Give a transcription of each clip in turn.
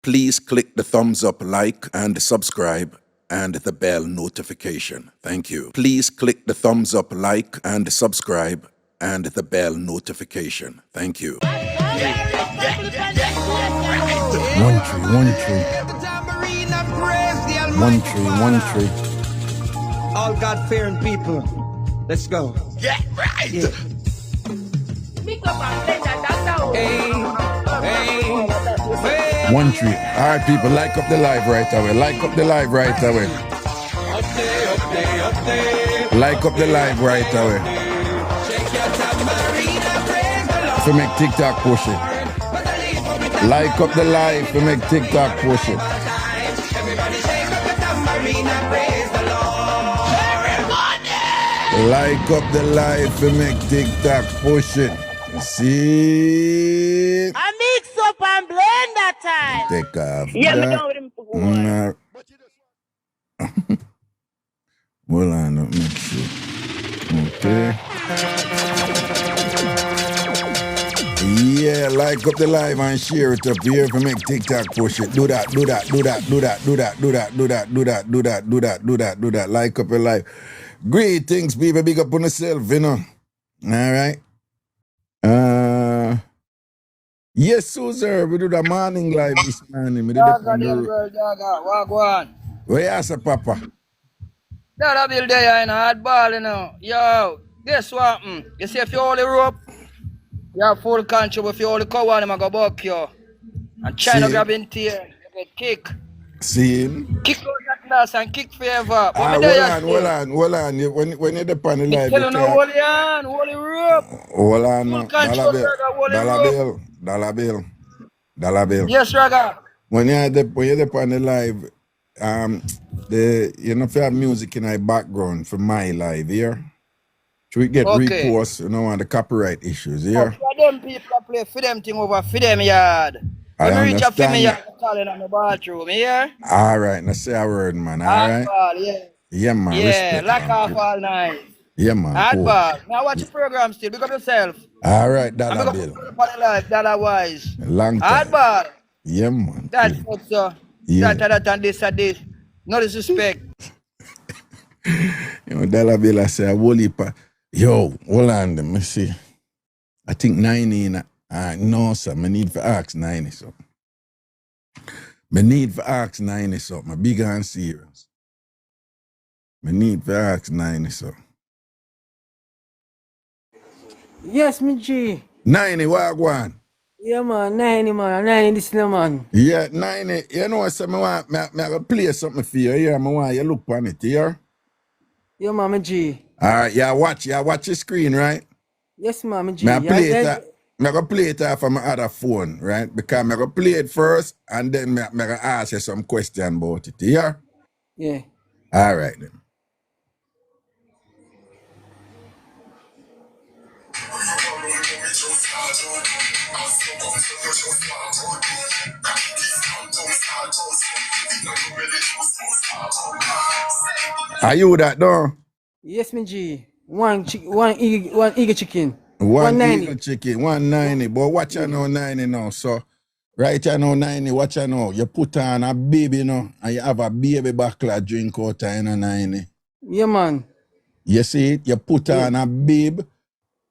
Please click the thumbs up, like, and subscribe, and the bell notification. Thank you. Please click the thumbs up, like, and subscribe, and the bell notification. Thank you. One tree, one tree. One tree, one tree. All God-fearing people, let's go. Get right. Yeah. Mixup and Blenda, Dancehall. Hey. One tree. All right, people, like up the live right away. Like up the live right away. Up there. Like up the live right away. Shake your tambourine and praise the Lord. To make TikTok push it. Like up the live to make TikTok push it. Everybody shake up your tambourine and praise the Lord. Everybody! Like up the live to make TikTok push it. You see? A Mixup and Blenda time. Take off. Yeah, me that. down with him for one. Hold on, let me see. Okay. Yeah, like up the live and share it up here if you make TikTok push it. Do that. Like up the live. Greetings, people. Big up on yourself, you know. All right. Yes, Susan. We do the morning live this morning. We did Wagwan. Where you say, Papa? That bill there in a hard ball, you know. Yo, guess what? You see if you hold the rope, you have full control. If you hold the cover, I'm going to go buck you. And China See? grab in tear, you get kick. See him? Kick out that class and kick forever. Hold on. When you're the on the live, Tell you no, hold the hand, hold the rope. Hold on. Full control, brother, hold the rope. Dollar bill. Yes, Raga. When you're the on the live, you know if you have music in the background for my live here. Should we get Okay. repost, you know, on the copyright issues For here? them people that play for them thing over for them yard. I When we reach up for me understand. yard, I'm calling on the bathroom, yeah? All right, now say a word, man. All right? Hardball, yeah. Yeah, man. Yeah, Respect, lock man. off all night. Yeah, man. Cool. Hardball. Now watch the program still. Pick up yourself. All right, I'm dollar going bill. to put up on the life, dollar-wise. Long time. Hardball. Yeah, man. That's Cool. what's up. Yeah. That and this. No disrespect. You know, dollar bill, I say, a whole heap of- Yo, hold on, let me see. I think 90, no, sir, I need for ask 90 something. I need for ask 90 something. I'm big and serious. I need for ask 90 something. Yes, me G. 90, what go on? Yeah, man, 90, man. 90 this now, man. Yeah, 90. You know what, so I gotta play something for you. Yeah, I want you look on it, yeah? Yeah, man, me G. All right, watch your screen, right? Yes, man, me G. I play Yeah, it. I'm gonna play it off of my other phone, right? Because I'm gonna play it first and then I'm gonna ask you some question about it, yeah? yeah. All right then. Are you that though? Yes, me G. One eagle chicken. One 190. eagle chicken, 190. But watch you know 90 now, so right you know 90, watch you know. You put on a baby, you know, and you have a baby buckler drink out of 90. Yeah, man. You see it? You put Yeah. on a babe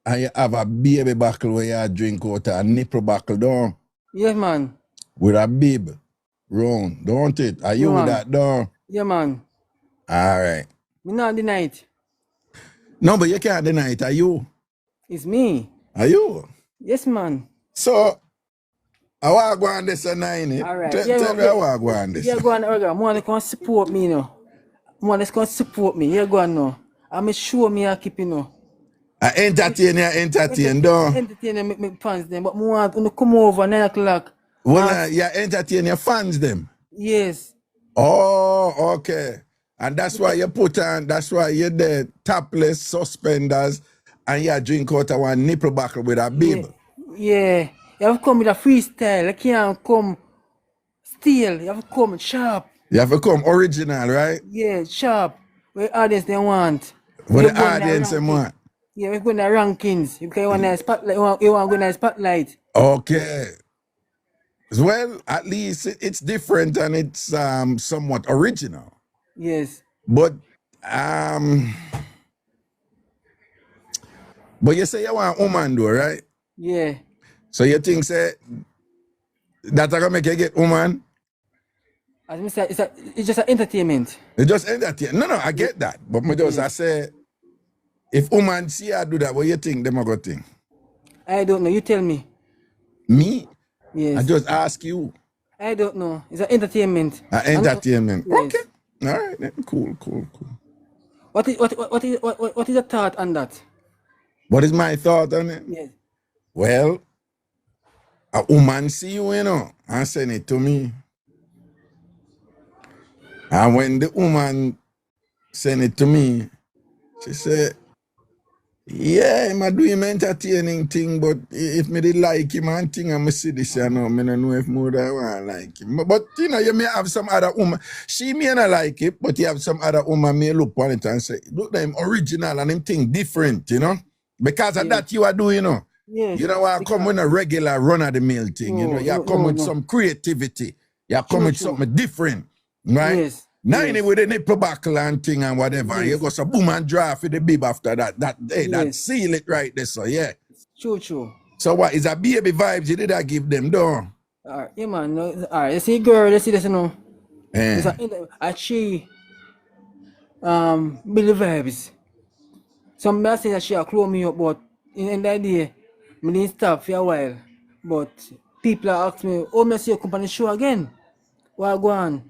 and you have a baby buckle where you drink out of a nipple buckle down Yes, man. with a babe round, don't it? Are you Yeah, man. that down? Yeah, man. All right. Me not deny it. No, but you can't deny it. Are you? It's me. Are you? Yes, man. So, I want to go on this at 90. All right. Tell me how I go on this. Yeah, go on, Raga. More they can support me, you know. More they can support me. Yeah, go on now. I'm sure me I keep, you know. I entertain, don't. Entertain and make fans them. But more want to come over 9 o'clock. Well, you entertain your fans, them. Yes. Oh, okay. And that's why you put on, that's why you're there, topless, suspenders, and you drink out of one nipple buckle with a babe. Yeah. You have to come with a freestyle. You can't come still. You have to come sharp. You have to come original, right? Yeah, sharp. What the audience they want. What You the go in audience ranking. want. Yeah, we're going to rankings. You want a spotlight. You want to go in a spotlight. Okay. Well, at least it's different and it's somewhat original. Yes. But you say you want a woman though, right? Yeah. So you think say that gonna make you get woman? As me say, it's just an entertainment. It just entertain. No, I get that. But me just I say if woman see I do that, what you think them gonna think? I don't know. You tell me. Me? Yes. I just ask you. I don't know. It's an entertainment. Entertainment. Yes. Okay. All right. Then. Cool. What is your thought on that? What is my thought on it? Yes. Well, a woman see you, and send it to me. And when the woman send it to me, she said, yeah, I'm doing entertaining thing, but if me did like him and thing, I'm see this, I don't know if more than I like him. But you may have some other woman. She may not like it, but you have some other woman may look on it and say, look, them original and them thing different, Because of that you are doing, Yes. You know, I come with a regular run-of-the-mill thing, you come with some creativity. You come with something different, right? Yes. 90 with the nipple buckle and thing and whatever. Yes. You go some boom and draft with the bib after that. That seal it right there, so yeah. True. So what, is a baby vibes you did I give them, though? Alright, yeah man. No, alright, you see girl, you see this, Eh. She Billy vibes. Some may say that she a clone me up, but in the day, me didn't stop for a while. But people are asking me, oh, me see you come on the show again. Why go on?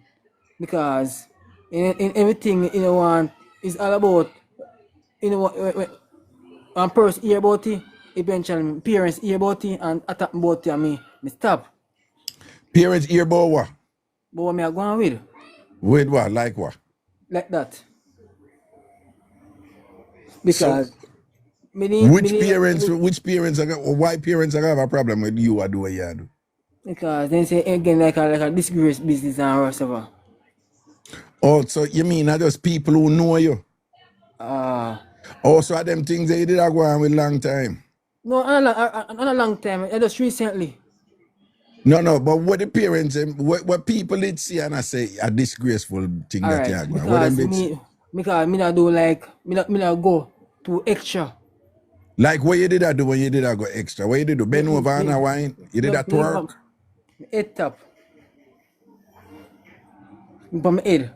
Because in everything want is all about when person hear about it, eventually parents hear about it and attack about it and me stop. Parents hear about what? But what me I go on with? With what? Like what? Like that. Because which parents why parents are have a problem with you or do what you do? Because they say again like a disgrace business and whatever. Oh, so you mean not just people who know you? Also, them things they did go on with long time. No, not a long time. Just recently. No, but what the parents, what people did see and I say a disgraceful thing all that right, you go on. Because me not do like me not go to extra. Like what you did I do when you did I go extra? What you did do? Bend over and a wine? You did that twerk? Head tap. From my head.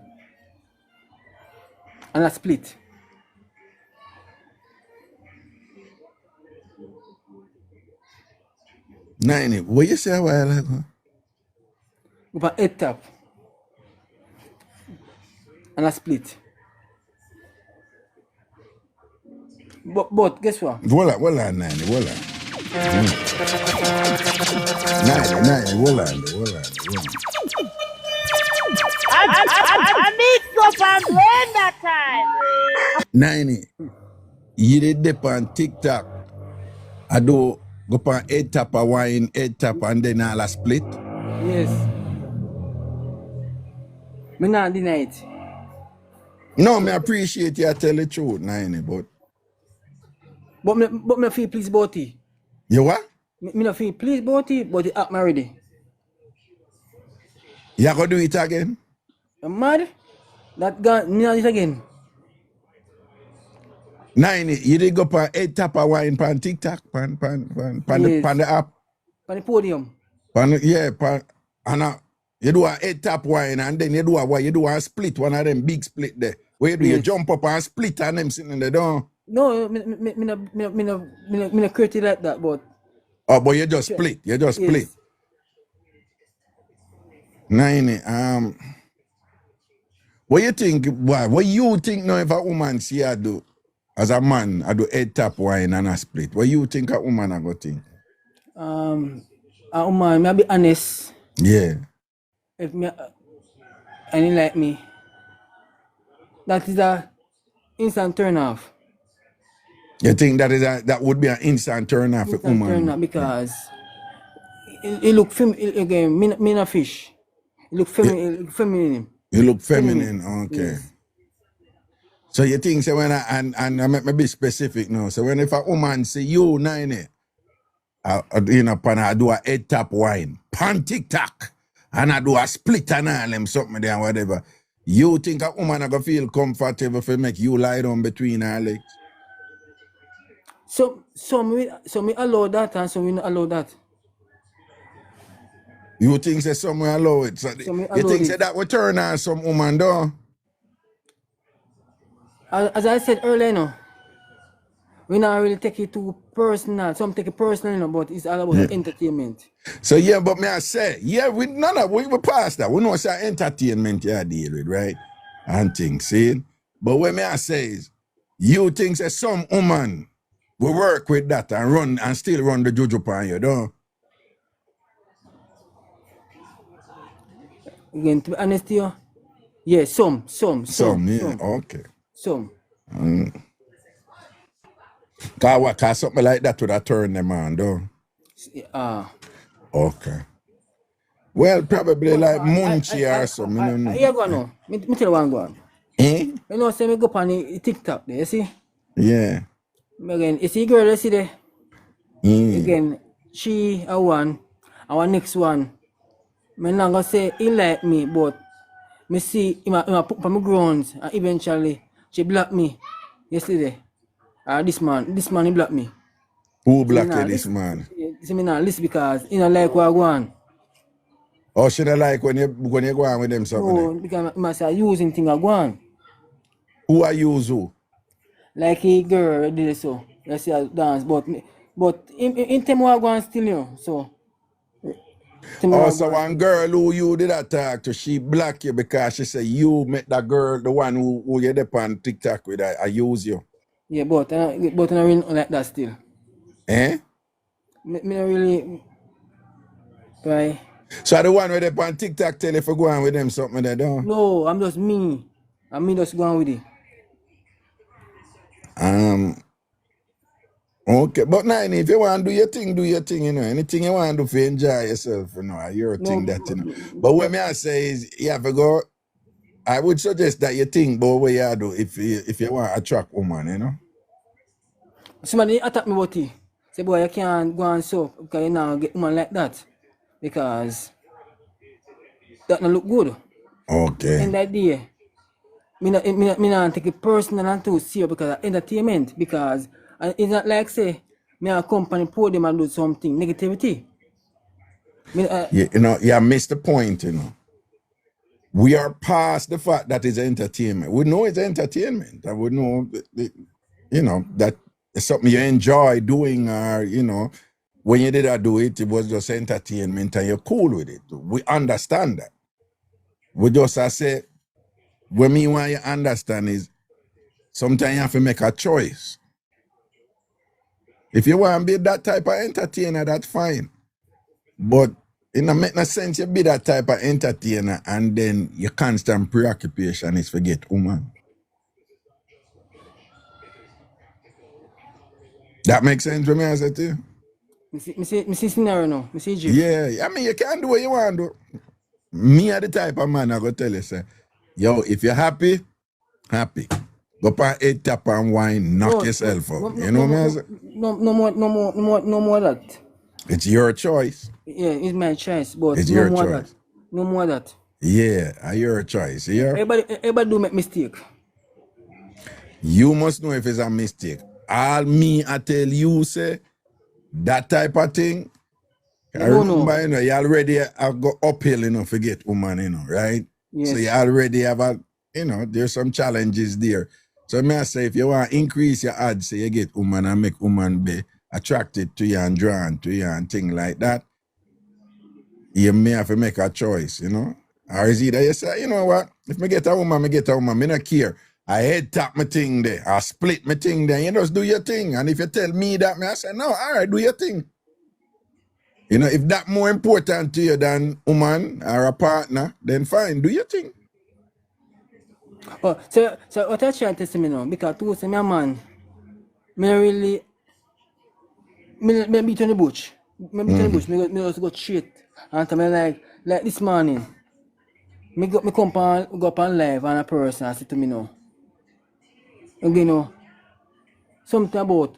And I split. What you say a while ago? From head tap. And I split. But guess what? Voila, 90, voila. 90, voila. I Mixup and Blenda time. 90, you did dip on TikTok. I do go on head tap a wine, head tap and then all a split. Yes. Me not deny it. No, me appreciate you tell the truth, 90, But me feel pleased about it. You what? Me not feel pleased about it, but it act already. You gonna do it again? I'm mad? That guy, me not do it again. 90, you did go on head tap a wine pan TikTok, pan the app. On the podium. You do a head tap wine and then you do a split, one of them big split there. Where you do you jump up and split and them sitting in the door. No, me not create it like that, but. Oh, but you just split. Split. 90. What you think? What you think now if a woman see I do as a man, I do head tap wine and a split? What you think a woman I go think? A woman, may I be honest. Yeah. If me any like me, that is a instant turn off. You think that would be an instant turn off for woman? Turn off because it look again. Me not fish. It look feminine. You look feminine. Okay. Yes. So you think so when I make me be specific now. So when if a woman say you 90, pan I do a head tap wine, pan TikTok, and I do a split and all them something there and whatever. You think a woman are gonna feel comfortable if make you lie down between her legs? So me allow that and some we not allow that. You think say somewhere allow it? So me you allow think it. say that will turn on some woman though? As I said earlier, no, we not really take it too personal. Some take it personal, you know, but it's all about entertainment. So yeah, but me I say, yeah, we past that. We know it's entertainment you deal with, right? And things, see? But what me I say is, you think that some woman will work with that and still run the juju pan you, don't? Again, to be honest with you, yeah, some. Yeah, okay. Some. Cause something like that would have turned them on, though. Okay. Well, probably like Munchie or something. Yeah, go on now. Me tell you one go on. Eh? You know, say me go on the TikTok there, you see? Yeah. Again, you see girl, you see there? Again, she a one, our next one. Me not gonna say he like me, but me see him put on my grounds and eventually she blocked me yesterday. This man he blocked me. Who blocked you, this man? See me not listen because he not like what I go on. Oh, she don't like when you go on with them something? No, because I must say using thing I go on. Who are you who? Like a girl did so. You see I dance, but in time I go on still, you know, so. So one girl who you did attack to, she block you because she say you met that girl, the one who you dep on TikTok with, I use you. Yeah, but I really not like that still. Eh? Me not really. Right. So the one with on TikTok tell you if you go on with them something they don't? No, I'm just me. I'm me just going with it. Okay, but now if you want to do your thing, you know. Anything you want to do for enjoy yourself, you know, your thing that, you know. But what me I say is, you have to go, I would suggest that you think about what you do if you want to attract woman, you know. Somebody attack me about it. Say, boy, you can't go and so, because you now get woman like that. Because that not look good. Okay. And that day, me not take it personal and too serious because of entertainment. Because it's not like say, me a company pour them and do something, negativity. You know, you missed the point, you know. We are past the fact that it's entertainment. We know it's entertainment. And we know, you know, that it's something you enjoy doing or, you know, when you did do it, it was just entertainment and you're cool with it. We understand that. We just say, what me want you understand is sometimes you have to make a choice. If you want to be that type of entertainer, that's fine. But it don't make no sense you be that type of entertainer and then your constant preoccupation is forget woman. That makes sense for me, I said to you? Me see scenario now. Me see Jeff. Yeah, I mean, you can't do what you want to do. Me are the type of man I go tell you, say, yo, if you're happy, happy. Go pan head tap and wine, knock yourself out. You know what I say? No more that. It's your choice. Yeah, it's my choice, but It's no your more choice. that. No more that. Yeah, your choice. Yeah. Everybody do make mistake. You must know if it's a mistake. All me, I tell you, say, that type of thing, I remember, you know, you already have go uphill, you know, forget woman, you know, right? Yes. So you already have a, you know, there's some challenges there. So may I say, if you want to increase your odds, so you get woman and make woman be attracted to you and drawn to you and things like that, you may have to make a choice, you know? Or is either you say, you know what, if me get a woman, me not care. I head tap my thing there, I split my thing there, you just do your thing. And if you tell me that, I say, no, all right, do your thing. You know, if that's more important to you than woman or a partner, then fine, do your thing. Oh, so what I try to say me now, because to say me a man, me really, me beat on the bush. Me just go straight. And tell me like this morning, me go up on live and a person say to me now, you know, something about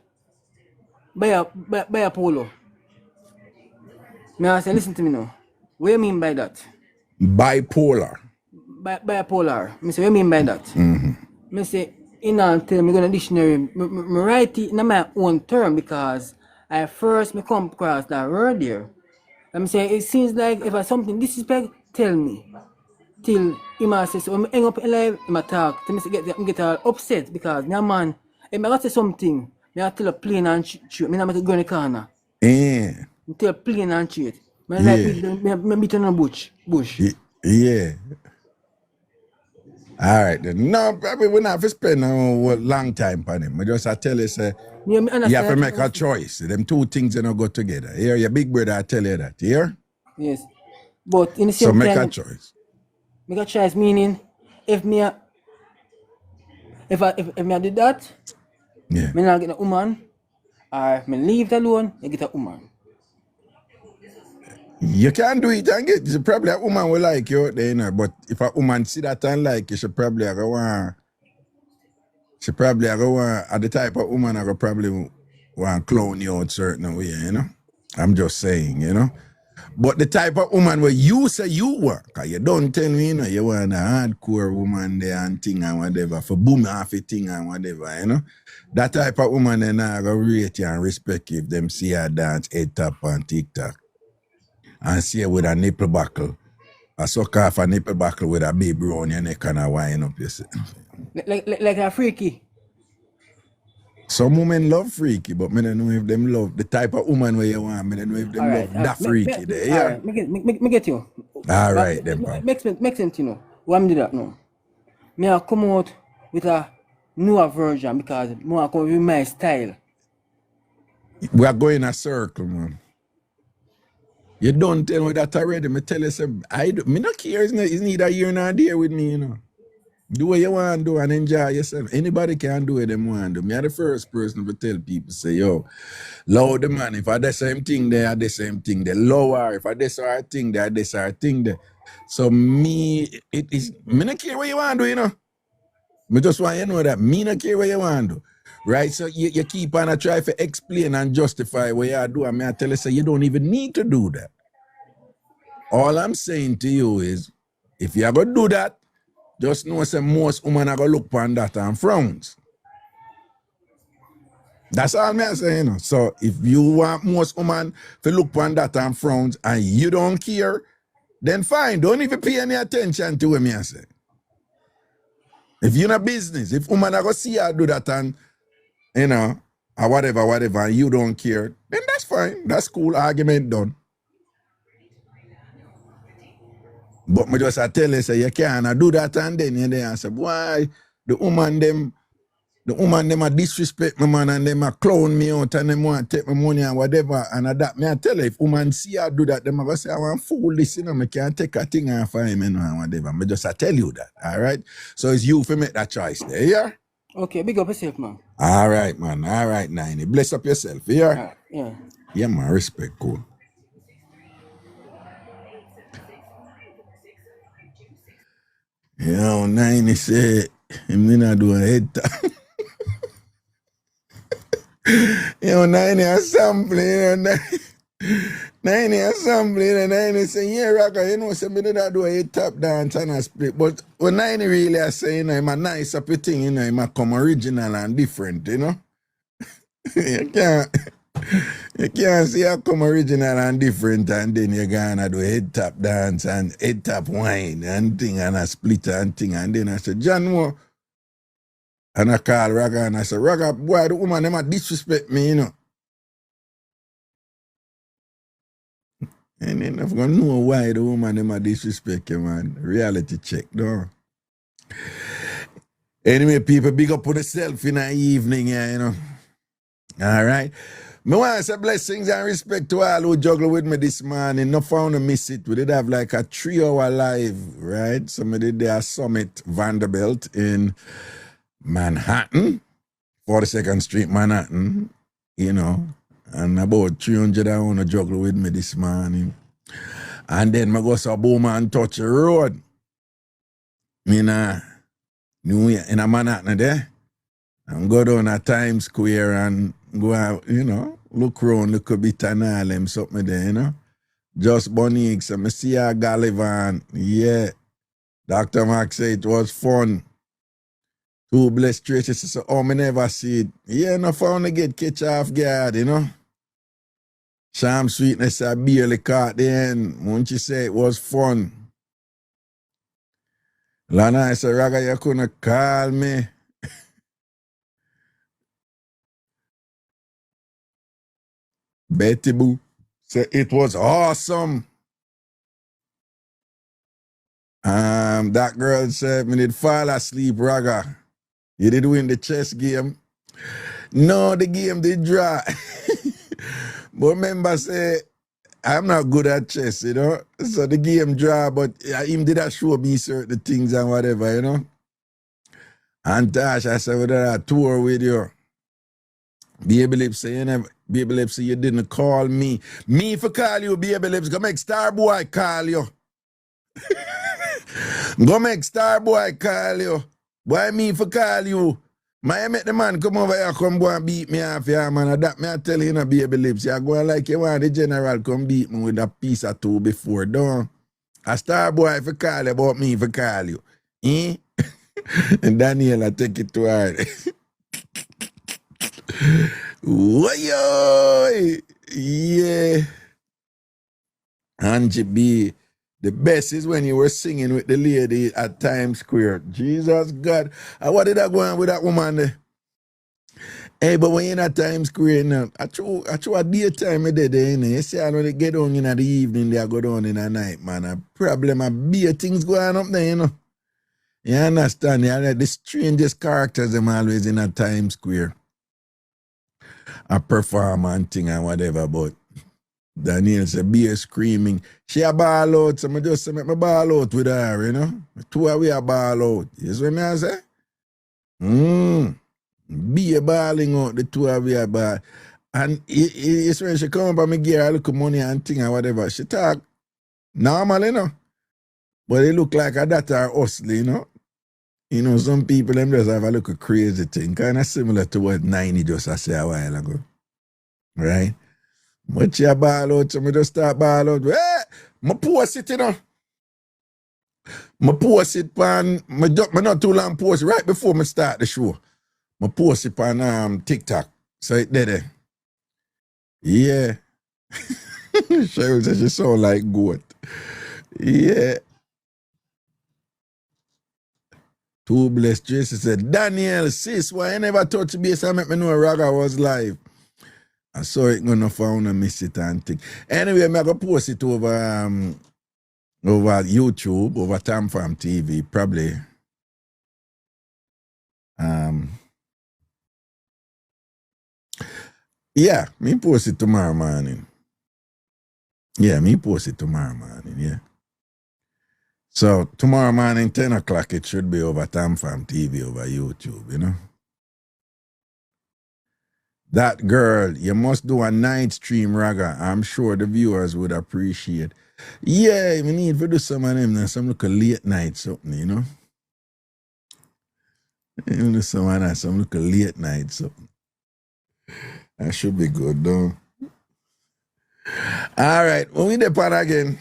buy a polo. Me I say, listen to me now. What you mean by that? Bipolar. Bipolar. Me say, what you mean by that? Me say, in until me go to dictionary, me write it in my own term because I first me come across that word there. I'm saying it seems like if I something disrespect, tell me. Till he might say, so when I hang up in live, he might talk. Till me get all upset because me a man, if I got say something, me I tell a plain and straight. Me not make it go in the corner. Yeah. Me tell plain and straight. Me Yeah. like me beat on a bush. Yeah. All right then. No, probably we're not for spend a long time on him. I just I tell you, say, Me understand you have to that, make a choice. Them two things don't go together. Here, your big brother I tell you that. Here? Yes. But in the So same make a time, choice. make a choice meaning if me I did that, Yeah. me not get a woman, or me leave it alone, you get a woman. You can do it and get probably a woman will like you out there, you know. But if a woman see that and like you, she probably go want at the type of woman I go probably want clown you out certain way, you know. I'm just saying, you know. But the type of woman where you say you want, cause you don't tell me, you know, you want a hardcore woman there and thing and whatever, for boom half a thing and whatever, you know. That type of woman then I go rate you and respect you if them see her dance head tap on TikTok. And see her with a nipple buckle. I suck off a nipple buckle with a baby on your neck and a wind up yourself. Like a freaky. Some women love freaky, but I don't know if them love the type of woman where you want. I don't know if them love that freaky there. Yeah. Alright, me get you. All right, then, pal. Make sense, you know. Why me do that now? Me I come out with a newer version because more come with my style. We are going a circle, man. You don't tell me that already. Me tell you, say, me not care. It's neither here nor there with me, you know. Do what you want to do and enjoy yourself. Anybody can do what they want to do. Me are the first person to tell people, say, yo, love the man. If I do the same thing, they are the same thing. They lower. If I do our thing, they are this our thing there. So me not care what you want to do, you know. Me just want you to know that me not care what you want to do. Right? So you keep on try to explain and justify what you do. And me I tell you, say, you don't even need to do that. All I'm saying to you is, if you are going to do that, just know say most women are going to look upon that and frowns. That's all I'm saying, you know. So if you want most women to look upon that and frowns and you don't care, then fine. Don't even pay any attention to what me I say. If you're in a business, if women are going to see you do that and, you know, or whatever, and you don't care, then that's fine. That's cool. Argument done. But me just I tell you, say you can't do that and then you there and say, why the woman them a disrespect me man and them a clown me out and them want to take my money and whatever and that me I tell you, if woman see I do that, them a go say I want fool this, you know, me can't take a thing and find me and whatever. Me just I tell you that, all right? So it's you for make that choice there, yeah? Okay, big up yourself, man. All right, man. All right, Niney. Bless up yourself, yeah? Yeah. Yeah, man. Respect, cool. Yo, Niney said, him not do a head tap. Yo, Niney a sample, you know, Niney a sample, you know, Niney say, yeah, Raga, you know, say, me not do a head tap dance and a split. But what Niney really I say, you know, him a nice up thing, you know, him a come original and different, you know. You can't see how come original and different and then you're gonna do head tap dance and head tap wine and thing and a split and thing and then I said, John Moore. And I call Raga and I said, Raga, boy, the woman them a disrespect me, you know. And then I'm gonna know why the woman them a disrespect you, man. Reality check, no. Anyway, people, big up on yourself in the evening, yeah, you know. All right. Me want to say blessings and respect to all who juggle with me this morning. No found to miss it. We did have like a 3-hour live, right? So we did their Summit Vanderbilt in Manhattan, 42nd Street, Manhattan, you know. And about 300 I want to juggle with me this morning. And then I go to Boom and touch the road. In a Manhattan there. And go down at Times Square and go out, you know, look around, look a bit and all them something there, you know. Just Bonique, so I see a Galivan. Yeah. Dr. Max said it was fun. Two blessed traces. So, oh, me never see it. Yeah, no fun to get catch off guard, you know. Sham Sweetness, I barely caught the end. Won't you say it was fun? Lana, I said, Raga, you couldn't call me. Betty Boo said it was awesome. That girl said, me did fall asleep, Raga. You did win the chess game. No, the game did draw. But remember, say, I'm not good at chess, you know. So the game draw, but him did show me certain things and whatever, you know. And Tash, I said, whether I tour with you. Baby Lips say you never, Baby Lips say you didn't call me. Me for call you, Baby Lips. Go make Starboy call you. Go make Starboy call you. Why me for call you? I make the man come over here, come go and beat me off here, man. That me I tell you, no, Baby Lips. You go like you want the general come beat me with a piece or two before, don't. A Starboy for call you about me for call you. Eh? And Daniel, I take it too hard. Woyoy! Yeah. Angie B. The best is when you were singing with the lady at Times Square. Jesus God. What did I go on with that woman there? Hey, but when you're at Times Square now, I true a daytime I did there, you know. You see, I know they get on in the evening, they go down in the night, man. A problem, a beer things going up there, you know. You understand? You know, the strangest characters them always in a Times Square. A performance thing and whatever, but Daniel said, beer screaming. She a ball out, so I just make my ball out with her, you know. Two away a ball out. You see what I say? Beer balling out, the two away a ball. And it's when she come up and me give her a little money and thing and whatever. She talk normal, you know. But it look like a that are hustle, you know. You know, some people them just have a little crazy thing, kind of similar to what 90 just I say a while ago. Right? But you ball out, so I just start ball out. Hey, I post it, you know. I post it on, I not too long post right before I start the show. I post it on TikTok. So it did. Yeah. Cheryl says she sound like goat. Yeah. Two blessed Tracy said, Daniel, sis, why you never touch base and make me know Raga was live? I saw it gonna found and miss it and think. Anyway, I'm gonna post it over YouTube, over TamFam TV, probably. Yeah, me post it tomorrow morning. Yeah, So tomorrow morning, 10 o'clock, it should be over TamFam TV, over YouTube, you know. That girl, you must do a night stream, Raga. I'm sure the viewers would appreciate. Yeah, we need to do some of them, some look a late night something, you know. You know, some look a late night something. That should be good, though. All right, when we depart again,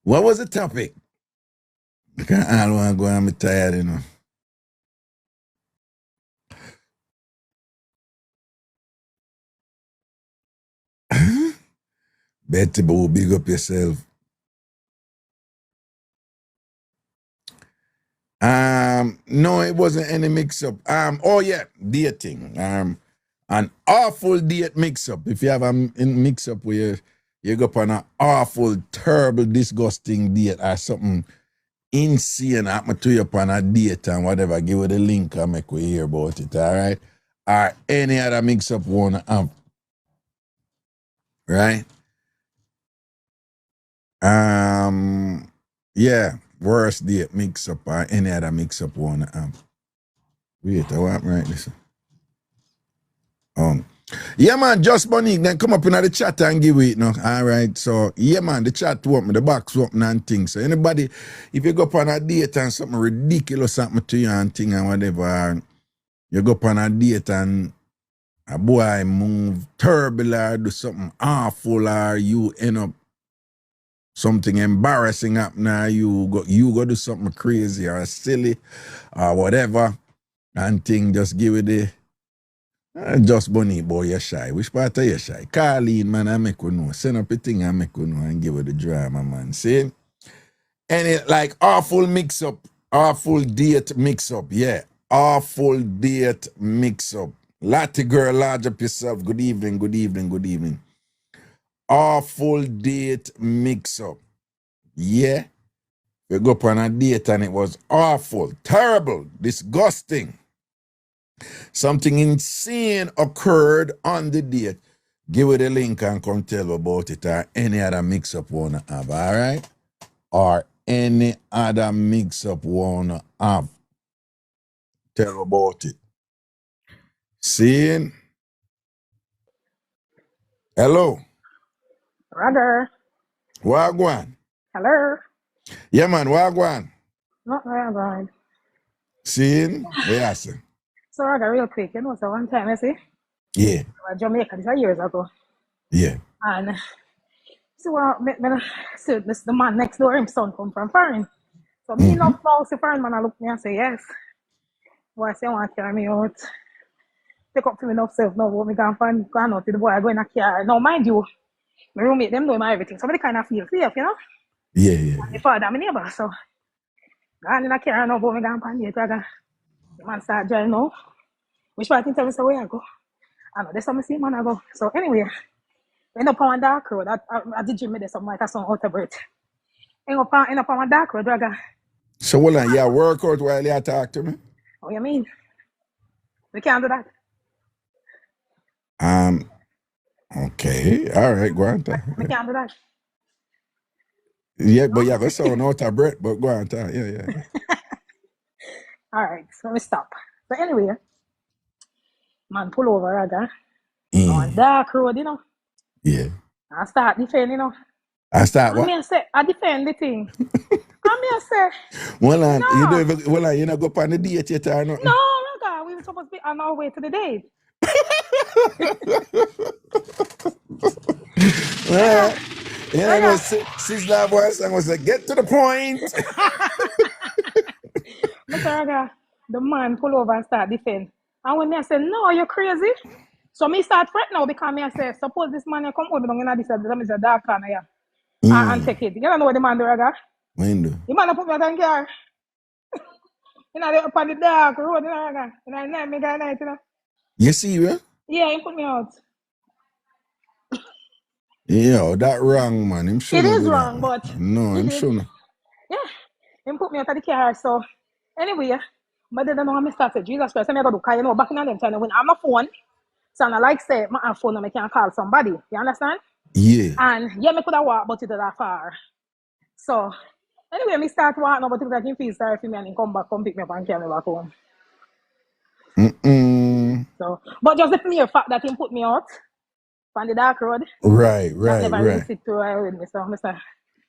what was the topic? I don't want to go, I'm tired, you know. Betty Boo, big up yourself. No, it wasn't any mix-up. Oh yeah, dating. An awful date mix-up. If you have a mix-up where you go on an awful, terrible, disgusting date or something insane happen to you upon a date and whatever, give you the link and make we hear about it, all right? Or any other mix-up one right? Yeah, worst date mix-up or any other mix-up one Wait, I want right this. Yeah, man, just Monique, then come up in the chat and give it now. All right, so yeah, man, the chat open, the box open and things. So anybody, if you go up on a date and something ridiculous happen to you and thing and whatever, you go up on a date and a boy move terrible or do something awful or you end up something embarrassing happen or you go do something crazy or silly or whatever and thing just give it the just bunny boy you shy. Which part of you shy? Call in man I make you know. Send up a thing I make you know and give it the drama man. See? And it like awful mix up. Awful date mix up. Yeah. Awful date mix up. Lottie girl, large up yourself. Good evening, good evening, good evening. Awful date mix up. Yeah. We go up on a date and it was awful, terrible, disgusting. Something insane occurred on the date. Give it a link and come tell about it or any other mix up wanna have, all right? Or any other mix up wanna have. Tell about it. Seeing? Hello. Ragger. Wagwan. Hello. Yeah, man, Wagwan. Not Ragger. Seeing? Yes. So Ragger, real quick, you know, so one time, you see, Yeah. Jamaica, this was years ago. Yeah. And so this the man next door, his son come from foreign. So me not false the foreign man, I look at me and say, yes. Boy, I say, I want to carry me out. Take up to me enough self, no, me go out to the boy, I go in a car. Now, mind you, my roommate, them know my everything. So I kind of feel safe, you know? Yeah. The father, my neighbor, so I in a car, no, but me go on the Ragger. The man start driving now. Which part tell me so where I go? I know there's some see man I go. So anyway, end up on a dark road. I did gym with something like a song out of breath. End up on a dark road, Ragger. So hold on, you work out while you talk to me? What you mean? We can't do that. Okay. All right, go on. We can't do that. Yeah, but you go sound out of breath, but go on. Yeah. All right, so we stop. But anyway, man pull over, Ragger. On dark road, you know. Yeah. I start defending, you know. I start what? I say, I defend the thing. I say, Well, no. you don't go up on the date yet or nothing? No, Ragger, we were supposed to be on our way to the date. Yeah, Sizzla voice and was like, get to the point. Mr. Ragger, the man pull over and start defend. And when I say, no, you're crazy. So me start fret now because me I say, suppose this man come over down in this dark corner here. And take it. You don't know what the man do, Ragger? When do? The man put me out in car. You know, up on the dark road, you know, Ragga. You know, night, you know. You see, right? Yeah, he put me out. Yeah, that wrong, man. Him It is wrong, but no, him shouldn't. Yeah, he put me out of the car. So anyway, but they don't know how I started. Jesus Christ, I'm going to do, because you know, back in them time when I'm a phone, so I like say, my phone, I can call somebody. You understand? Yeah. And yeah, I could have walked, but it was that far. So anyway, I start walking, but it was like him feel sorry for me and he come pick me up and carry me back home. So, but just the mere fact that he put me out on the dark road. Right. Never really sit to with me, so Mr.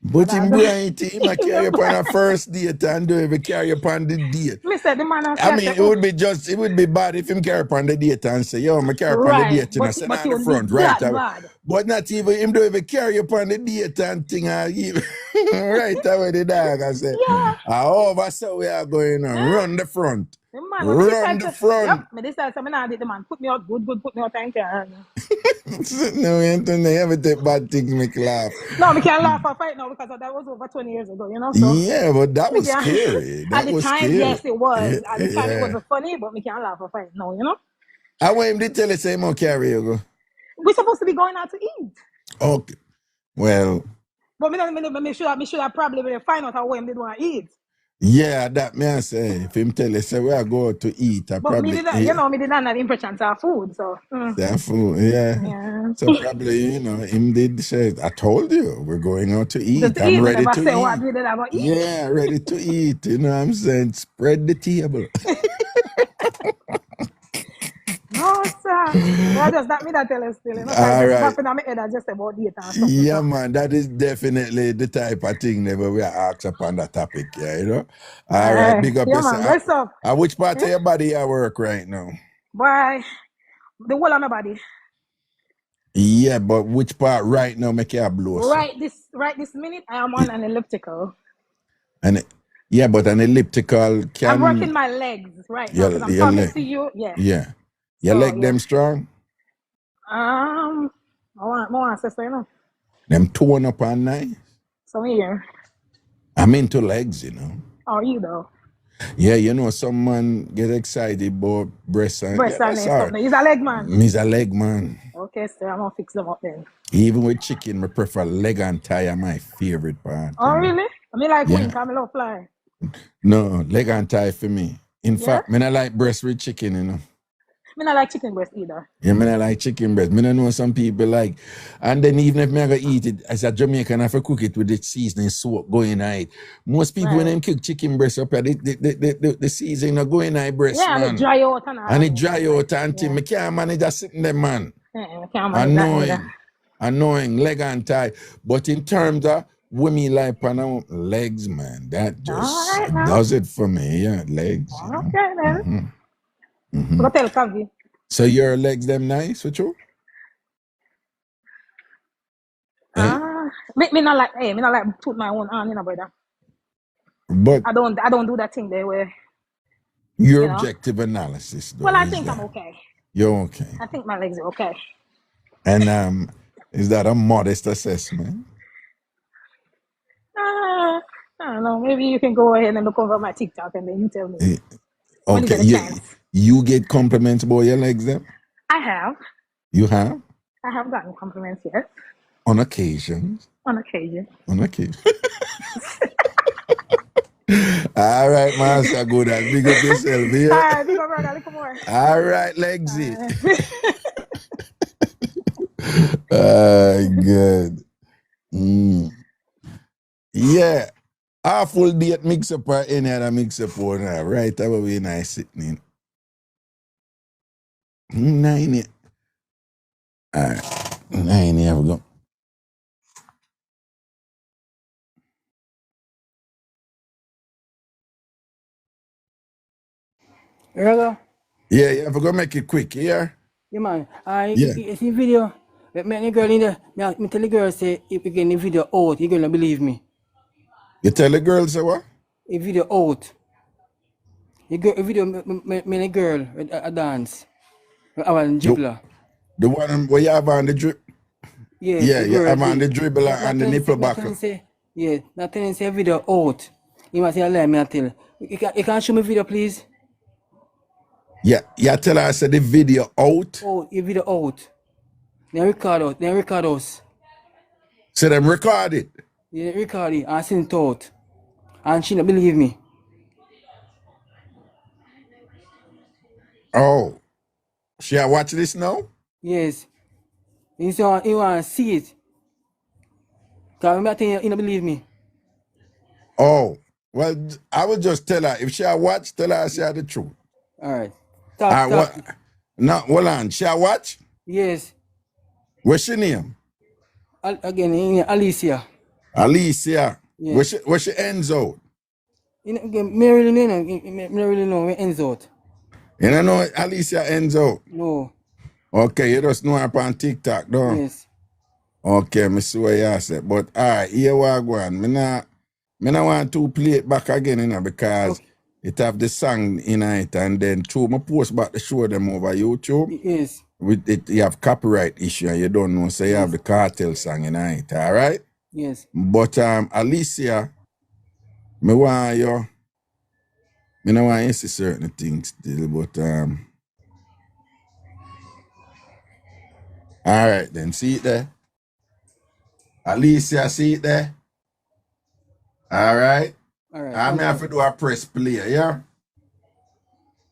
But him bright, he might carry you on a first date and do ever carry you on the date. Mr. The man I mean, it would be bad if him carry upon the date and say, yo, I'm carry upon the date, you know, sit on the front, right? But not even him do ever carry upon the date and thing, right away the dog, I say, over so we are going on, run the front. Run the front. Yep, me decide so the man put me out good, put me out and care. No, Anthony, never take bad things make laugh. No, we can't laugh or fight now because that was over 20 years ago, you know. So yeah, but that was scary. At the time, scary. Yes, it was. At the time, it wasn't funny, but we can't laugh or fight now, you know. I want him to tell us same carry you go. We're supposed to be going out to eat. Okay. Well. But me should have probably find out how him did want to eat. Yeah, that may I say. If him tell us, we are going to eat, I but probably me didn't have impression to food, so. That food, yeah. So probably, him did say, I told you, we're going out to eat. I'm ready to eat. Yeah, ready to eat. You know what I'm saying? Spread the table. No, sir. Well, just that me that tell us still. You know, all right. Nothing on my head, I just about date and stuff. Yeah, man, that is definitely the type of thing that we are asked upon that topic, yeah, you know? All right, big up yourself. Man, what's up? Which part of your body you work right now? Boy, The whole of my body. Yeah, but which part right now make you blow? So? Right this minute, I am on an elliptical. And yeah, but an elliptical can. I'm working my legs right now because I'm your talking leg. to you. Yeah. Yeah. Your So, leg them strong? I want to say, you know. Them torn up and nice. So here. I'm into legs, you know. How are you though? Yeah, you know, some man get excited about breasts and Breast yeah, and that's all something. He's a leg man. He's a leg man. Okay, so I'm gonna fix them up then. Even with chicken, I prefer leg and thigh are my favorite part. Oh really? I mean like Yeah. wing, I love fly. No, leg and thigh for me. In fact, I like breast with chicken, you know. I mean I like chicken breast either. Yeah, I like chicken breast. I know some people like, and then even if I go eat it, as a Jamaican, I have to cook it with the seasoning soak going on it. Most people when they cook chicken breast up, the seasoning going on breast, yeah, man. and it dry out and it dry out and thing. I can't manage that sitting there, man. I can't manage Annoying, leg and thigh. But in terms of women like legs, man, that just does it for me. Yeah, legs. Okay then. Go tell Kavi. So your legs them nice with you? Me not like put my own hand in, brother. But I don't do that thing there where your objective analysis though. Well, I think I'm okay. You're okay. I think my legs are okay. And is that a modest assessment? I don't know. Maybe you can go ahead and look over my TikTok and then you tell me. Okay. You get compliments about your legs then? I have. You have? I have gotten compliments, yes. On occasions. On occasion. All right, Master, good. I'll big up yourself here. All right, big up, brother. Look more. All right, Legsy. Good. Yeah. Awful date Mixup or any other Mixup or now. Right, that will be nice sitting in. 9. All right. 9, here we go. Raga? Yeah, I forgot to make it quick, yeah? Yeah, man. You see video? Me the girl in there, me tell the girl say, if you get the video out, you gonna believe me. You tell the girl say what? A video out. You get a video, me the girl a dance. I want dribbler. The one where you have on the drip? Yeah, you have on the dribbler and the nipple buckle. Yeah, nothing say video out. You must say, let me tell. You can show me video, please? Yeah, tell her I said the video out. Oh, the video out. Then record us. So them record it? Yeah, record it and send it out. And she don't believe me. Oh. She watch this now? Yes. You want to see it. Because I think you don't believe me. Oh. Well, I will just tell her. If she watch, tell her I say the truth. All right. Talk. No, hold on. She watch? Yes. What's your name? Again, Alicia. Alicia. Yes. Where she ends out? Me really know where ends out. You don't know Alicia ends out? No. Okay, you just know her on TikTok, though? Yes. Okay, I see what you said. But all right, here we go on. I don't want to play it back again, you know, because it have the song in it, and then through my post back to show them over YouTube. Yes. With it, you have copyright issue and you don't know, so you have the cartel song in it, all right? Yes. But Alicia, I don't want you see certain things still, but all right then, see it there? Alicia, see it there? All right? All right. I'm have to do a press play, yeah?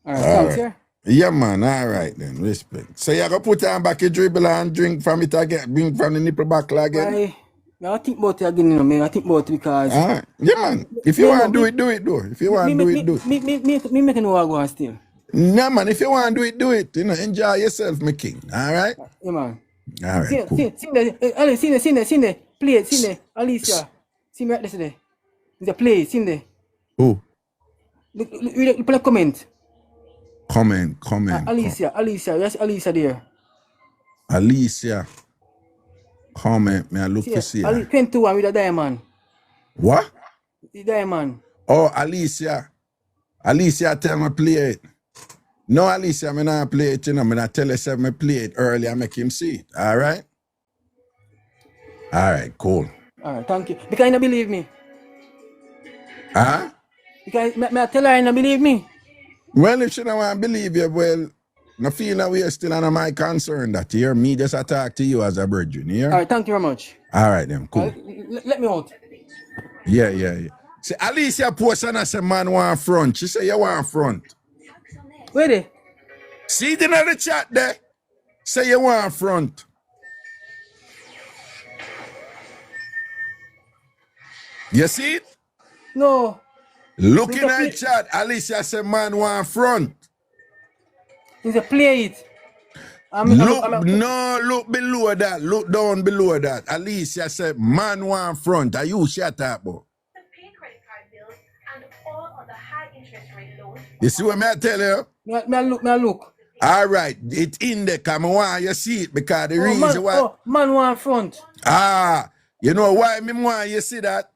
All right, thanks, right. Yeah, man, all right then, respect. So you're going to put on back your dribble and drink from it again, bring from the nipple buckle again? I think about it again, you know, I think about it because... All right. Yeah, man. If you want to do it, do it, though. If you want to do it, do it. Me make no go on still. No, man, if you want to do it, do it. You know, enjoy yourself, my king. All right? Yeah, man. All right, cool. See there. Play it, see there. Alicia. See me right there. The play, see there. Who? Look at the comment. Comment. Alicia, yes, Alicia there. Alicia. Comment. Me I look See, to see her. 21 with a diamond. What? The diamond. Oh, Alicia. Alicia tell me play it. No, Alicia, me not play it, you know. Me not tell her say me play it early and make him see it. All right? All right, cool. All right, thank you. Because you don't believe me. Huh? Because me I tell her you don't believe me. Well, if she don't want to believe you, well, I feel that we are still under my concern that you hear me just attack to you as a virgin, you hear? All right, thank you very much. All right, then, cool. Let me out. Yeah. See, Alicia post and I say man want front. She say you want front. Where they? See it in the chat there? Say you want front. You see it? No. Look in the chat. Alicia say man want front. He's a play it. Look below that. Look down below that. Alicia said, man want front. Are you shut up, bro? You see what I tell you? Me look. All right. It's in there. Come on, you see it. Because the reason why... man want front. You know why me want you see that?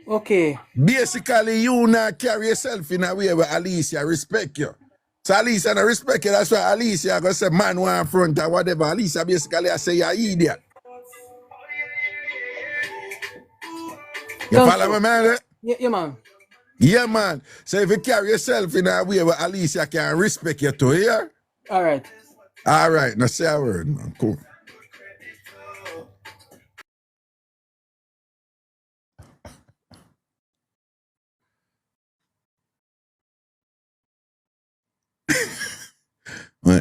Okay. Basically, you not carry yourself in a way where Alicia respect you. So Alicia not respect you. That's why Alicia gonna say man want front or whatever. Alicia basically I say you're idiot. You follow me, man? Yeah, man. Yeah, man. So if you carry yourself in a way where Alicia can respect you too, yeah? All right. All right. Now say a word, man. Cool.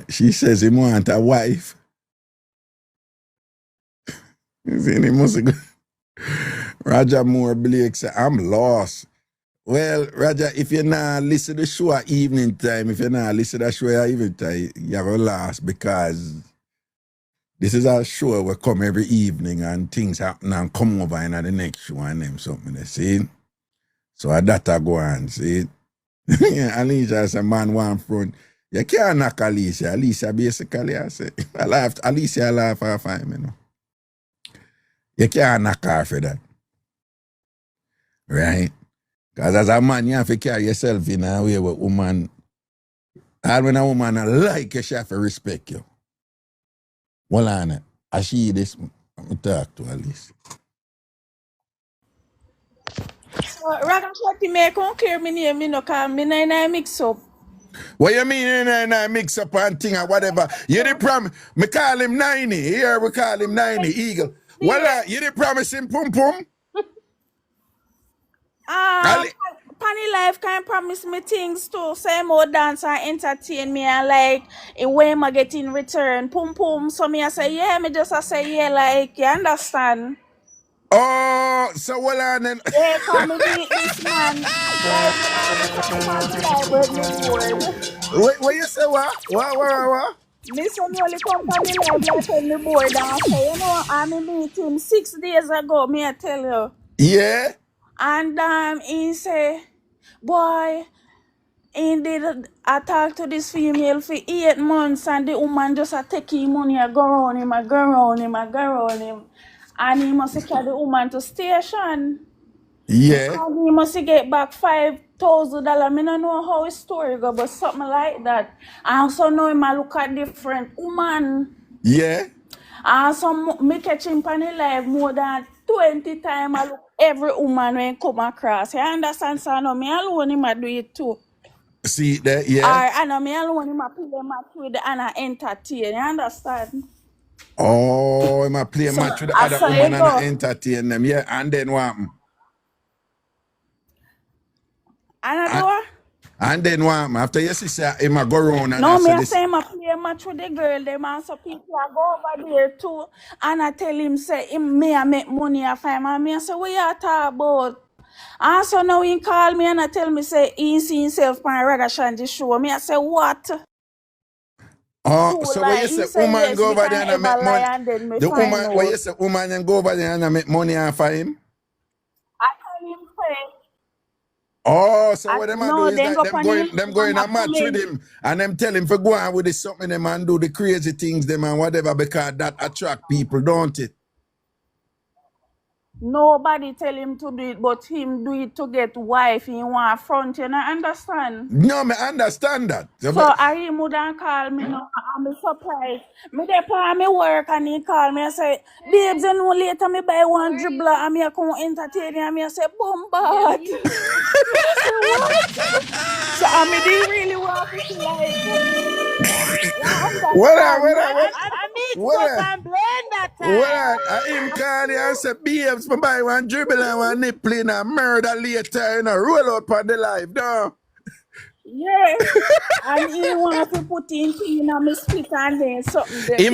She says he want a wife. You see, he must go. Roger Moore Blake said, I'm lost. Well, Roger, if you're not listen to the show at evening time, if you're not listen to the show at evening time, you're going to lost because this is a show where come every evening and things happen and come over in the next show and them something, you see? So I that I go on, see? Yeah, Alicia said, man, one front. You can't knock Alicia. Alicia basically, I say, Alicia laugh off him, you know. You can't knock her for that. Right? Because as a man, you have to carry yourself in a way where woman, and when a woman like you, she have to respect you. Well, Anna, I see this, I talk to Alicia. Ragashanti, me come clear me name, me no call me nine mix up. What you mean in mix up and thing or whatever? You didn't promise, me call him 90, here we call him 90, Eagle. Well, you didn't promise him pum pum? Panny Life can promise me things too. Say more dance and entertain me and like when I get in return. Pum pum. So me I say yeah, me just I say yeah, like you understand. Oh, so well on then. Yeah, come me meet this man. Like Panny Life with me board. What you say what? What? Me say me only come Panny Life like when me board and say, you know, I me meet him 6 days ago, me I tell you. Yeah? And he say, boy, he did I talk to this female for 8 months and the woman just a take him money, I go around him. And he must carry the woman to station. Yeah. And he must get back $5,000. I don't know how his story go, but something like that. And so now him look at different woman. Yeah. And so me catch him on the live more than 20 times. I look every woman when come across. You understand? So no, me alone him I do it too. See that, yeah. I know me alone him I play match with the and I entertain. You understand? Oh, him I play a match with the other woman and I entertain them. Yeah, and then what happen? And then what happen? After you say him I go around and no, me I say him I play a match with the girl, them and so people I go over there too. And I tell him say him me I make money off him. And me I say what you talk about? And so now he call me and I tell me say he see himself on Ragashanti show. Me I say what? Oh, so when you say woman yes, go over there and I make money, and the woman, when you say woman and go over there and I make money off of him? I tell him say, Oh, so what them a do No, is then like go on him them and going a a match with comment. him and them tell him for go on with this something them and do the crazy things them and whatever because that attract people, don't it? Nobody tell him to do it, but him do it to get wife. He want front, you know, understand? No, me understand that. So I would call me now. I'm surprised. Me dey for me work and he call me and say, babes, you know later me buy one dribbler and me come entertain you and me say, bombard. Me say what? So I me did really want to feel like What understand. I what Mixup and Blenda time. what him call you and say, babes, me buy one dribble and one nipple in a murder later, you know, roll out on the life, no. Yeah. And he want to put in thing in my split and then something there.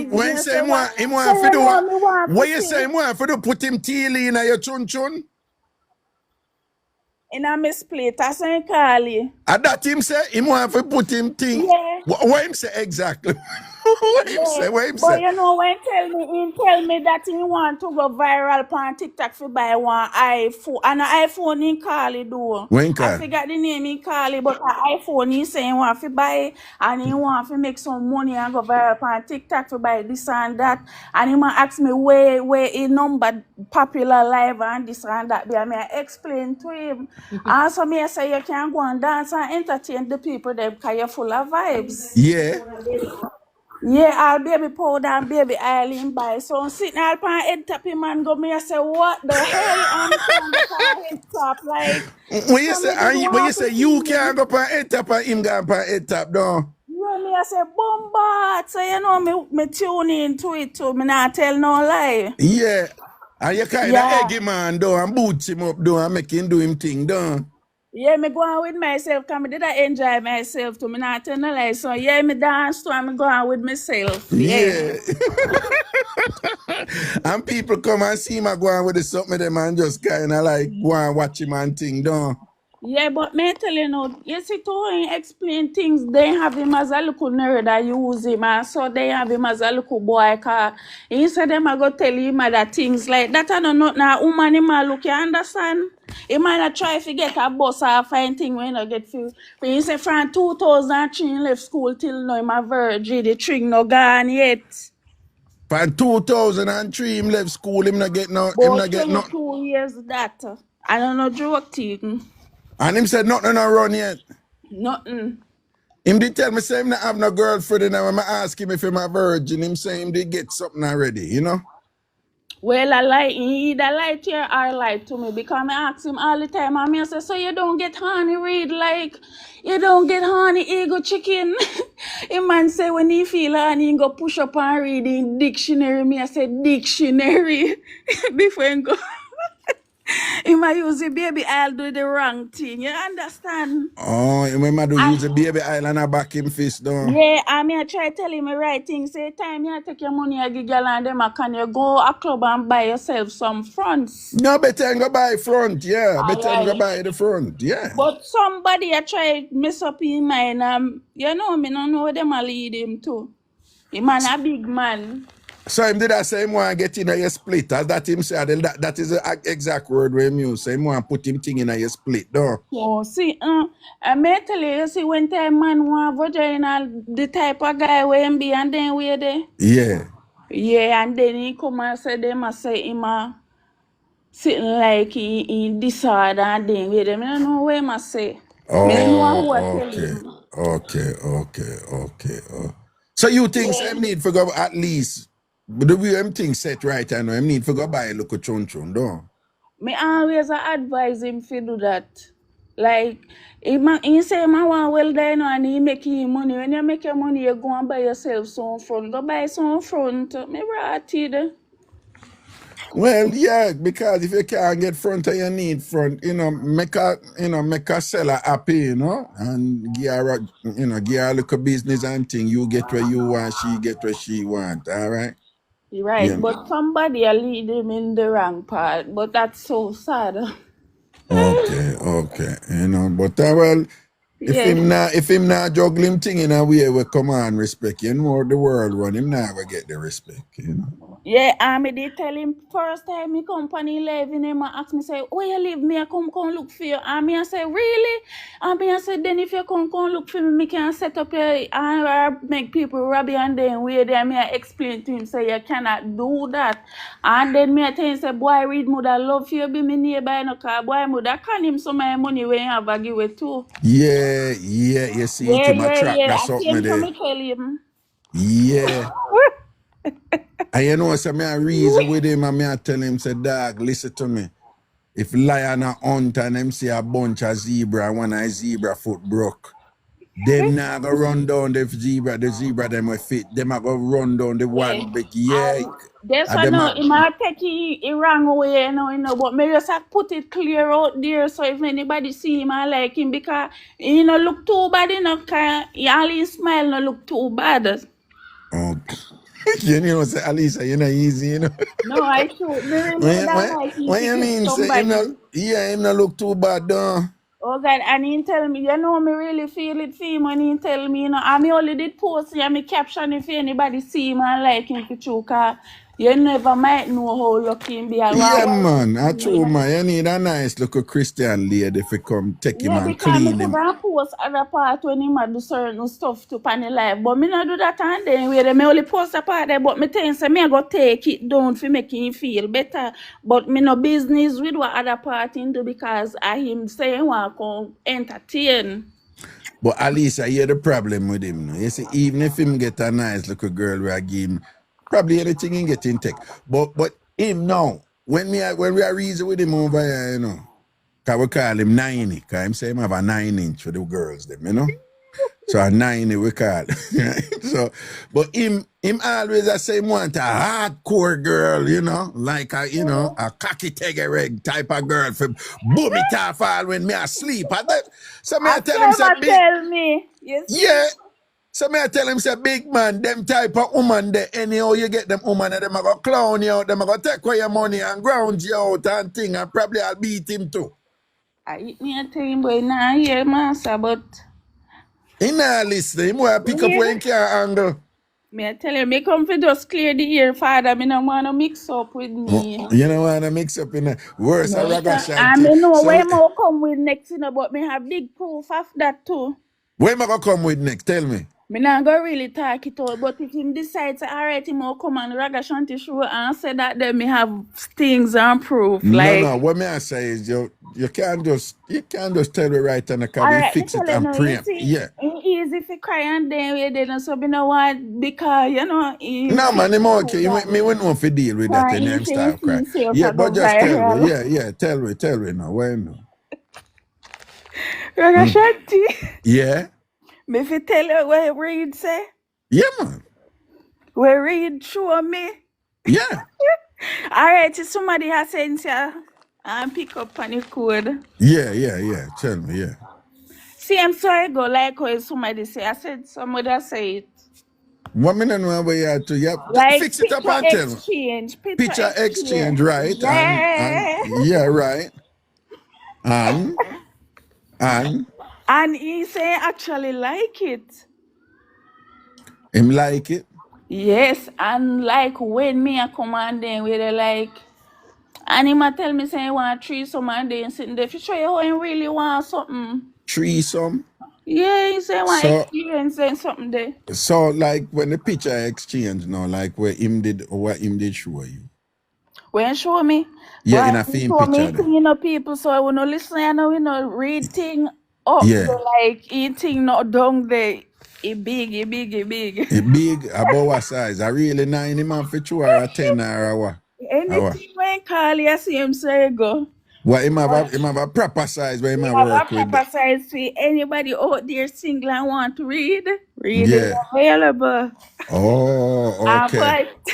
When you say him want So for you do know me want what to you say him want for do put him teal in your chun chun? in a my split, that's what I call it. And that him say him want for put him thing. Yeah. What him say exactly? What him say? What him But say? you know when he tell me that he want to go viral on TikTok for buy one iPhone. And an iPhone he call it though. When I call? forgot the name he call it, but an iPhone he say he want to buy and he want to make some money and go viral on TikTok for buy this and that. And he might ask me where he number popular live and this and that. I mean I explain to him. And so me I say you can go and dance and entertain the people there because you're full of vibes. Yeah. Yeah, all baby powder and baby oil in buy. So I'm sitting all pan head top him and go me I say, what the hell? I'm trying to pan head top like When you so say me didn't when you want say to you see can't him. go on head top and him go on head top, no. Yeah, me I say bombard. So you know me tune into it too. Me not tell no lie. Yeah. And you kind of Yeah. egg him on though and boots him up though and make him do him thing, though. Yeah, me go on with myself because me did I enjoy myself too. Me not tell no lie. So yeah, me dance too and me go on with myself. Yeah. And people come and see him go on with the something them and just kind of like go and watch him and thing, though. Yeah, but me tell you now, you see, to him explain things, they have him as a little nerd that use him, and so they have him as a little boy, because he said them I go tell him that things like that. I don't know, now, woman, him a look, you understand? He might not try to get a bus or find thing when I get feel. But he said from 2003 he left school till now, I'm a virgin, the string no gone yet. From 2003 him left school, him not get no, him But not get no. 22 years that. I don't know, joke thing. And him said nothing not run yet. Nothing. Him did tell me say him not have no girlfriend and when I ask him if him a virgin, him say him did get something already, you know? Well, I like he either lie to you or lie to me because I ask him all the time and I say, so you don't get honey read like you don't get honey ego chicken. A man say when he feel honey he go push up and read in dictionary. Me I say dictionary before he go. He might use the baby I'll do the wrong thing. You understand? Oh, when I do use a baby island and back him fist down. Yeah, I mean I try tell him the right thing. Say time you take your money a girl and them can you go a club and buy yourself some fronts. No, better go buy front, yeah. Better go Alright. buy the front, yeah. But somebody I try mess up his mind. You know me don't know where them a lead him to. He man a big man. So him did I say him want to get in a your split. As that him said, that is the exact word where him use. So him want to put him thing in a your split, though. So see, I may tell you, see when time man want vagina, the type of guy where him be and then where they. Yeah. Yeah, and then he come and say them I say him sitting like he disorder and then with them. I don't know where him a say. Me don't know who I tell Okay. him. Okay. So you think him need for go at least the way him thing set right I know him need for go buy a look at chun chun, though. Me always advise him to do that. Like, he say, man, want well done and he make him money. When you make your money, you go and buy yourself some front. Go buy some front. Me brought it. Well, yeah, because if you can't get front and you need front, make a seller happy, and give her a little business and thing. You get where you want, she get where she want, all right? Right, Yeah. but somebody will lead him in the wrong part. But that's so sad. Okay. But well, if him not juggling thing in a way we come on respect, the world run, him never get the respect, Yeah, I did tell him first time me company leaving him and ask me say, where you live? Me I come look for you. And me I say, really? And me I said, then if you come look for me, me can set up your and make people rob you and then where there me I explain to him say you cannot do that. And then me I tell him say, boy read mother love you be me neighbor in a car. Boy mother can him some my money when you have a give it too. Yeah, you see it Yeah, in my yeah, track, yeah. that's I something came to there. me tell him. Yeah. And you know, so me I reason with him and me I tell him, say, dog, listen to me. If lion a hunt and them see a bunch of zebra and one of zebra foot broke, them not go run down the zebra them will fit. Them a go run down the Yeah. one big, yeah. That's And why them no, a, it might take it wrong way, but me just have put it clear out there so if anybody see him I like him because he no look too bad, cause all his smile no look too bad. okay. You know, say, Alisa, you know, easy, you know. No, I should. Me really don't like him What to you get mean, say, him not, somebody. yeah, him not look too bad, though. Oh God, and he tell me, me really feel it for him when he tell me, and me only did post and me caption if anybody see him and like him for true, cause you never might know how lucky him be. Yeah, man, I true, man. You need a nice little Christian lady if you come take him Yeah, and because me clean him. could post other part when him a do certain stuff to pan the life, but me not do that and then where me only post a part there, but me think say me I go take it down for make him feel better, but me no business with what other part him do because I him say he want come entertain. But at least I hear the problem with him. No? You see, even if him get a nice little girl where I give him, probably anything he get in take. But him now, when we are reason with him over here, you know, because we call him 90, because him say him have a 9-inch for the girls, them, you know. So a 90 we call. So, but him always I say him want a hardcore girl, you know, like a, you know, a cocky reg type of girl for boom it off all when me asleep. So me I tell him say big, Tell me, you see? yeah. So me I tell him say big man, them type of woman there, anyhow you get them woman and them a go clown you out, them a go take away your money and ground you out and thing and probably I'll beat him too. I me tell him boy nah hear master, but He not listen, him will pick up when he can't angle. me I tell him me come for just clear the ear, father. Me no wanna mix up with me. You know what I mix up in a worse a I Ragashanti. know So where more come with next, but me have big proof of that too. where am I gonna come with next? Tell me. Me not go really talk it out, but if him decides alright, him will come on Ragashanti show and say that then me have things and proof. No. What me I say is you can't just tell me right and I can Alright, me fix tell it you and no, you preempt. see, Yeah. it's easy if you cry and then we didn't so me no want because No man, him okay. Me wouldn't want to deal with that and them start cry. Yeah, but just tell me. Yeah, tell me now. Why no? Ragashanti. Yeah? Me fi tell you what Reed say. Yeah, man. Where Reed show me. Yeah. Alright, if somebody has sent you and pick up on the code. Yeah. Tell me, yeah. See, I'm sorry, go like what somebody say. I said somebody say it. 1 minute no way you to yeah. Like Fix it up picture and tell me. exchange. Picture exchange, right? Yeah. And yeah, right. And And he say actually like it. him like it. Yes, and like when me a come and then where they like and he might tell me say he want 3 some and then sitting there. If you show you how he really want something. Threesome. Yeah, he say he want So experience and something there. so like when the picture exchange now, like what him did show you. When show me, Yeah, in but a he film show me picture there. thing, people, so I wanna listen and we know read thing up Yeah. there, like eating not down there. It big. It big about what size? I really 90 man for 2 or a 10 or a what? Anything when call you see him say go. What him have a proper size where him have work with. Proper size for anybody out there single and want to read Yeah. it available. Oh, okay. But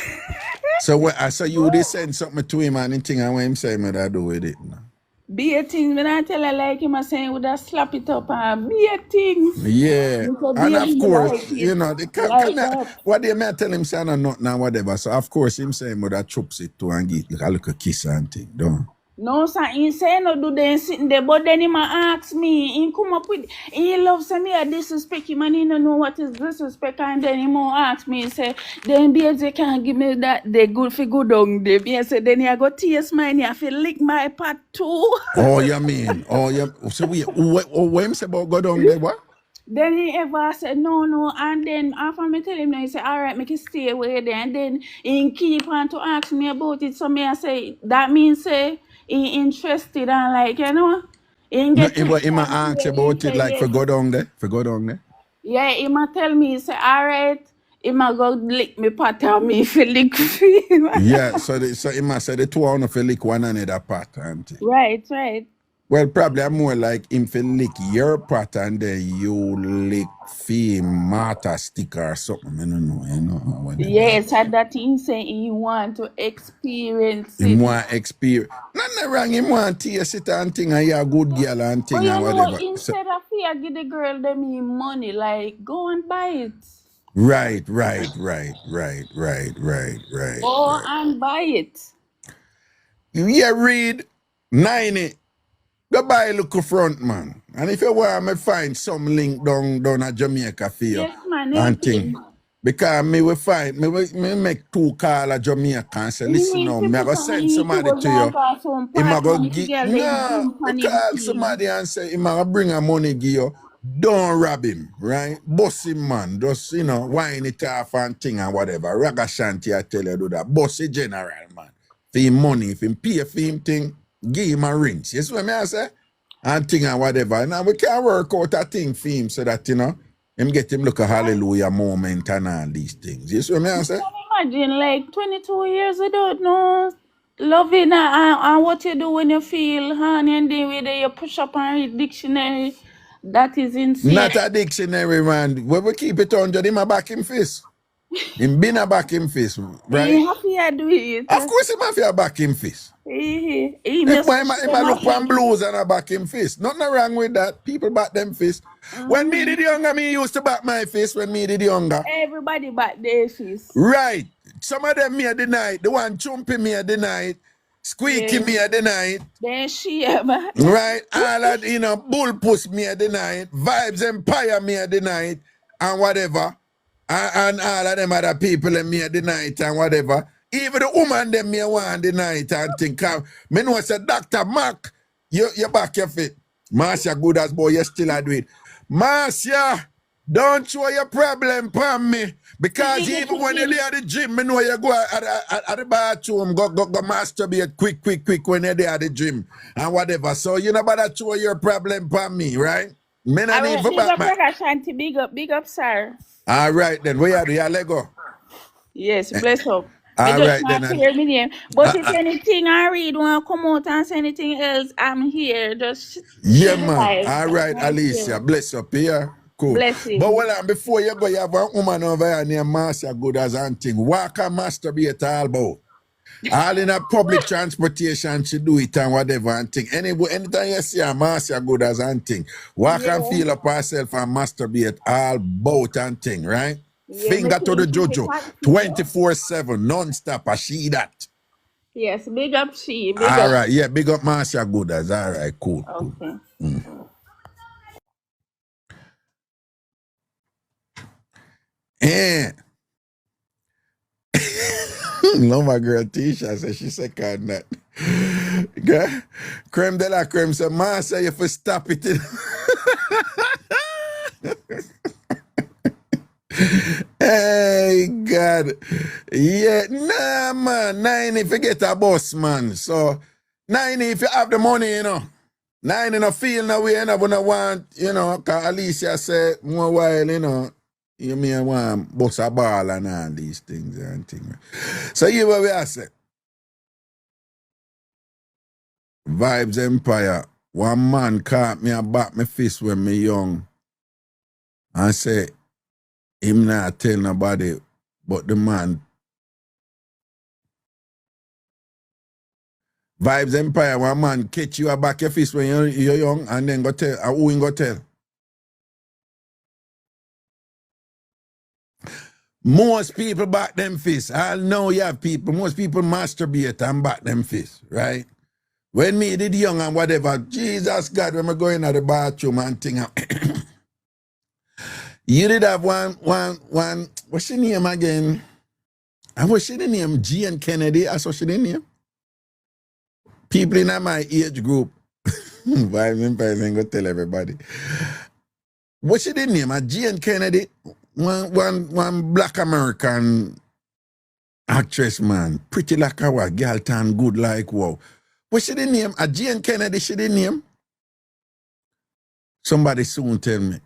So what? So you did send something to him and anything and what him say me that do with it now? be a thing when I tell her like him I saying would I slap it up and be a thing. Yeah, Because and of baby course, like it you know, they like that. what they may tell him say no nothing and whatever. So of course him saying but that chops it to and get like a little kiss and thing, don't. No, sir, he say no do then sitting there, but then he ma ask me, he come up with, he loves me, I disrespect him, and he don't know what is disrespect, and then he more ask me, he say, then babes, they can't give me that, they good for good on them. He say, then I go taste mine, I feel lick my pot too. Oh, you mean? Oh, you. So when say about go down there, what? Then he ever said no, and then after me tell him no, he said, all right, make it stay away there, and then he keep on to ask me about it, so me I say, that means say, he interested and like, you know, he No, get he might ask about it like for yes. go down there, for go down there. Yeah, he might tell me, he say, all right, he might go lick me pot and me feel lick free. Yeah, so he must say the two on for lick one another pot and thing. Right. Well, probably I'm more like him for lick your pot and then you lick fee Martha sticker or something. I don't know, you know. Whatever. Yes, and that he say he want to experience Him it. want experience. Nothing wrong, him want taste it and thing and you're a good girl and But thing you and know, whatever. So, instead of fear, give the girl them him money, like, go and buy it. right. Go and buy it. Yeah, read 90. Go buy a look front, man. And if you want me find some link down at Jamaica for you Yes, man. and thing. Because me will find, me make 2 call at Jamaica and say, You listen need now, to me I put go on send somebody YouTube to you. and pass some Him a party go and if you give, get they no, jump me on him call team. somebody and say, him a bring a money give you. Don't rob him, right? Boss him, man. Just, you know, wine it off and thing and whatever. Ragashanti, I tell you, do that. Boss the general, man. For him money, if him pay for him thing, give him a rinse. You see what I say? And thing and whatever. Now we can work out a thing for him so that, you know, him get him look a hallelujah moment and all these things. You see what I say? Imagine like 22 years ago, no loving and what you do when you feel honey and then whether you push up and read dictionary. That is insane. Not a dictionary, man. When we keep it 100, him a back him face. Him been a back him face, right? He happy I do it. Of course him have a back him face. He Him must look for blues and a back him face. Nothing wrong with that. People back them face. When me did younger, me used to back my face when me did younger. Everybody back their face. Right. Some of them me at the night. The one chumping me at the night. Squeaky me at the night. Then she man. Right. All that, you know, bull puss me at the night. Vibes Empire me at the night. And whatever. And all of them other people in me at the night and whatever. Even the woman them me want the night and think. Me know say Dr. Mark, you back your feet. Marcia good as boy, you still a do it. Marcia, don't show your problem upon me. Because even when you're there at the gym, me know you go at the bathroom, go masturbate quick when you're there at the gym and whatever. So you know about show your problem upon me, right? Me not need for Big up back. Ragashanti, big up, sir. All right then, where are you? Lego. Yes, bless up. All right then. Hear me name. But if anything I read want to come out and say anything else, I'm here. Just yeah, man. All right, Alicia. Bless up here. Cool. Bless you. But well, before you go, you have a woman over here named Marcia Good as Anting. Walk and masturbate all about. All in a public transportation, she do it and whatever and thing. Anytime you see a Marcia Good as Anting, walk and feel up herself and masturbate all about and thing, right? Yeah, finger to the Jojo, 24/7, non-stop, I see that. Yes, big up she. All right, yeah, big up Marcia Goodas. All right, cool. Okay. Cool. Yeah. No, my girl Tisha said she second that. Okay? Creme de la creme said, Marcia, you for stop it. Hey, God. Yeah, nah, man. 90 forget a boss, man. So, 90 if you have the money, you know. 90 no feel no way, you know, but no want, you know, because Alicia said, more while, you know, you may want bust a ball and all these things and things. So, you what we are saying. Vibes Empire. One man caught me and back my fist when me young and say, him not tell nobody, but the man. Vibes Empire, one man catch you back your fist when you're young and then go tell, who him go tell? Most people back them fists. I know you have people, most people masturbate and back them fists, right? When me did young and whatever, Jesus God, when I go in the bathroom and thing, you did have one, what's your name again? And what's your name? G and Kennedy, that's what's your name? People in my age group, why I'm going to tell everybody. What's your name? G and Kennedy, one black American actress, man. Pretty like a what? Girl tan good like wow. What's your name? G and Kennedy, she the name? Somebody soon tell me.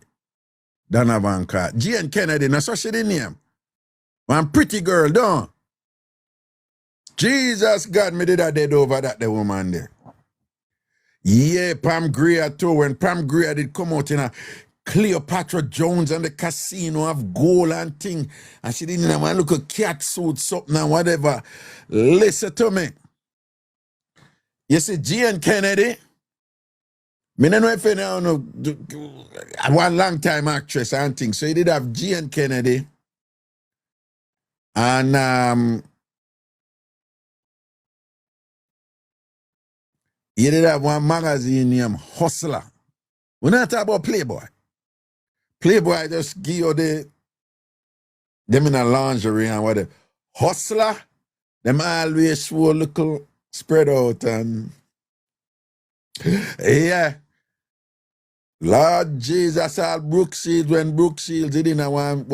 Donna Vanka. G and Kennedy, that's what she the name. One pretty girl, don't. Jesus God, me did a dead over that the woman there. Yeah, Pam Grier too. When Pam Grier did come out in a Cleopatra Jones and the casino of gold and thing, and she didn't have one look a cat suit, something and whatever. Listen to me. You see, G and Kennedy, me don't know if you know one long time actress and thing. So he did have G and Kennedy. And he did have one magazine named Hustler. We're not talking about Playboy. Playboy just give you them in a lingerie and whatever. Hustler, them always show a little spread out and yeah. Lord Jesus, all Brooke Shields, when Brooke Shields did in a one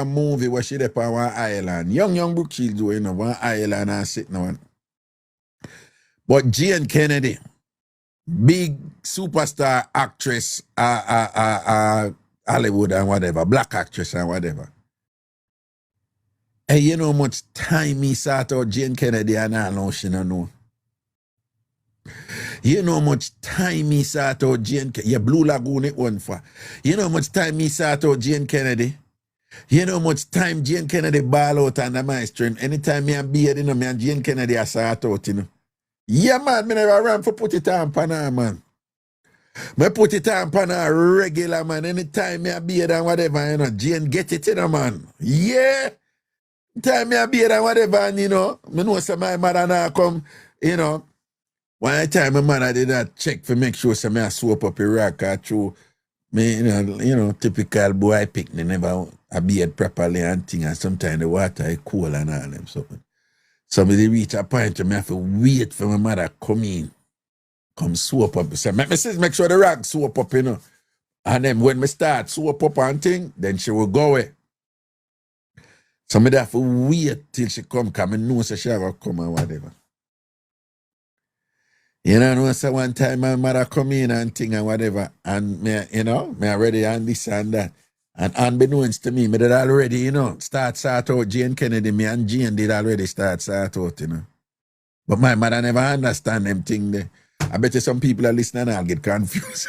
movie where she did on one island. Young Brooke Shields were in one island and sitting on. But Jane Kennedy, big superstar actress, Hollywood and whatever, black actress and whatever. And you know how much time he sat out Jane Kennedy and I know she don't know. You know how much time he sat out Jane Kennedy. Yeah, Blue Lagoon it one for. You know how much time he sat out Jane Kennedy. You know how much time Jane Kennedy ball out under my stream. Anytime me and beard, you know, me and Jane Kennedy I sat out, you know. Yeah, man, me never ran for put it on pana, man. Me put it on pana regular, man. Anytime me a beard and whatever, you know, Jane get it, you know, man. Yeah. Time me a beard and whatever, and, you know, me know some my mother now come, you know. One time my mother did that check for make sure some I soap up a rock or through me, you know, typical boy pick, they never a beard properly and thing, and sometimes the water is cool and all them something. Somebody reach a point where I have to wait for my mother come soap up. So make sure the rag soap up, you know. And then when me start soap up and thing, then she will go away. Somebody have to wait till she come I know so she will come or whatever. You know, so one time my mother come in and thing and whatever, and me, you know, me already on this and that. And unbeknownst to me did already, you know, start out Jane Kennedy, me and Jane did already start out, you know. But my mother never understand them thing there. I bet you some people are listening and I'll get confused.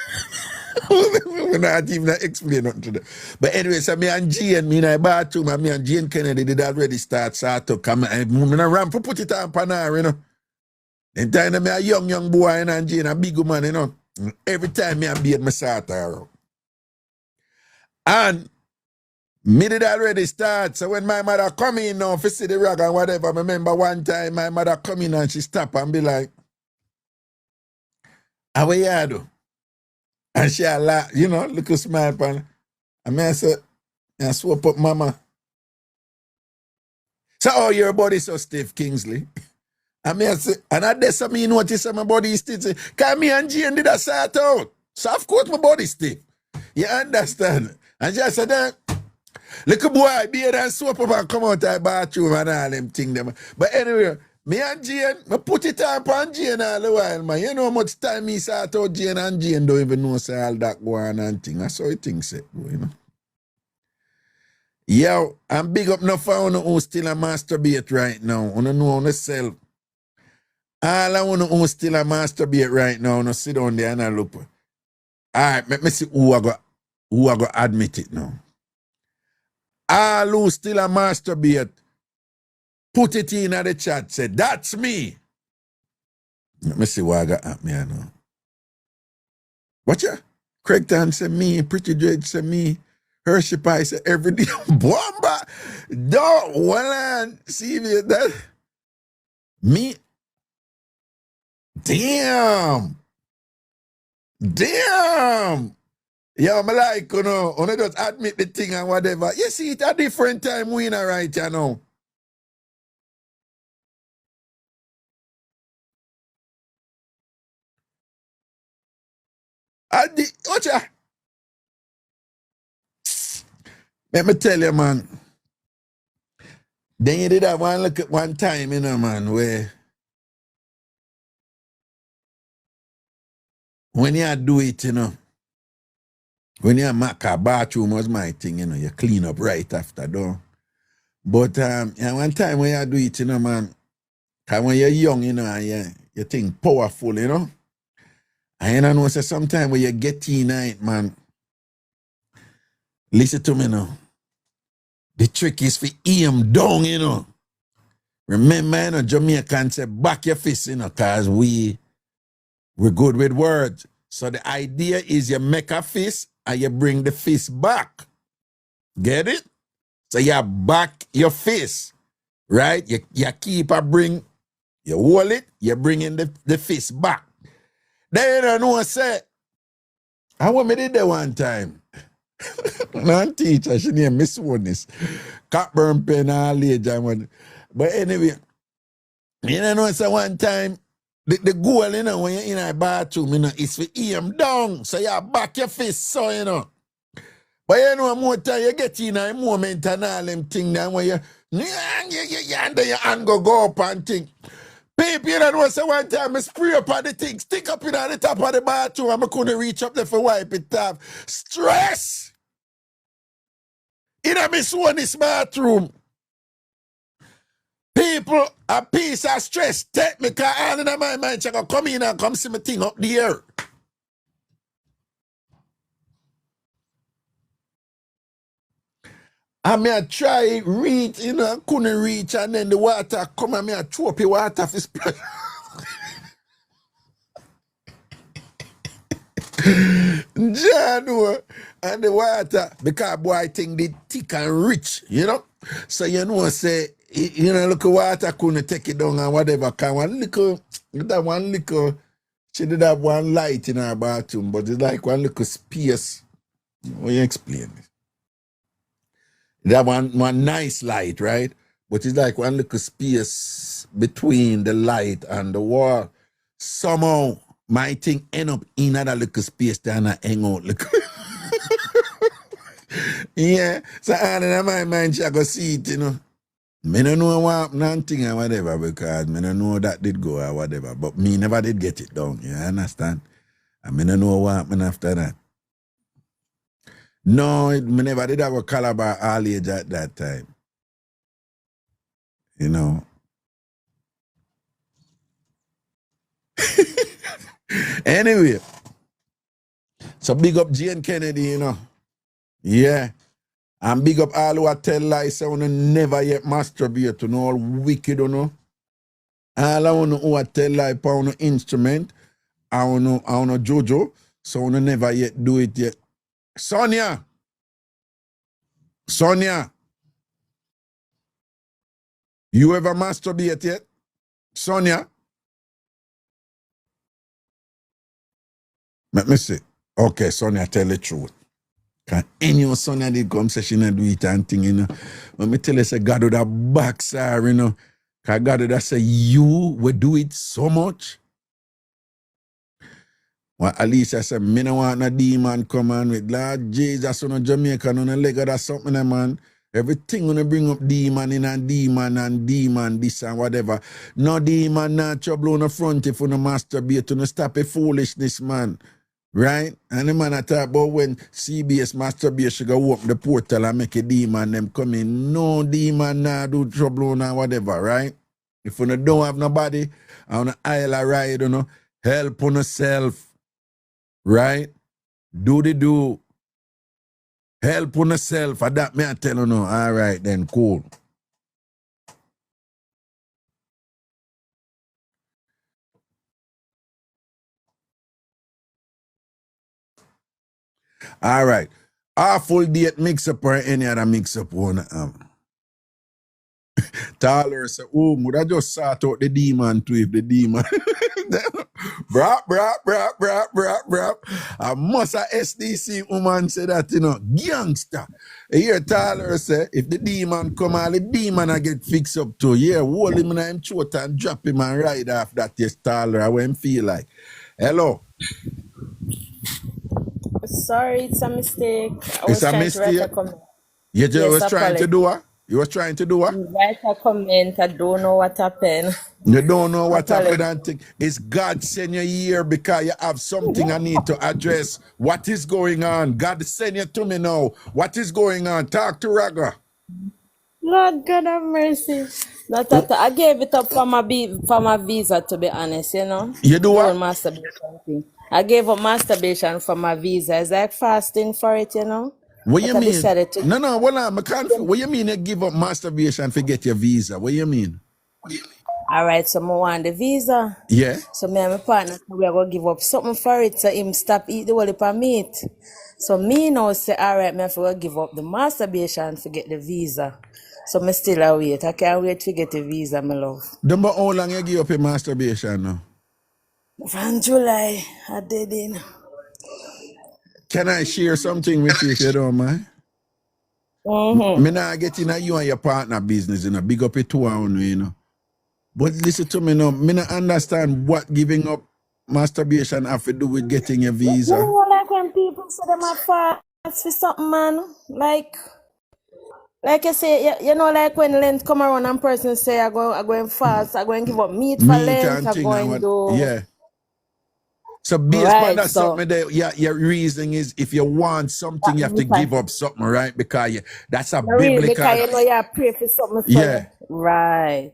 We're not even explain nothing to them. But anyway, so me and Jane, me in a bathroom, and me and Jane Kennedy did already start to come. And me ran for put it on panar, you know. In time me a young boy and Jane a big woman, you know. Every time me and beard me start around. And me did already start. So when my mother come in now for see the rag and whatever, I remember one time my mother come in and she stop and be like, how you do? And she a laugh, you know, look a smile pan. And I said, I swap up mama. So oh, your body so stiff, Kingsley. And I say, and I did something you notice my body is stiff. Because me and Jane did a sort out. So of course my body stiff. You understand? And she said that, little boy, beard and soap up and come out of the bathroom and all them things. Them. But anyway, me and Jane, I put it on Jane all the while, man. You know how much time me sort out Jane and Jane don't even know say all that go on and thing. That's how it things set, you know. Yo, I'm big up enough for who still a masturbate right now. I don't know on yourself. All I want to still a masturbate right now. I sit down there and I look. All right, let me see who I go admit it now. All who still a masturbate, put it in the chat, say, that's me. Let me see what I got at me now. Watch ya? Craig Tan say me, Pretty Dread say me, Hershey Pie say every day. Bomba! Don't, well, see me that. Me, Damn. Damn. Yeah, I'm like, you know, just admit the thing and whatever. You see, it a different time we in a right, you know. Watch ya. Let me tell you, man. Then you did that one look at one time, you know, man, where when you do it, you know, when you make a bathroom was my thing, you know, you clean up right after, though. But yeah, one time when you do it, you know, man, cause when you're young, you know, and you think powerful, you know. And you know, so sometimes when you get in it, man, listen to me now. The trick is for aim down, you know. Remember, you know, Jamaican say back your fist, you know, cause we're good with words. So the idea is you make a fist and you bring the fist back. Get it? So you back your fist, right? You keep a bring, you hold it, you bring in the fist back. Then you don't know, say, I want me did that one time. Non teacher, she named Miss Woness. Cockburn pen all age. But anyway, you know, say one time, the goal, you know, when you're in a bathroom, you know, is for aim down. So you back your fist, so you know. But you know, more time you get in a moment and all them things, then when you under your hand go up and think. People, you know, say one time I spray up on the thing, stick up in at the top of the bathroom, and I couldn't reach up there for wipe it off. Stress! In a Miss One bathroom. People, a piece of stress, take me, because all in my mind, I go come in and come see my thing up the air. I may I try reach, you know, couldn't reach, and then the water come and I throw up the water for splash. John, and the water, because boy think they thick and rich, you know. So you know, say, you know, look at water couldn't take it down and whatever. Can one little, she did have one light in her bathroom, but it's like one little space. What you explain this? That one nice light, right? But it's like one little space between the light and the wall. Somehow, my thing end up in that little space there and I hang out. Look. Yeah, so all in my mind, she go see it, you know. Me don't know what happened and thing or whatever, because me don't know that did go or whatever. But me never did get it down, you understand? And me don't know what happened after that. No, me never did have a Calabar all age at that time. You know. Anyway, so big up Jane Kennedy, you know. Yeah. And big up all who tell lies, say wanna never yet masturbate, you know, all wicked, you know. All I wanna who tell lies on an instrument, I wanna Jojo, so wanna never yet do it yet. Sonia, you ever masturbate yet? Sonia? Let me see. Okay, Sonia, tell the truth. Can any Sonia did come say she not do it and thing, you know. Let me tell you, say God would have backside, you know. Cause God would have say, you would do it so much. Well, at least I said, me no want no demon come on with Lord Jesus on a Jamaica on a leg or something, man. Everything gonna bring up demon in and demon, this and whatever. No demon, no trouble on the front if you no masturbate, you no stop a foolishness, man. Right? And the man I talk about when CBS masturbation go open the portal and make a demon them come in. No demon nah do trouble on and whatever, right? If you no don't have nobody on an island ride, you know, help on yourself. Right? Do. Help on yourself. For that, me I tell you no. All right, then, cool. All right. Our full date mix up or any other mix up one. Taller say, oh, would I just sort out the demon too if the demon. Brap, brap, brap, brap, brap, brap. I must a SDC woman say that, gangster. Here Taller say, if the demon come, all the demon I get fixed up too. Yeah, hold him in him throat and drop him and ride off that, yes, Taller. I won't feel like. Hello. Sorry, it's a mistake. I It's was a trying to write a mistake. comment. You just Yes, was trying to apology. do what? You was trying to do what? Write a comment. I don't know what happened. You don't know what happened Apology. and think it's God send you here because you have something I need to address. What is going on? God send you to me now. What is going on? Talk to Raga. Lord God have mercy. Not at all. I gave it up for my visa, to be honest, You do The whole what? masturbation thing. I gave up masturbation for my visa. It's like fasting for it, What But you I mean? decided to. No, well, I'm confused. What you mean you give up masturbation to get your visa? What you mean? All right, so I want the visa. Yeah? So me and my partner, we are going to give up something for it so him stop eat the whole heap of meat. So me now say, all right, me have to give up the masturbation to get the visa. So me still a wait. I can't wait to get the visa, my love. Don't know how long you give up your masturbation now? From July, I did it. Can I share something with you if you don't mind? Me not get in you and your partner business, Big up it to one, But listen to me now. Me not understand what giving up masturbation have to do with getting a You visa. know, like when people say them are fast for something, man. Like I say, like when Lent come around and person say I going fast, I going give up meat for Meat Lent, and I thing and going what? do Yeah. So based on right. that So something that your reasoning is if you want something, you have to give up something, right? Because that's a real biblical. because you pray for something for Yeah. you. Right.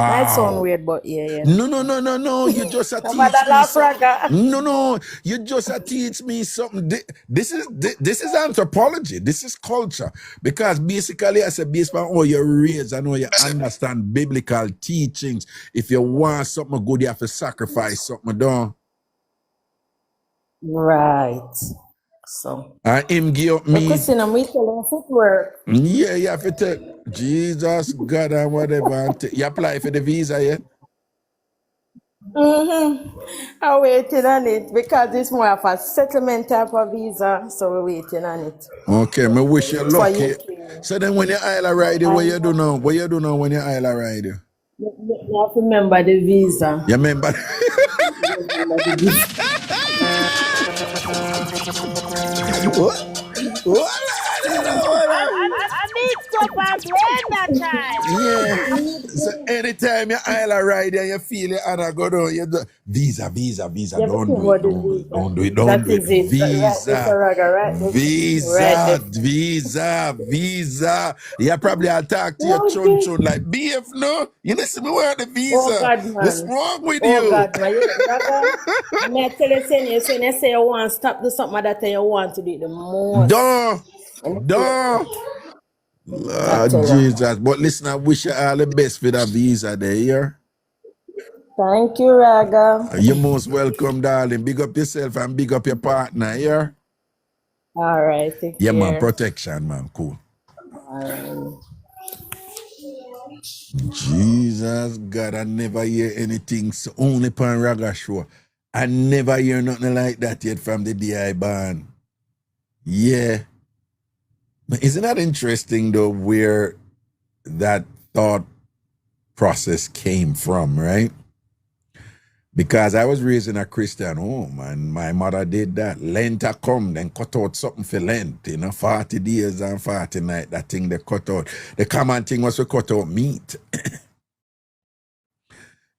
Might sound Wow. weird, but yeah. No. You just Come on, teach that me laugh, something. Raga. No. You just teach me something. This is anthropology. This is culture. Because basically, I said, based on how you're raised and how you understand biblical teachings, if you want something good, you have to sacrifice something, don't. Right. So, And him give up but me. Christina, we tell you footwork. Yeah, you have to tell Jesus, God, and whatever. And you apply for the visa yet? I'm waiting on it because it's more of a settlement type of visa, so we're waiting on it. Okay, me wish you For lucky. UK. So then when you island ride, what you do now? What you do now when you island ride? You have to remember the visa. You remember? Remember the visa. What? What? I mix up and blend that time. Yeah. So anytime you island ride and you feel it and I go down, you do visa. You have to Don't think do it. about the visa. Don't do That it. is it. Right, Visa. Mr. Raga, right? Visa. Yeah, probably I'll talk to your chun Okay. chun like BF no. You listen me wear the Oh visa. God, What's man. wrong with Oh you? God, man. Raga, I may tell you, saying you say you want to stop do something that you want to do it the most. Don't. I Lord tell you. Jesus. But listen, I wish you all the best for that visa there, yeah? Thank you, Raga. You're most welcome, darling. Big up yourself and big up your partner, yeah? All right, take Yeah, man, care. protection, man. Cool. All right. Jesus, God, I never hear anything so only pan Raga show. I never hear nothing like that yet from the DI band. Yeah. But isn't that interesting, though, where that thought process came from, right? Because I was raised in a Christian home and my mother did that. Lent a come, then cut out something for Lent, 40 days and 40 nights, that thing they cut out. The common thing was to cut out meat.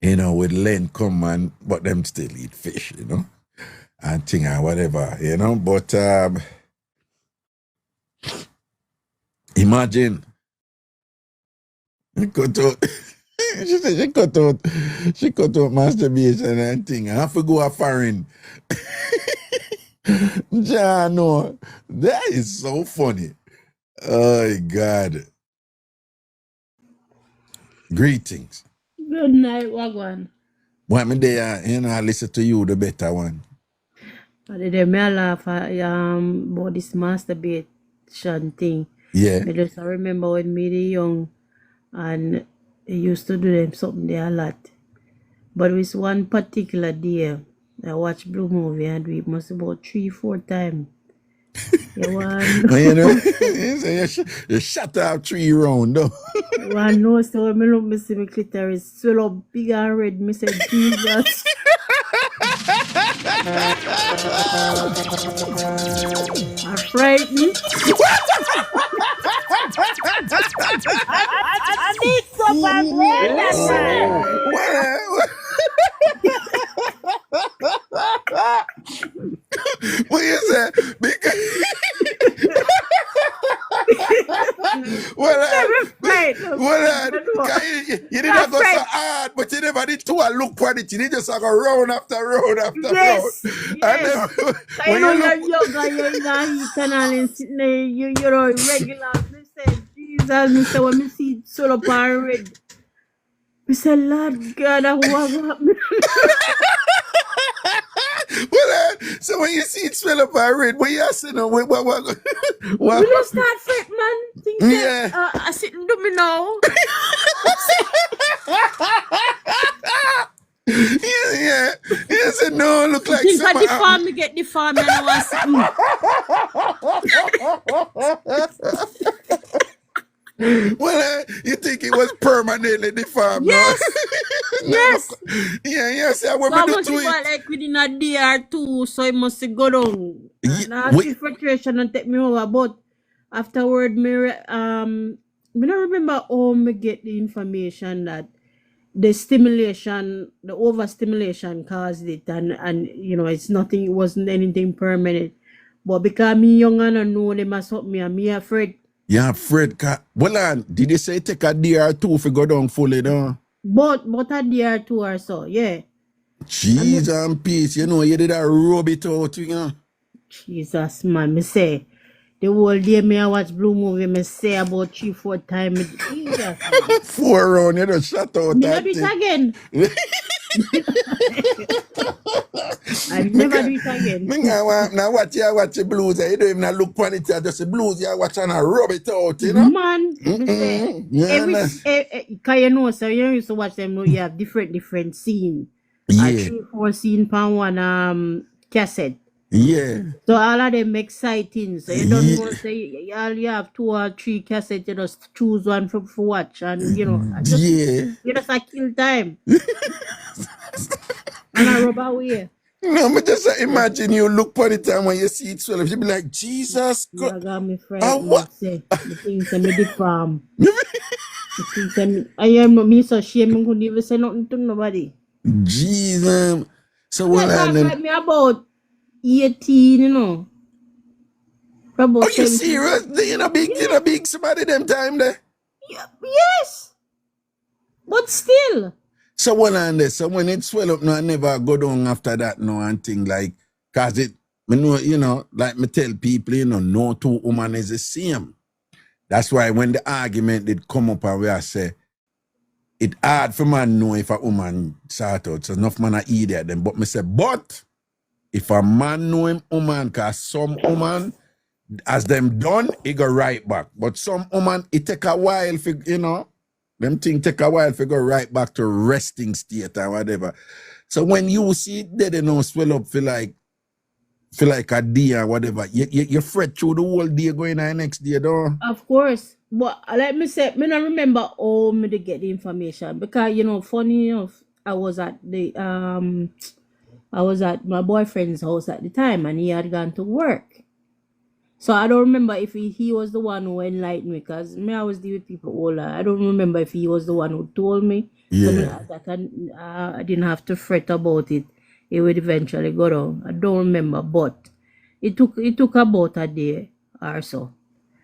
With Lent come and, but them still eat fish, and thing and whatever, But imagine, cut out. She said she cut out masturbation and thing. I have to go a foreign. Jano, that is so funny. Oh God. Greetings. Good night, Wagwan. What me there, I listen to you, the better one. I did me laugh about this masturbation thing. Yeah. I just remember when me the young and I used to do them something there a lot. But with one particular day, I watched Blue Movie and we must about 3-4 times. You want You know, you shut up 3 round, though. you want to know, so when me look, me see my clitoris swell up big and red, me say, Jesus. I'm frightened. I mix up and blend that time. What you say? Because you didn't go so hard, but you never did to look for it. You did just go round after round after round. And then, I know you're young and you're in a heat and all and sitting there, you're regular. Me say, Jesus, me say, when me see it so up and red, me say, Lord God, what happened? So when you see it swell up and red, what you say now? What? We don't start fret, man. Think that, I sit and do me now. Yeah. You said no, look like think at the farm, me get the farm and I want something. Well, you think it was permanently the farm? Yes. No? Yes. Yes. I So want I to must do go it. like within a day or two, so it must go down. And I feel frustration and take me over, but afterward, me don't remember how me get the information that the stimulation, the overstimulation caused it, and you know it's nothing, it wasn't anything permanent. But because me young and I know they must help me and me afraid. Yeah, afraid. Well, did you say take a day or two if you go down fully down? But a day or two or so, yeah. Jesus and peace, you know, you did a rub it out, you know. Jesus, man, me say. The whole day me I watch Blue Movie, me say about 3-4 times. Jesus. 4 round, you just shut out Me that not do thing. it again. I never do it again. Now watch the blues, you don't even look for it, just the blues, you watch and rub it out, you know. Man, me say, cause you know, so you used to watch them, you have different scene. Yeah. 3-4 scene per one cassette. Yeah. So all of them exciting. So you don't want to say you have 2 or 3 cassettes, you just choose one for watch, and you know, you just kill time. And I rub away. No, but just imagine you look for the time when you see it swell up, you be like, Jesus God. You got me frightened. Say, the things me the farm. I am not me so shame, I couldn't even say nothing to nobody. Jesus. So what like me about 18, you know. About are you serious? You know big somebody them time there? Yes. But still. So what on this? So when it swell up, no, I never go down after that, no, and thing like, cause it, you know, like me tell people, you know, no 2 women is the same. That's why when the argument did come up and we are say, it hard for man know if a woman sort out. So enough man are idiot them. But me say, but if a man know him woman, cause some woman, as them done, it go right back. But some woman, it take a while for, you know, them things take a while for go right back to resting state or whatever. So when you see it, they don't swell up feel like a day or whatever. You fret through the whole day going on the next day, though. Of course. But let me say, me not remember how me to get the information. Because, you know, funny enough, I was at my boyfriend's house at the time and he had gone to work. So I don't remember if he was the one who enlightened me, because me always deal with people older. I don't remember if he was the one who told me. Yeah. So I didn't have to fret about it. It would eventually go down. I don't remember, but it took about a day or so.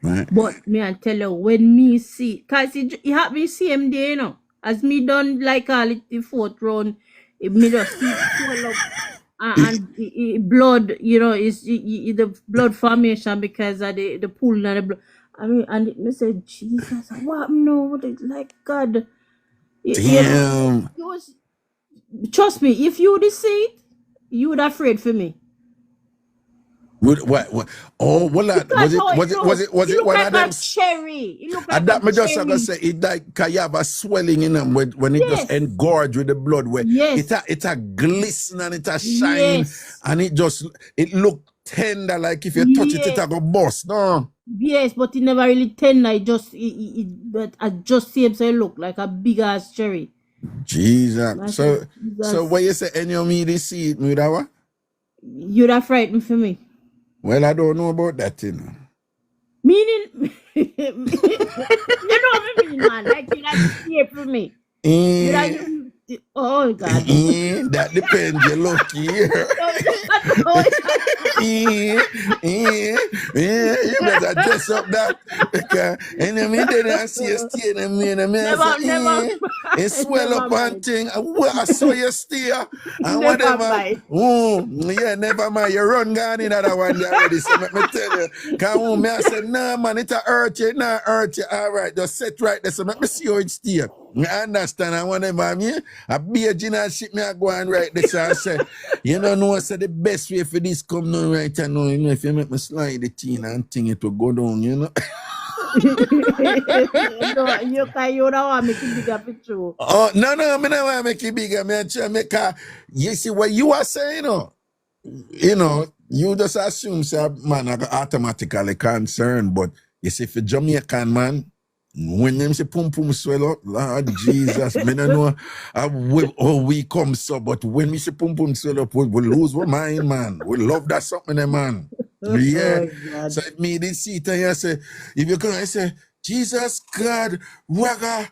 Right. But me I tell you, when me see, cause it have me same day, you know. As me done like all it the 4th round, me just see it swell up. And blood, you know, is the blood formation because of the pool and the blood. I mean, and me said, Jesus, what no? Like God. Damn. Trust me, if you would see it, you would afraid for me. What? Oh, well, Look at how it looks. was It it look one like of them? a cherry. It look like And that a me just gonna cherry. say it like cause you have a swelling in them when it just Yes. engorge with the blood where Yes. it a glisten and it a shine Yes. and it look tender like if you touch it Yes. a go bust. No. Yes, but it never really tender. But I just see it, so it look like a big ass cherry. Jesus. Like So Jesus. when you say any of me they see it, me that what? You'd have frightened for me. Well, I don't know about that, you know. Meaning, you know what I mean, man. Like you'd have scared for me. You'd have, oh God. That depends. You're lucky. You better dress up that. And I mean, they don't see you stay. Never. It swell up and thing. I saw you stay. And Never whatever. mind. Never mind. You run gone in that one there already. So let me tell you. Because I said, nah, man, it hurt you. It not hurt you. All right, just sit right there. So let me see how it stay. I understand. I want to have me. I be a gin ship me. I go and write this and say, you know, I said the best way for this come down right now. You know, if you make me slide the teen and thing, it will go down, you know. No, you don't want me to bigger picture. Oh, no, I don't want to make it bigger. I try to make you see what you are saying, you know, you just assume, say, man, I got automatically concerned, but you see, for Jamaican, man, when them say pum pum swell up, Lord Jesus, me no know how we come so, but when we say pum pum swell up, we lose our mind, man. We love that something, man. Yeah. Oh, So if me this seat and you say, if you come and say, Jesus God, Waga,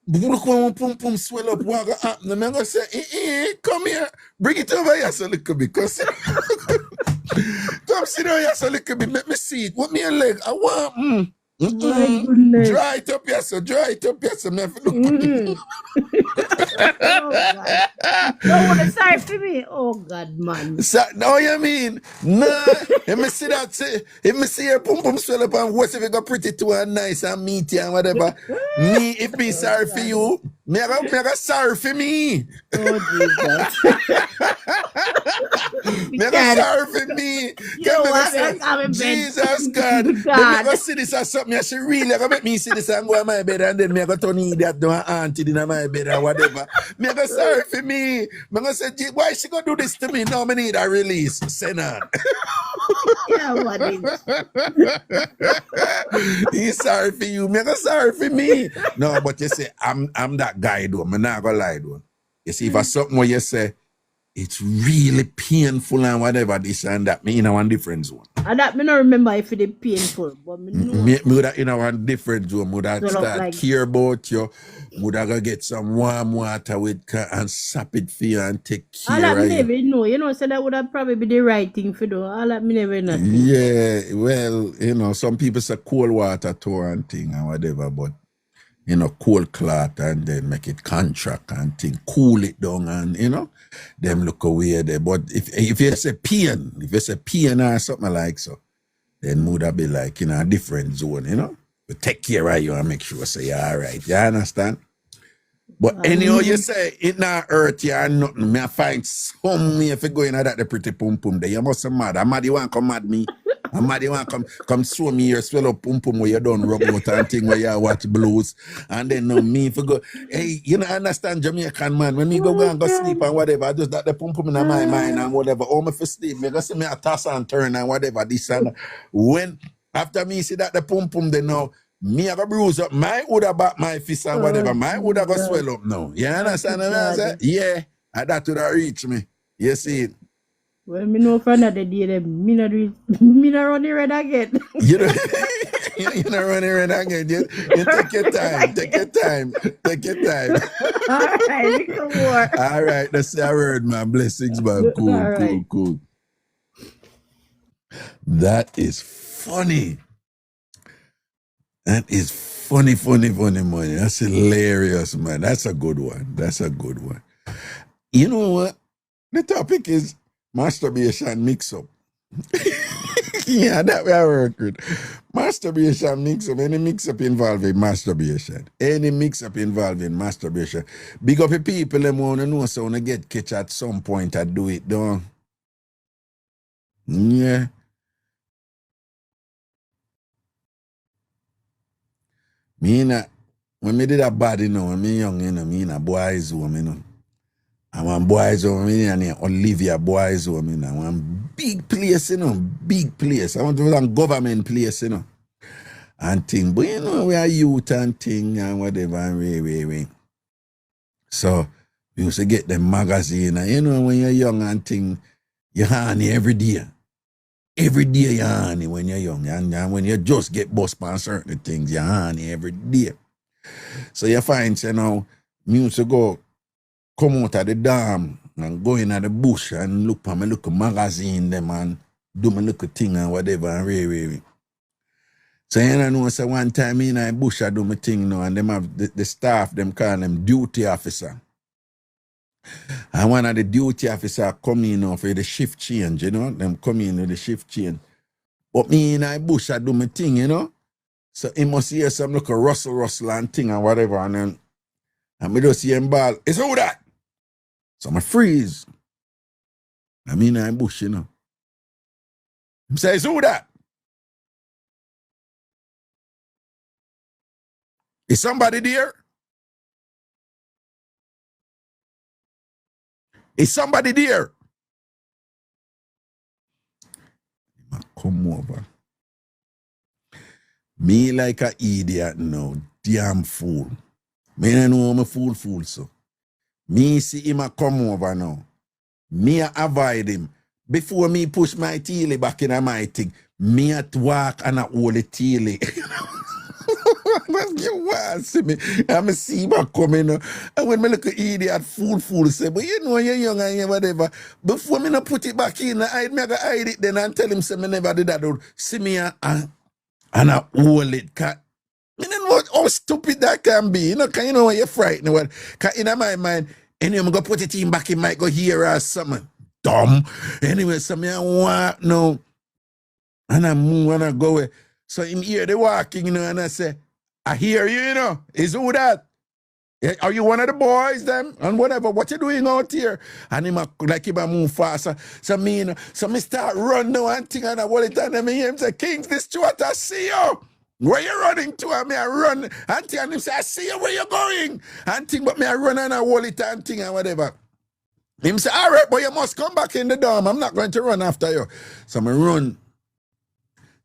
look when pum pum swell up, Waga happen. I'm gonna say, come here, bring it over here so little bit, cause come sit down here so little bit, make me see it. What me a leg? I want my goodness. Dry it up, yes, sir. Dry it up, yes, sir. Me have to look. Oh God. Don't want to sorry for me. Oh God, man. So, no, you mean? Nah. If me see that, if me see your pum pum swell up and what if you got pretty too and nice and meaty and whatever, me, if me sorry for you, me I got sorry for me. Oh Jesus. Me I got sorry for me. You know what? Jesus God. Then me I go see this as something I should really go make me see this and go on my bed and then me I go turn idiot to an auntie in my bed or whatever. Me I go sorry for me. Me I go say, why she gonna do this to me? No, me need a release. Send on. Yeah, what is? He's sorry for you. Me I go sorry for me. No, but you say I'm that guy though. Me not gonna lie though. You see, if it's something where you say it's really painful and whatever, this and that, me in a one different zone. And that me not remember if it painful, but me know. Me would in a one different zone. Would I start like, care about you? Would I go get some warm water with and sap it for you and take care all that of me you? never know. You know, so that would have probably be the right thing for do. All that me never know. Yeah, well, you know, some people say cold water tour and thing and whatever, but you know, cold cloth and then make it contract and thing, cool it down and, you know, them look away there. But if you say pain or something like so, then would have be like in a different zone, you know? We take care of you and make sure say you're all right. You understand? But anyhow you say it not hurt you or nothing, me I find some way if you go in at that the pretty pum pum there. You must be mad. I'm mad you want to come mad me. I'm mad you want to come show me your swell up pum pum where you done rub out and thing where you watch blues. And then no me if you go, hey, you know understand Jamaican man. When me go and go sleep and whatever, I just that the pum pum in my mind and whatever. Oh me for sleep, me go see me a toss and turn and whatever this and that. When after me see that the pum pum they know. Me have a bruise up. My would have back my fist and whatever. My would have go swell up now. You understand what I say? Yeah. And that would have reached me. You see it? Well, me know for another day, them, me not run the red again. You know, you're not running around again. You take your time. Take your time. Take your time. All right, little more. All right. That's the word, man. Blessings, man. Cool, All right. cool. That is funny. That is funny, money. That's hilarious, man. That's a good one. You know what? The topic is masturbation mix-up. Yeah, that we are working. Masturbation mix-up. Any mix-up involving masturbation. Big up the people them want to know so when they get catch at some point I do it, don't. Yeah. Me na when me did a body, you know, when me young, you know, me in a boys home, you know. And one boys home, me and Olivia boys home, you know, one big place, you know, big place. I want to one government place, you know. And thing, but you know, we are youth and thing and whatever, and way. So we used to get them magazine, and you know, when you're young and thing, you're honey every day. Every day you're honey when you're young, and when you just get bust on certain things, you're honey every day. So you find, you know, me used to go come out of the dam and go in at the bush and look for my little magazine them and do my little thing and whatever and way. So you know, so one time in the bush I do my thing, you know, and them have the staff, them call them duty officer. And one of the duty officer come in, you know, for the shift change, you know, them come in with the shift change. But me in the bush I do my thing, you know. So he must hear some little rustle and thing and whatever, and then me just see him ball, it's who that? So I freeze. I mean in the bush, you know. He says, who that? Is somebody there? Is somebody there? Come over. Me like a idiot now, damn fool. Me don't know I'm a fool so. Me see him a come over now. Me a avoid him. Before me push my teely back in my thing, me at walk and a hold the teely. You want see me? I'm a see him coming. And when me look at idiot fool say, but you know you're young and you whatever. Before me not put it back in, I hide it then and tell him say me never did that. See me and I hold it. I don't know how stupid that can be. You know, can you know when you're frightened? Well, in my mind, anyway, I'm going to put it in back, he might go here or something. Dumb. Anyway, so me I walk now. And I move and I go away. So him hear the walking, you know, and I say, I hear you, you know. Is who that? Are you one of the boys then? And whatever, what you doing out here? And him like him move faster. So me, you know, so me start run now and thing and I hold it and I hear him say, Kingsley, Stewart, I see you. Where you running to? And me I run and thing and him say, I see you, where you going? And thing, but me I run and I hold it and thing and whatever. Him say, all right, but you must come back in the dorm. I'm not going to run after you. So me run.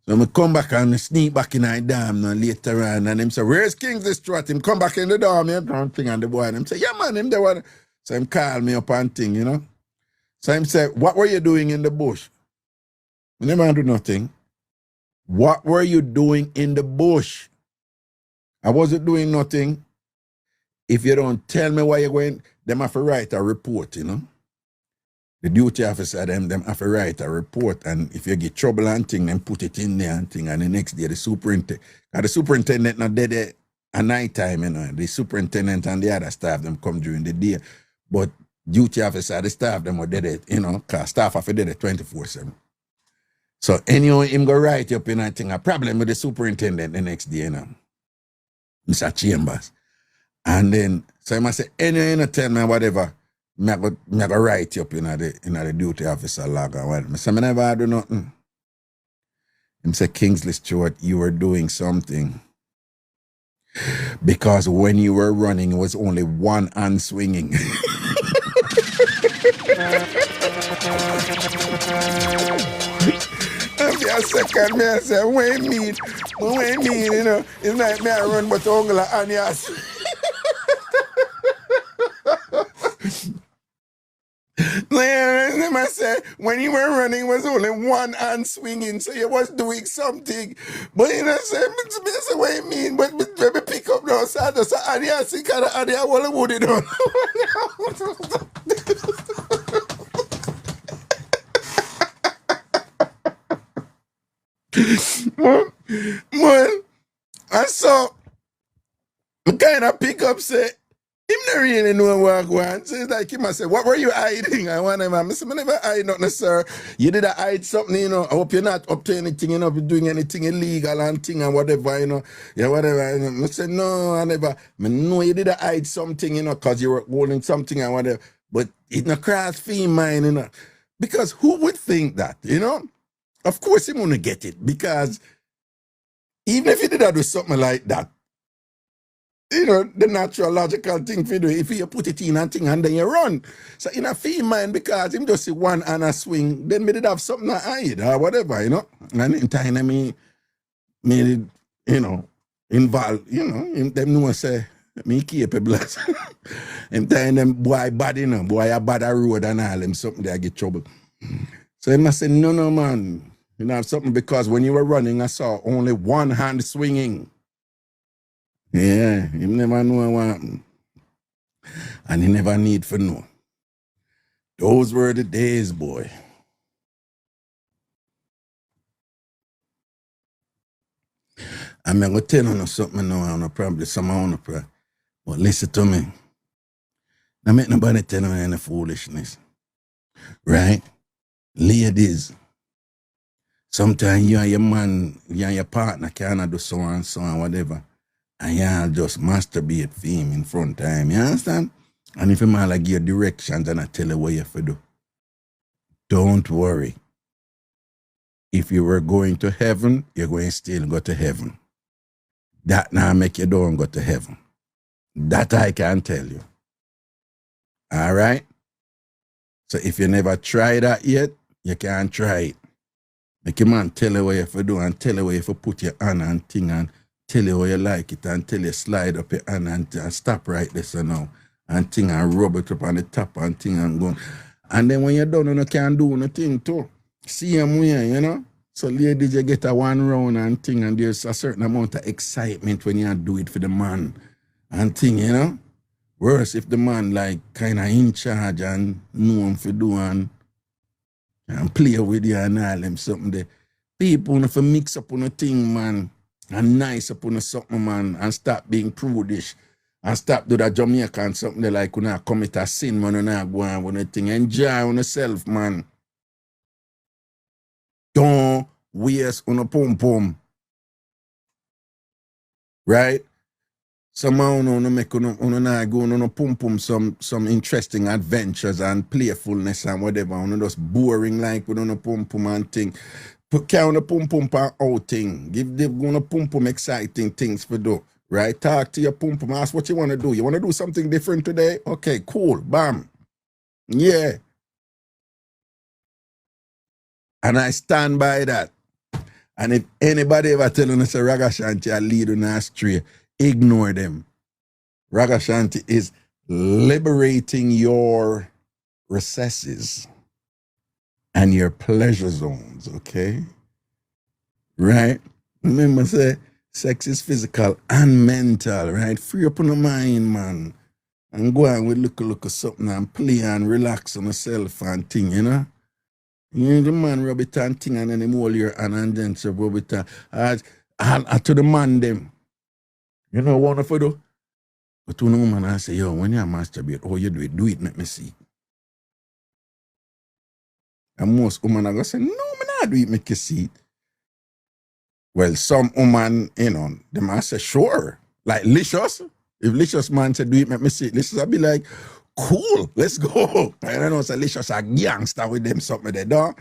So I come back and sneak back in the dorm now later on. And him say, where's Kingsley Stewart? Him come back in the dorm, you know, thing and the boy. And him say, yeah, man, him the one. So him call me up and thing, you know. So him say, what were you doing in the bush? I never do nothing. What were you doing in the bush? I wasn't doing nothing. If you don't tell me where you're going, them have to write a report, you know. The duty officer, them have to write a report, and if you get trouble and thing, then put it in there and thing, and the next day the superintendent not dead at night time, you know. The superintendent and the other staff, them come during the day. But duty officer, the staff, them were dead, you know, because staff have to dead 24/7. So anyhow, him go write up in a thing, a problem with the superintendent the next day, you know. Mr. Chambers. And then, so he must say, anyway, you know, tell me whatever. Me go write you up in the duty officer log or whatever. I say, I never do nothing. Him say, Kingsley Stewart, you were doing something. Because when you were running, it was only one hand swinging. After a second, I say, what you mean, you know, it's like me I run but uncle and yes. I say, when you were running, it was only one hand swinging, so you was doing something. But you know, say, that's what you mean. But me pick up now, so I just and you see, kind of, and you want to wood it on. Man, and so I kind of pick up, say, him not really know what I want. So it's like him, I say, what were you hiding? I want him. I say, I never hide nothing, sir. You did hide something, you know. I hope you're not up to anything, you know, you're doing anything illegal and thing and whatever, you know. Yeah, whatever. You know. I say, no, I never. I know you did hide something, you know, because you were holding something and whatever. But it's not cross fiend mind, you know. Because who would think that, you know? Of course, he won't get it. Because even if you did that with something like that, You know, the natural logical thing for do if you put it in and thing and then you run. So in a feel mind, because him just see one and a swing, then me did have something to hide or whatever, you know. And in time me you know, involved, you know, them know say me capable. In time them boy bad, you know, boy a bad a road and all them something they get trouble. So he must say, no, man. You know, have something because when you were running, I saw only one hand swinging. Yeah, him never know what happened. And he never need for know. Those were the days, boy. I'm going to tell you something now, and probably some on the prayer. But listen to me. Now make nobody tell me any foolishness. Right? Ladies, sometimes you and your man, you and your partner cannot do so and so and whatever. And y'all just masturbate for him in front of him. You understand? And if a man like give you directions and I tell you what you have to do, don't worry. If you were going to heaven, you're going to still go to heaven. That now make you don't go to heaven. That I can tell you. All right? So if you never try that yet, you can't try it. Make a man tell you what you have to do and tell you where you have to put your hand and thing and tell you how you like it and tell you slide up your hand and stop right there so now and thing and rub it up on the top and thing and go. And then when you're done, you can't do nothing too. See him here, you know? So ladies, you get a one round and thing and there's a certain amount of excitement when you do it for the man and thing, you know? Worse if the man like kind of in charge and know him for do and play with you and all them something there. People have to mix up on a thing, man, and nice up on a something, man, and stop being prudish and stop do that Jamaican something they like when I commit a sin, man, and I go on with a thing. Enjoy on yourself, man. Don't waste on a pom-pom. Right? Somehow on make on go on a pom-pom some interesting adventures and playfulness and whatever. On just boring like with on a pom-pom and thing. Put on a pom-pom and outing. Give them on a pom-pom exciting things for do. Right? Talk to your pom-pom. Ask what you want to do. You want to do something different today? Okay, cool. Bam. Yeah. And I stand by that. And if anybody ever tell us a Ragashanti I lead on astray, ignore them. Ragashanti is liberating your recesses and your pleasure zones, okay? Right? Remember, say, sex is physical and mental, right? Free up on the mind, man. And go on with look at something and play and relax on yourself and thing, you know? You know, the man rub it and thing and then him hold your hand and then so rub it and to the man them. You know what if I do? But to the woman I say, yo, when you masturbate, how you do it, make me see. And most women are going to say, no, me not do it, make you see it. Well, some woman, you know, they might say, sure. Like Licious. If Licious man say, do it, make me see it. Licious, I'll be like, cool, let's go. I don't know, say Licious a gangster with them something they do.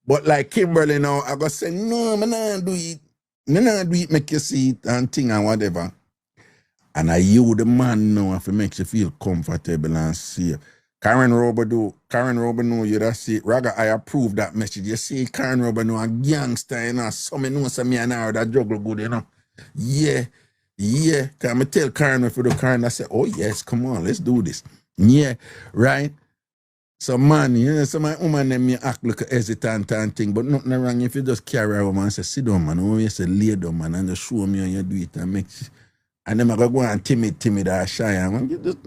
But like Kimberly now, I go say, no, me not do it. Me not do it, make you see it and thing and whatever. And you, the man, know if it makes you feel comfortable and safe. Karen Rober know you that see it. Raga, I approve that message. You see, Karen Rober know a gangster, you know. Some know some me and her that juggle good, you know. Yeah. Can I tell Karen if you do Karen, I say, oh yes, come on, let's do this. Yeah, right? So man, you know, some woman them me act like a hesitant and thing, but nothing wrong if you just carry a woman and say, sit down, man. Or you say, lay down, man, and just show me how you do it and make it. And then I go and timid or shy and you just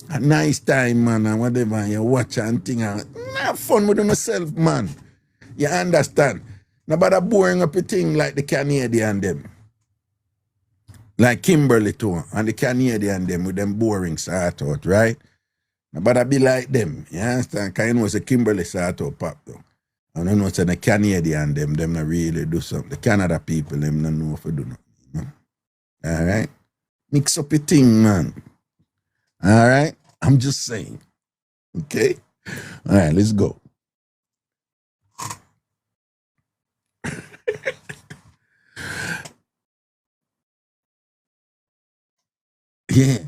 a nice time, man, and whatever, and you watch and thing and have fun with yourself, man. You understand? Nobody boring up a thing like the Canadian them. Like Kimberly too, and the Canadian them with them boring sort out, right? Nobody be like them. You understand? Because you know it's a Kimberly sort out pop though. And you know it's the Canadian them not really do something. The Canada people, them not know if they do nothing. You know? All right? Mix up your thing, man. All right? I'm just saying. Okay? All right, let's go. Yeah.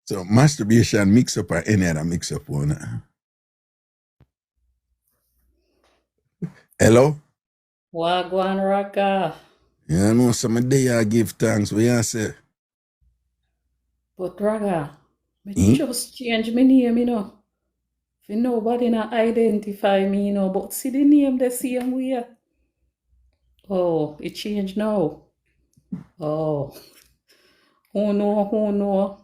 So masturbation mix up or any other mix up one. Hello? Wagwan Raga. Yeah, I know some day I give thanks. What you say? But Raga, me Hmm? just change my name, you know. For nobody not identify me, you know, but see the name the same way. Oh, it changed now. Oh. Who know, who know?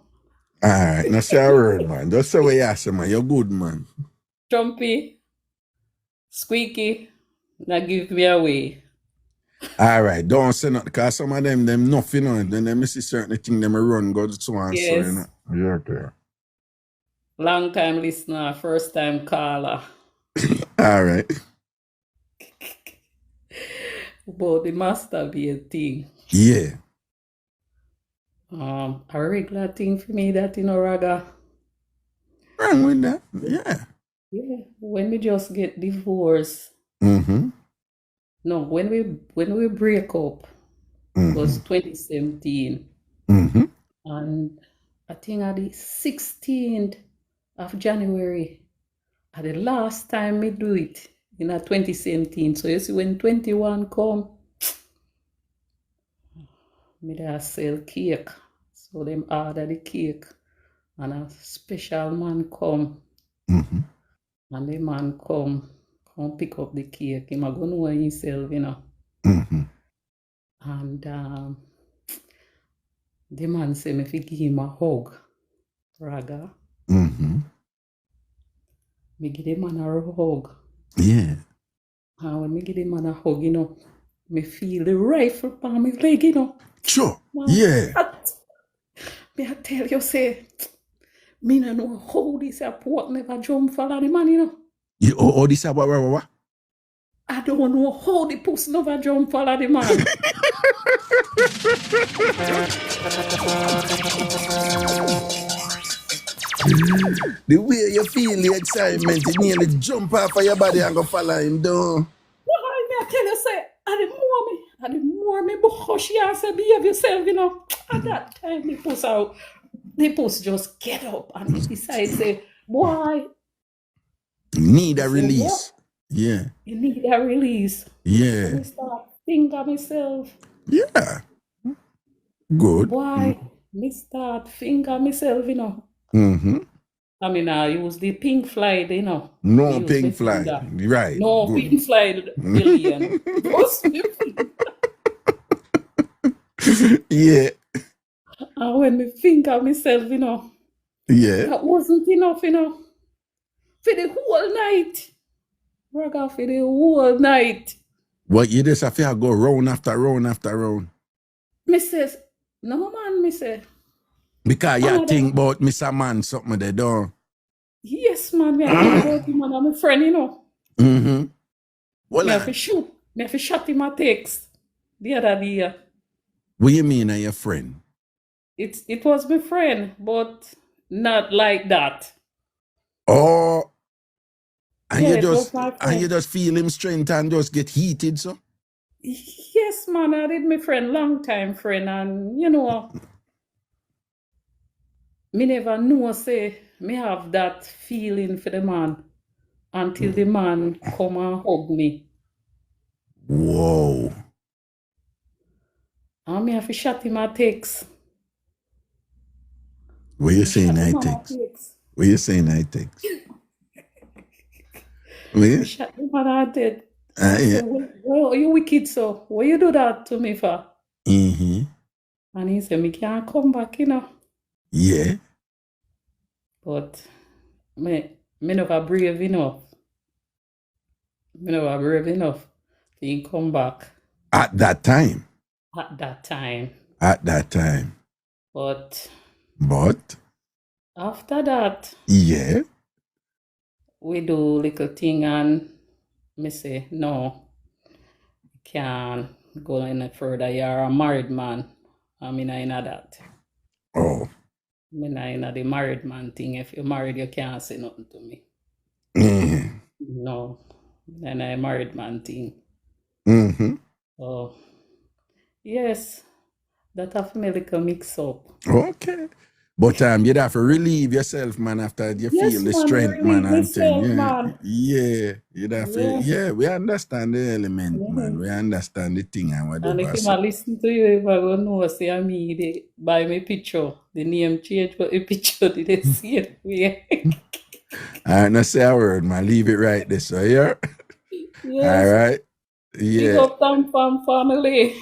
Alright, now say a word, man. Just say what you say, man. You're good, man. Trumpy, squeaky, now give me away. Alright, don't say nothing, because some of them nothing, you know. Then they see certain things, them run, go to so and so, you know. Yes. Yeah, okay. Long time listener, first time caller. Alright. But the master be a thing. Yeah. A regular thing for me that, you know, Raga. Wrong with that? Yeah. Yeah, when we just get divorced. Mm-hmm. No, when we break up, it was 2017. Mm-hmm. And I think at the 16th of January, at the last time we do it in 2017. So you see when 21 come, me there sell cake. So them order the cake. And a special man come. Mm-hmm. And the man come pick up the cake. Him a go know himself, you know. Mm-hmm. And the man say me fi give him a hug. Raga. Mm-hmm. Me give the man a hug. Yeah. And when me give the man a hug, you know, me feel the rifle on my leg, you know. Sure. Man, Yeah. me I tell you, say, me no know how this a pork never jump follow the man, you know. You, oh, this about what? I don't know how the puss never jump follow the man. The way you feel the excitement, it nearly jump off of your body and go follow him down. Why me I tell you, say, and the more me hush you and say, behave yourself, you know. At that time, the puss just get up and he decide, say, boy, Need a release. Yeah. you need a release. Yeah. So I start finger myself. Yeah. Good. Boy, me start finger myself, you know. Mm-hmm. I mean, I use the pink fly, you know. No pink fly. Right. No good. pink fly, billion. Just me finger. Yeah. And when me finger myself, you know, Yeah. that wasn't enough, you know. For the whole night. Raga, for the whole night. What you just have to go round after round after round. Me says, no man, me say. Because you think about Mr. Man something they do. Yes, man, me I think about him and I'm a friend, you know. Mm-hmm. Well, Me have to shoot. Me have to shot him a text the other day. What you mean are your friend? It was my friend, but not like that. Oh, and Yeah, you just feel him strength and just get heated, so? Yes, man, I did my friend, long time friend, and you know, me never know say me have that feeling for the man until the man come and hug me. Whoa. And me have to shot him a text. What you saying I text? What you saying I text? Me shot him a text. Yeah. Well, you wicked, so what you do that to me for? Mm-hmm. And he said, me can't come back, you know. Yeah. But me never brave enough. Me never brave enough to come back. At that time? At that time. At that time. But after that, yeah, we do little thing and me say, no, can't go any further. You're a married man. I'm in that. Oh. I'm in the married man thing. If you're married, you can't say nothing to me. Mm-hmm. No. And I married man thing. Mm-hmm. Oh. Yes. That have me like a mix up. Okay. But you'd have to relieve yourself, man, after you Yes, feel the man, strength, man, relieve and thing. myself, Yeah, man. yeah. You'd have to, Yeah. yeah, we understand the element, man. Mhm. We understand the thing and And whatever. if him So, a listen to you, if I go know, say me, they buy me picture. The name change, but the picture did they see it? Yeah. I not say a word, man. Leave it right there. So, yeah. All Yes. right. Big Yeah. up TamFam family.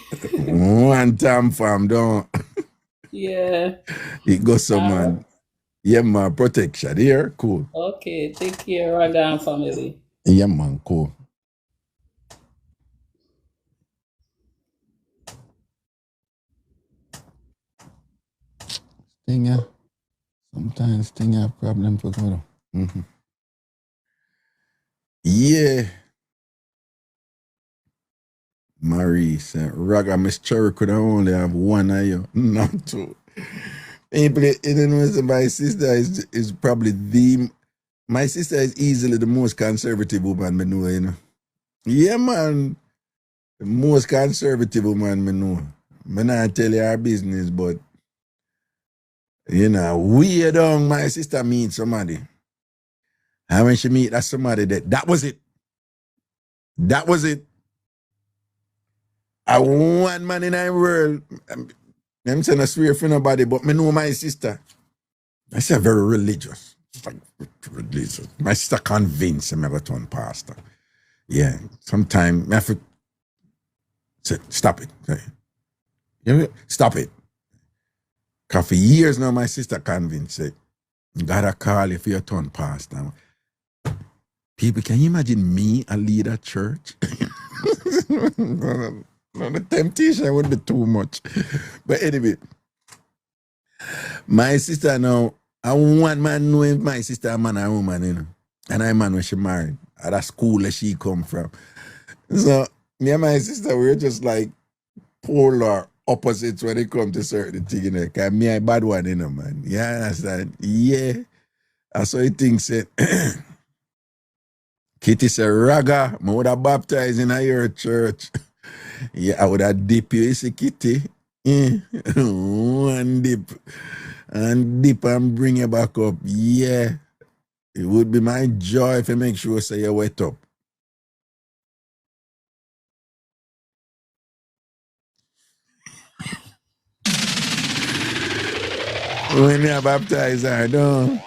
One time, fam, don't. Yeah. It goes some, All right. man. Yeah, man. Protection. Here. Cool. Okay. Take care, Ragan family. Yeah, man. Cool. Thing, yeah. Sometimes thing have problem for go. Yeah. Marie said, Raga, Miss Cherry could only have one of you, not two. People, you know, my sister is probably my sister is easily the most conservative woman I know, you know. Yeah, man. The most conservative woman I know. I not tell you her business, but, you know, way down my sister meet somebody. And when she meet that somebody, that was it. That was it. I one man in the world. I'm saying I swear for nobody, but me know my sister. I say very religious. Like, religious. My sister convinced me to turn pastor. Yeah. Sometimes I have to say, stop it. Stop it. Because for years now, my sister convinced it. Gotta call you for your turn pastor. People, can you imagine me a leader church? No, the temptation would be too much. But anyway, my sister now, I want man knowing my sister a man or woman, you know. And I man when she married at that school that she come from. So me and my sister, we're just like polar opposites when it comes to certain things, you know. Cause me I bad one, you know, man. You understand? Yeah. I saw it thing said Kitty said, Raga, I would have baptized in your church. Yeah, I would have dip you, see Kitty. One dip. And dip and bring you back up. Yeah. It would be my joy if you make sure say you wet up. When you baptize her, don't.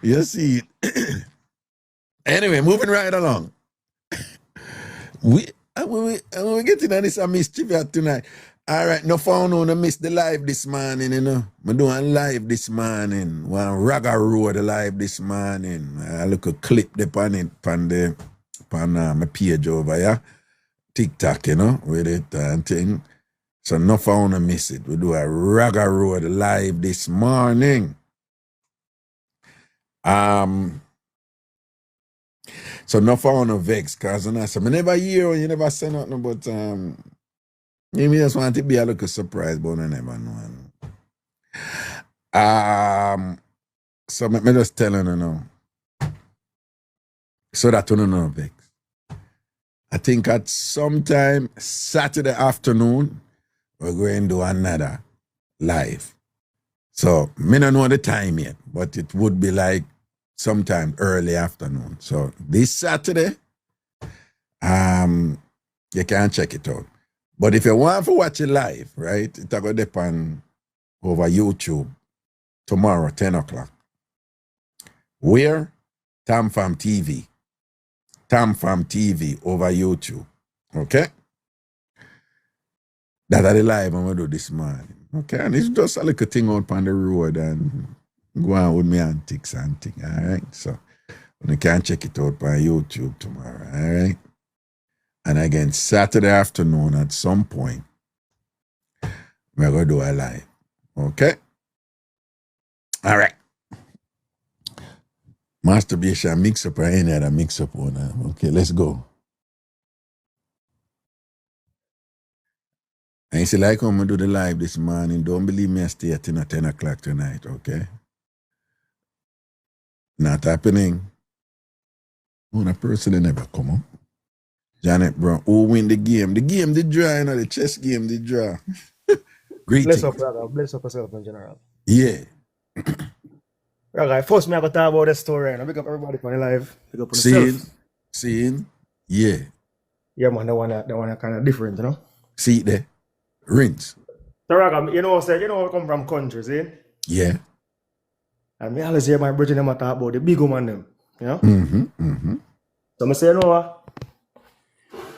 You see it. Anyway, moving right along. We getting on this mischief tonight. All right, no phone on miss the live this morning, you know. I'm doing live this morning. One Raga Road live this morning. I look a clip there on my page over here. TikTok, you know, with it and thing. So no phone miss it. We do a Raga Road live this morning. So no phone vex, cause I said, I never hear you never say nothing, but maybe just want to be a little surprise, but I never know. So me just telling you now. So that you don't know vex. I think at sometime Saturday afternoon, we're going to do another live. So me don't know the time yet, but it would be like sometime early afternoon. So this Saturday, you can check it out. But if you want to watch it live, right, it's going to depend over YouTube tomorrow, 10 o'clock. Where? TamFam TV. TamFam TV over YouTube. Okay? That's the live I'm going to do this morning. Okay? And it's just a little thing out on the road and go on with me antics and things. All right? So you can check it out on YouTube tomorrow. All right? And again, Saturday afternoon at some point, we're going to do a live. Okay? All right. Masturbation mix-up or any other mix-up on. Okay, let's go. And you see, like I'm going to do the live this morning, don't believe me, I stay at 10 o'clock tonight, okay? Not happening. One person that never come up. Janet Brown, who win the game? The game did draw, you know, the chess game did draw. Greetings. Bless up, brother. Bless up yourself in general. Yeah. Right, first, me I got to talk about the story. And I pick up everybody on the live. Pick up on Seeing? Yeah. Yeah, man, that one kind of different, you know? See it there? Rinse. So, Raga, you know, I come from countries, eh? Yeah. And me always hear my brother them talk about the big woman them, you know? So I say, you know what?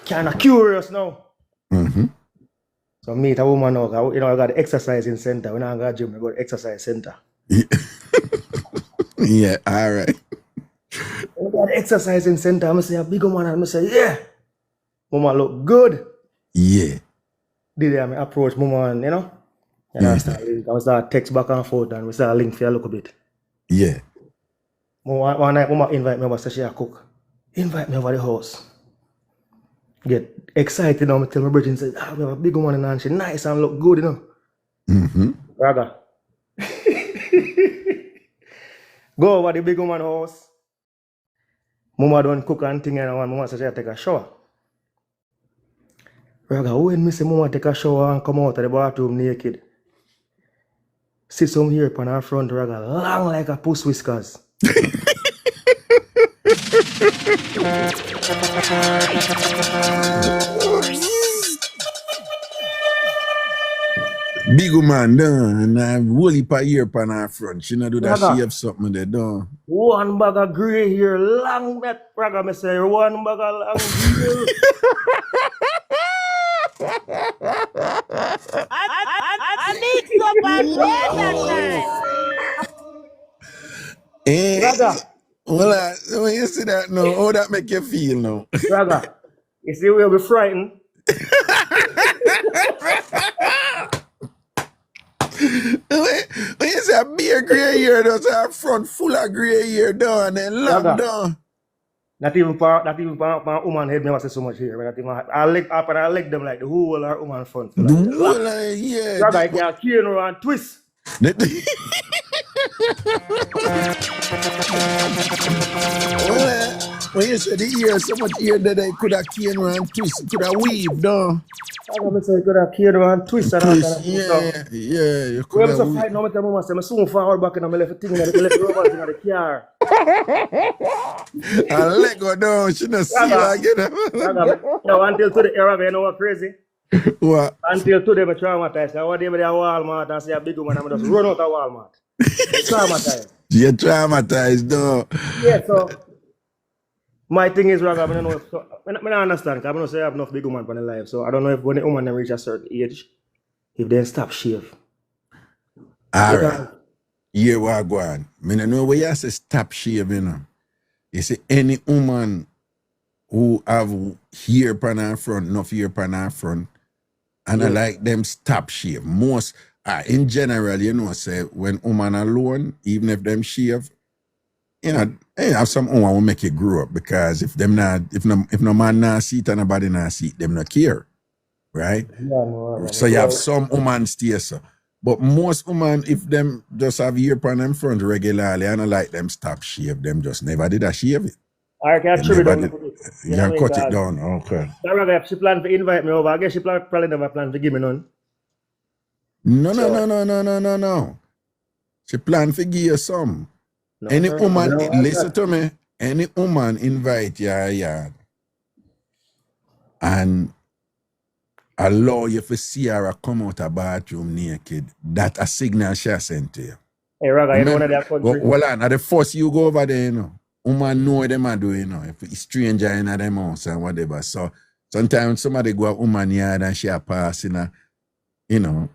Kind of curious now. So I meet a woman now, you know, I got the exercising center. When I go to gym, I go to exercise center. Yeah, all right. I got the exercising center. I say, a big woman, and I say, yeah. Mama look good. Yeah. Did I approach Mama, you know? And I start text back and forth and we start link for a little bit. Yeah. One night, Mama invite me over to say she cook. Invite me over the house. Get excited now. I tell my brother and say, we have a big woman and she nice and look good, you know? Raga. Go over the big woman house. Mama don't cook and thing and Mama says she take a shower. Raga, when me say Mama take a shower and come out of the bathroom naked, sit some here upon her front, Raga, long like a puss whiskers. Big woman done and I roll it per year upon her front. She not do that Raga. she have something there done. One bag of grey hair, long met, Raga, me say, one bag of long hair. I Mixup and Blenda time. Raga. Well, when you see that now, how that make you feel now? Raga, you see we'll be frightened. When you say a bare grey hair, that's our front full of grey hair down and then long Raga. down. Not even for woman head never say so much here. I leg them like the whole of her woman front. The whole yeah. Raga, you can cane her and twist. Well, when you say the ear, so much ear that I could have cane and twist, could have weave down. I say could have cane her and twist and all kind of stuff. Yeah, you We could have have to fight now. I tell Mama say I soon forward back and I left the thing in the rubber thing in the car. I let go down, she not see her again. No, until today, Raga, you know what crazy? What? Until today, I'm traumatized. I went to Walmart and see a big woman and I just run out of Walmart. Traumatized. You're traumatized, though. Yeah, so my thing is, Raga, I don't know if I don't understand, because I don't say I have enough big woman on the life. So I don't know if when the woman reach a certain age, if they stop shave. All right. Here we go on. I don't know where you say stop shave, you know. You see, any woman who have hair upon her front, enough hair upon her front, and I like them stop shave. Most, in general, you know, say when woman alone, even if them shave, you know, they have some woman will make it grow up, because if them not, if no man not see it and nobody not see it, them not care, right? So you have some woman stay so. But most women, if them just have hair upon them front regularly, and I like them stop shave, them just never did a shave it. I can trim it down. You can cut it down, okay. If she plan to invite me over, I guess she probably never plan to give me none. No. She plan to give you some. No, any sir. woman, No, listen to me, any woman invite you a yard and allow you to see her come out of bathroom naked, that a signal she sent to you. Hey, Raga, you know one of their country. Well, at the first you go over there, you know, woman know what them are doing, you know, if it's stranger in them house and whatever. So sometimes somebody go a woman yard and she a pass in a, you know,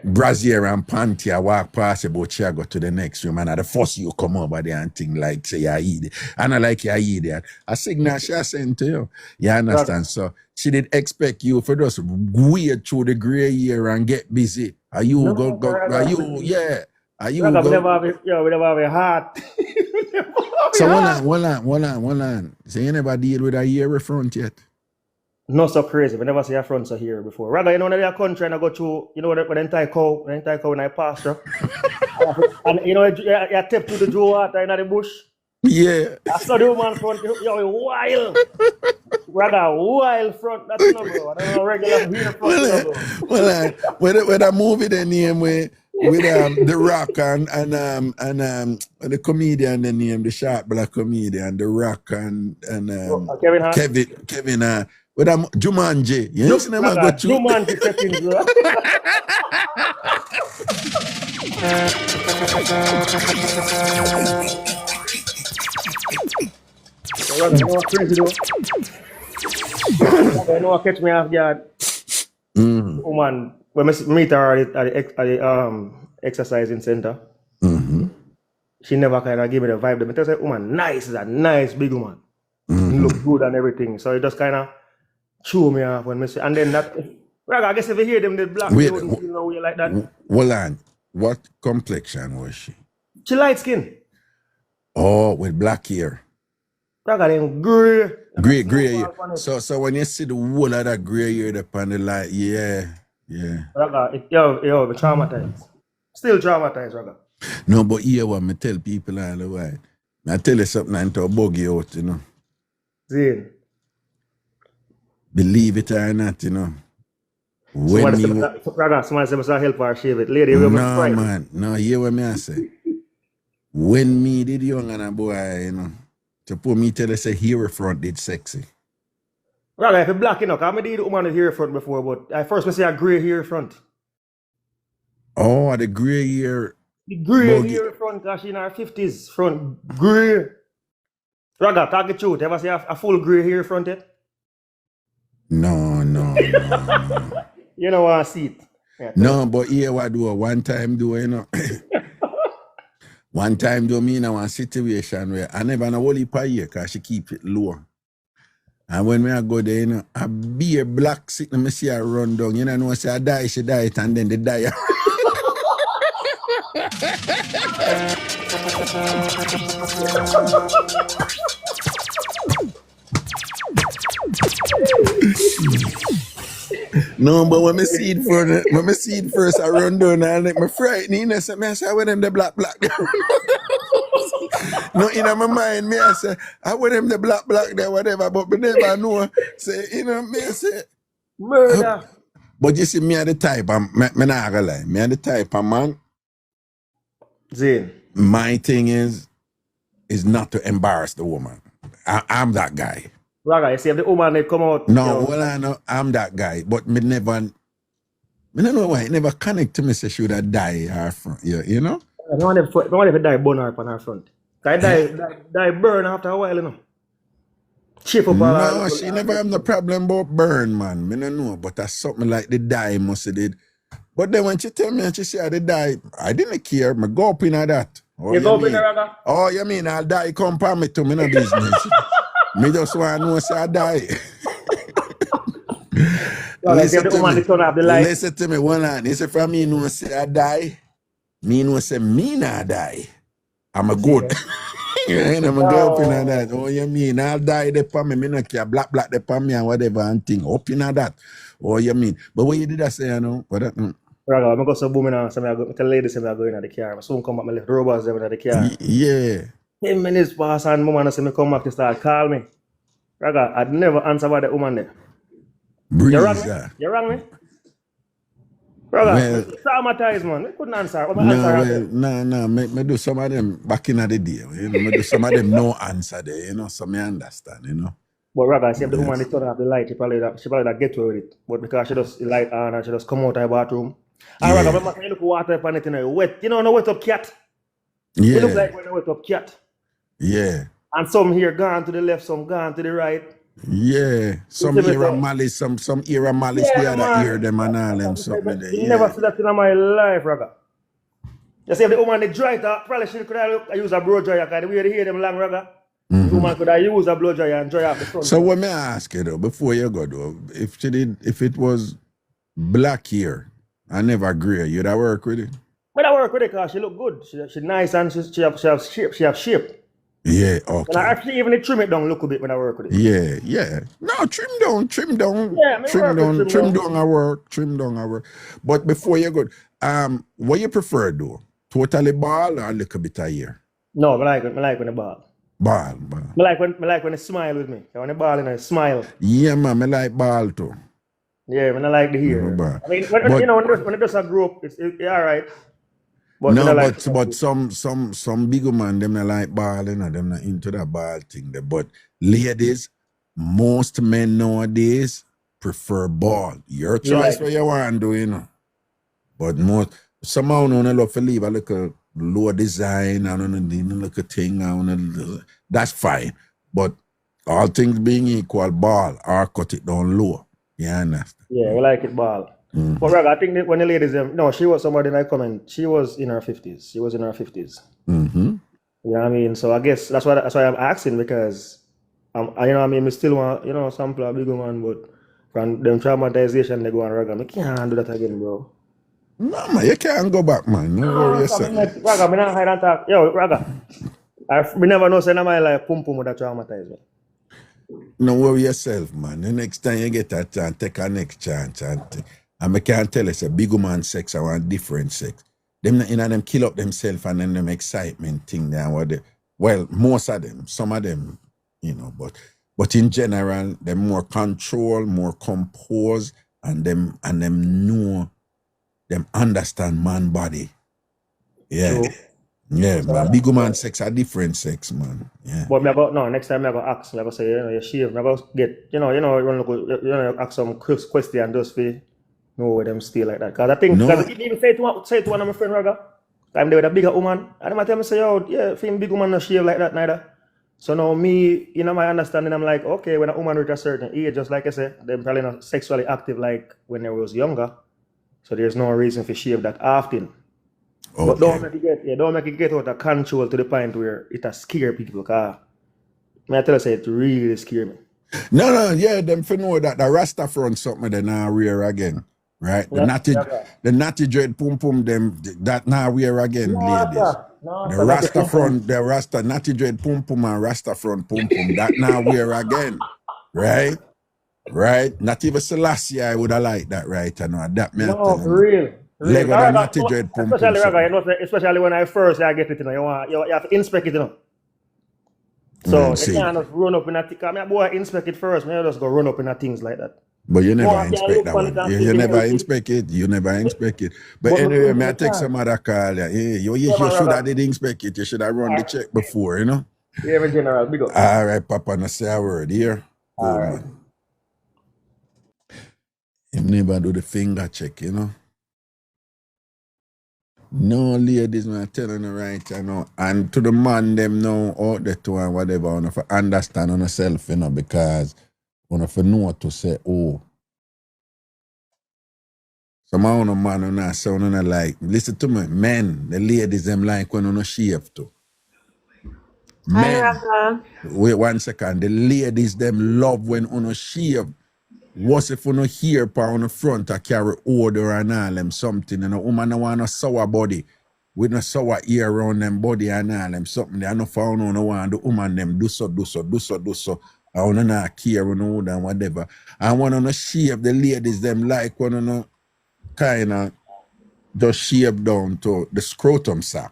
brassiere and panty, I walk past you, but she go to the next room, and at the first you come over there and think like, say, you eat it. And I like you eat it. A signal she sent to you. You understand? So she did expect you for just weird through the gray hair and get busy. Are you No, go are you, yeah. Are you Raga, go? we never have a heart. So hold on. So you never deal with a hair front yet? Not so crazy. We never see a front so here before. Raga, you know, when they're country and I go through, you know, when I cow when I pasture. And you know, you tap to the Joe water in the bush. Yeah. I saw the woman front, yo, wild. Raga, wild front. That's no, bro. I don't know regular hair front. Well, when I movie the name where with the Rock and the comedian the name, the short black comedian, the Rock and Kevin Hart. Kevin with Jumanji. You see them go through. Jumanji settings, bro. You know what crazy though? You know what catch me off guard? Woman, when I meet her at the exercising center, she never kind of give me the vibe. But I say, woman, nice, is a nice big woman. Look good and everything. So it just kind of chew me off when I say, and then that, I guess if you hear them, the black, they wouldn't feel no way like that. Hold on. What complexion was she? She light skin. Oh, with black hair. Raga them gray. Gray hair. So when you see the whole of that gray hair upon the light, yeah. Raga, yo, be traumatized. Still traumatized, Raga. No, but here what me tell people all the while. I tell you something into a buggy out, you know. Zane. Believe it or not, you know. Somebody say I help her shave it. Lady, no, man. No, hear what me I say. When me did young and a boy, you know, to put me tell us say hair front did sexy. Raga, if you black enough, I did woman with hair front before, but I first say a grey hair front. Oh, the grey hair. The grey hair front, because she in her 50s, front grey. Raga, talk the truth. Ever see a full grey hair front yet? No. You know what I see it. Yeah, no, but here what do one time do, you know. One time do me in one situation where I never know what per year because she keep it low. And when I go there, you know, a beer black sitting, me see her run down. You know, say I die, she die it, and then they die. No, but when I see it first, I run down and like me frightened. I say, I wear them the black. No, in my mind, I say, I wear them the black there, whatever, but me never know. Say, you know, me I say, murder. But you see, me are the type, I'm not gonna lie, me are the type of man. Zane. My thing is not to embarrass the woman. I'm that guy. Raga, you see if the woman they come out. No, well I know I'm that guy, but me don't know why it never connect to me say should I die her front, you know? I don't want to die burn her on her front. I die burn after a while, you know. Chip up no, she never have no problem about burn, man. Me don't know, but that's something like the die must have did. But then when she tell me and she say the die, I didn't care. Me go up in that. Oh, you go up in that? Oh, you mean I'll die compare me to me no business. Me just want to know say I die. Listen to me one line. He say for me know say I die. Me know say me not die. I'm a good. And I'm a go up in that. Oh, you mean I'll die the for me no care black the for me and whatever and thing. Up in that. Oh, you mean. But when you did that say, you know, what that Raga, I'm going to boom now. So I tell ladies I'm going to the car. I soon come back, my left robots there in the car. Yeah. 10 minutes pass and mama say me come back to start call me. Raga, I'd never answer about the woman there. Breeze, you rang me? Raga, well, traumatized man. I couldn't answer. No. Me do some of them back in the day. You know, me do some of them no answer there. You know, so me understand. You know. But Raga, see if the woman turn off the light, she probably that get away with it. But because she just the light on and she just come out of the bathroom. And Raga, remember you look water upon it, you know, wet. You know, no wet up cat. Yeah. It look like when a wet up cat. Yeah. And some here gone to the left, some gone to the right. Yeah. Some era malice, some era malice, the other ear them and all them something there. You never see that in my life, Raga. You see if the woman they dry it, probably she could have used a blow dryer because the way they hear them long, Raga. The woman could have used a blow dryer and dry off the front. So what may I ask you though, before you go though, if it was black hair and never grey, you'd have work with it? Well, I work with it because she look good. She nice and she have shape. Yeah, okay. And I actually even trim it down look a bit when I work with it. Yeah. No, trim down. Yeah, trim down I work. But before you go, what you prefer though? Totally bald or a little bit of hair? No, I like when the bald. Bald. I like when they smile with me. When they bald and I smile. Yeah, man, I like bald too. Yeah, when I like the hair. I mean, when it does grow up, it's all right. But me No, not like but some big man them not like ball, you know, them not into that ball thing there. But ladies, most men nowadays prefer ball. Your you choice like what it. you want to do, you know. But most somehow no love to leave a little low design and a little thing and that's fine. But all things being equal, ball or cut it down low. You understand? Yeah, we like it ball. But Raga, I think that when the ladies no, she was somebody like comment. She was in her 50s. She was in her 50s. Mm-hmm. You know what I mean? So I guess that's why I'm asking because you know what I mean, we still want, you know, sample a big man, but from them traumatization they go on Raga. I can't do that again, bro. No man, you can't go back, man. No worry yourself. Raga, me not hide and talk. Yo, Raga. We never know say in my life pum pum that traumatize me. No worry yourself, man. The next time you get a chance, take a next chance. And I can't tell us a big man sex, I want different sex. Them, you know, them kill up themselves and then them excitement thing there. Well, most of them, some of them, you know, but in general, they're more control, more composed, and them know, them understand man body. Yeah. True. Yeah, man. Big man sex a different sex, man. Yeah. But next time I go ask, I go say, you know, you shave, I go get, you know, ask some question just for know where them stay like that. Because I think, because even say to one of my friend Raga, I'm there with a bigger woman, and them tell me say, oh, yeah, film big woman no shave like that neither. So now me, you know, my understanding, I'm like, okay, when a woman reach a certain age, just like I said, they're probably not sexually active like when they was younger. So there's no reason for shave that often. Okay. But don't make it get out of control to the point where it has scare people. Cause I tell you, say it really scare me. No, yeah, them for know that the Rasta front something they now wear again, right? The natty dread pum pum them that now wear again, ladies. The Rasta front, the Rasta natty dread pum pum and Rasta front pum pum that now wear again, right? Right? Not even Selassie I would have liked that, right? I know that me. No, for real. Lego the natty dread pum pum. Especially when I first I get it, you know, you have to inspect it, you know. So you can't just run up in a thing. I mean, boy, inspect it first. Maybe just go run up in a things like that. But you never inspect that one. You never inspect it. You never inspect it. But anyway, may I take some other call? Yeah, you should have did inspect it. You should have run the check before, you know. Yeah, general, big up. All right, Papa, no say a word here. All right. Man. You never do the finger check, you know. No, ladies, man, telling you right, you know. And to the man, them know out there too and whatever, you know, for understand on yourself, you know, because you know, for know to say, oh, some of the man on that sound on like, listen to me, men, the ladies, them like when on a shave too. Men, wait 1 second, the ladies, them love when on a shave. What's if you no hear on the front I carry odor and all them something and a woman no want a sour body with no sour ear around them body and all them something they no found no want the woman them do so. I wanna not care on no and whatever. I wanna no shave the ladies them like wanna no kinda just shave down to the scrotum sack.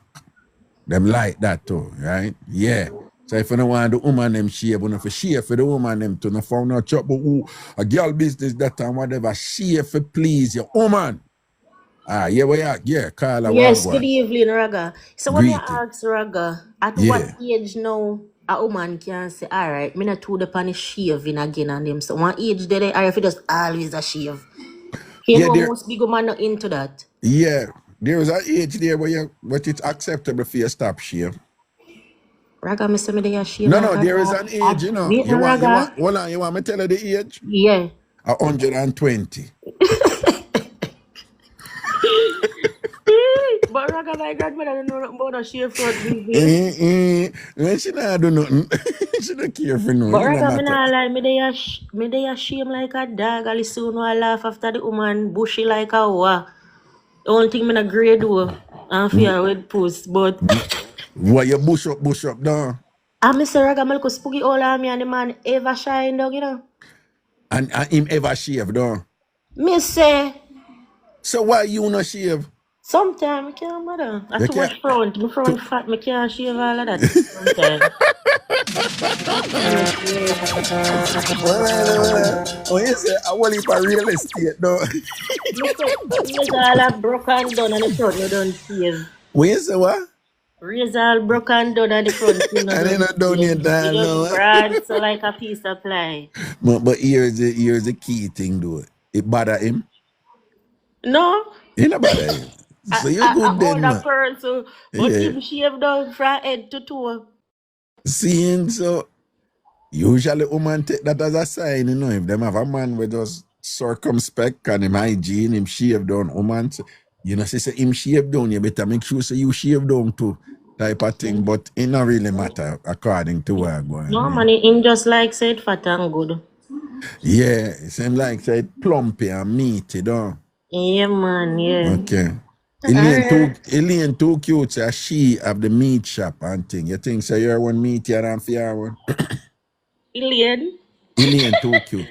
Them like that too, right? Yeah. So if you don't want the woman them shave, you know, for shave for the woman them to no found no trouble, a girl business that time, whatever, shave for please your woman. Yeah, we are, yeah, call her. Yes, good evening, Raga. So when you ask Raga, at what age now a woman can say, all right, me not to the pan shaving again and them. So one age there, or if it just always a shave. You know, most big woman not into that. Yeah, there is an age there where but it's acceptable for you stop shave. Raga, me say me they shave. No, there is an age, you know. You want me tell her the age? Yeah. 120. But Raga, my grandmother don't know nothing about a shave front. She not do nothing. She don't care for nothing. But Raga, me not like me they shame like a dog. I listen I laugh after the woman bushy like a wa. The only thing me not grade do and fear with puss, but what you bush up down? I'm Mr. Raga, me look spooky all of me and the man ever shine dog, you know. And him ever shave down? Me say. So why you not shave? Sometimes I can't bother. I too much front. My front fat, I can't shave all of that. Sometimes. Oh, you say, I want it for real estate, though. You say, all that broken done and the front, you don't shave. Where is the what? Razor all broken down at the front. You know, I didn't know down here it down just now. broad, so like a piece of ply. But here's the key thing, though. It bother him. No, It not bother him. So you're I good then, older man. person, but Yeah. him shave down from head to toe. Seeing so usually woman take that as a sign, you know, if them have a man with just circumspect and him hygiene, him shave down, woman, you know, say him shave down, you better make sure say you shave down too, type of thing. But it not really matter according to what I'm going. No, man, him just like said fat and good. Yeah, it seems like say plumpy and meaty, don't. Yeah, man, yeah. Okay. Elaine too cute, say she have the meat shop and thing. You think say you're one meatier than for your one? Elaine? Elaine too cute.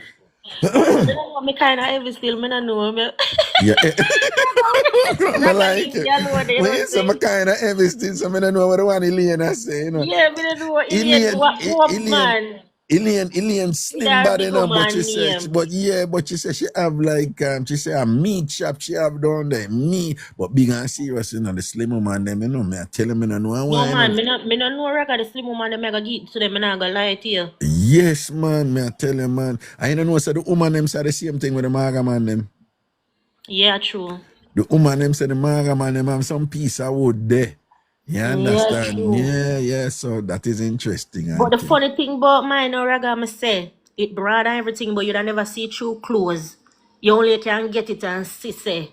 Me kind of heavy still, me don't know. Me. Yeah. I like it. When some kind of heavy still, so I don't know what the one Elaine I say, you know. Yeah, me don't know what Elaine, man. Elaine slim body, you know, but she said, but she said she have like, she say a meat shop she have down there, meat, but big and serious, you know, the slim woman, them, you know, me I tell them, I don't know why. No, man, me don't know Raga, the slim woman, them I go give to them, and I go lie to you. Yes, man, me I tell you, man. I don't know, so the woman, them say the same thing with the maga man, them. Yeah, true. The woman, them say the maga man, them have some piece of wood there. You understand? Yeah, so that is interesting. But the funny thing about mine, Raga, me say, it broad and everything, but you don't never see through clothes. You only can get it and see, say.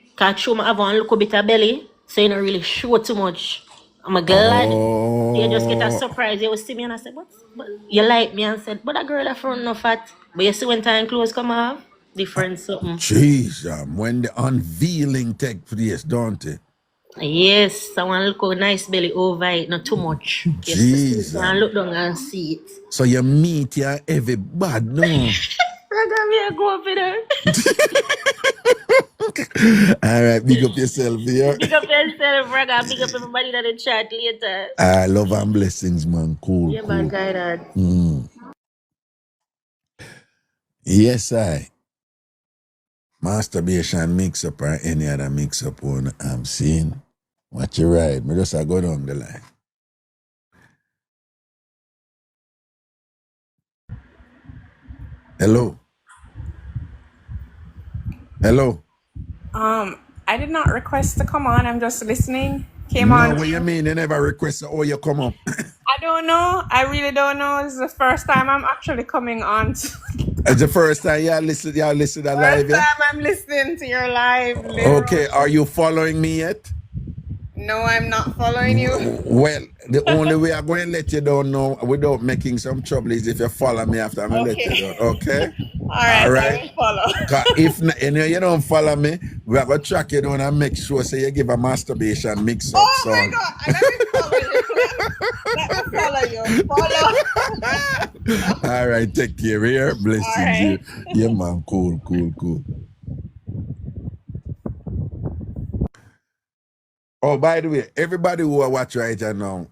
Because show me have one little bit of belly, so you don't really show too much. I'm glad. You just get a surprise. You will see me and I say, but you like me and said, but that girl that front no fat. But you see when time clothes come off, different something. Jeez, when the unveiling take place, don't it? Yes, I want to look a nice belly over it, not too much. Jeez. And look down and see it. So you meet your heavy bad, no? Raga, me I go up in there. All right, big up yourself here. Big up yourself, Raga. Big up everybody that in chat later. I love and blessings, man. Cool. Yeah, man, guided. Yes, masturbation mix-up or any other mix-up one I'm seeing. Watch your ride. Me just go down the line. Hello. I did not request to come on. I'm just listening. Came on. What you mean? You never requested you come up? I don't know. I really don't know. This is the first time I'm actually coming on. It's the first time you listen to live, yeah? First time I'm listening to your live. Okay, are you following me yet? No, I'm not following you. Well, the only way I'm going to let you down now without making some trouble is if you follow me after I'm going to let you down, okay? All right. I will follow. If you don't follow me, we are going to track you down and make sure so you give a masturbation mix-up. Oh my God, I let me follow you. Follow. All right, take care here. Blessings. Right. Yeah, man, cool. Oh, by the way, everybody who are watch right now,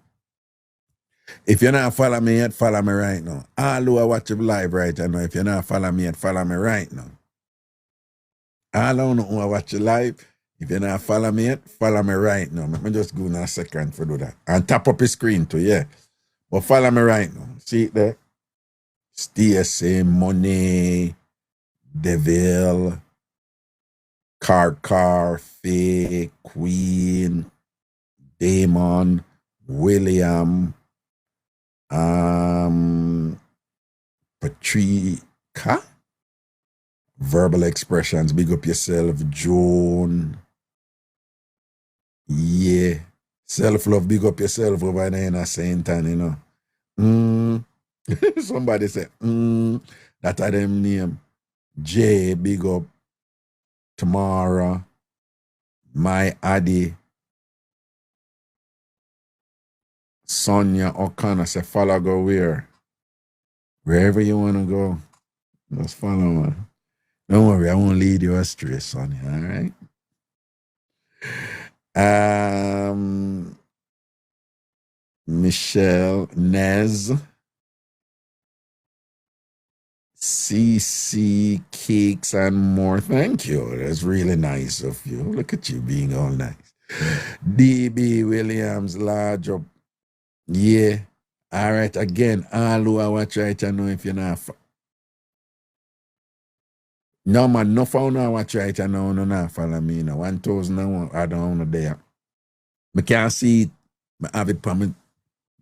if you're not follow me yet, follow me right now. All who are watching live right now, if you're not follow me yet, follow me right now. All who are watching live, if you're not follow me yet, follow me right now. Let me just go in a second for do that. And tap up the screen too, yeah. But follow me right now. See it there? Stacy, Money, Deville, Car, Faye, Queen, Damon, William, Patricia, Verbal Expressions, big up yourself, Joan, yeah, self-love, big up yourself over there in a Saint Anne, you know. Somebody said, that are them name. Jay, big up. Tamara, my Addy, Sonia O'Connor say follow go wherever you want to go, just follow man. Don't worry, I won't lead you astray, Sonia. All right. Michelle, Nez, CC, cakes and more. Thank you. That's really nice of you. Look at you being all nice. DB Williams, large up. Yeah. All right. Again, all who are watch right to know if you're not. No, man, no phone now watch right and no not follow me. 1,000 I don't know there. I can't see it. I have it for me.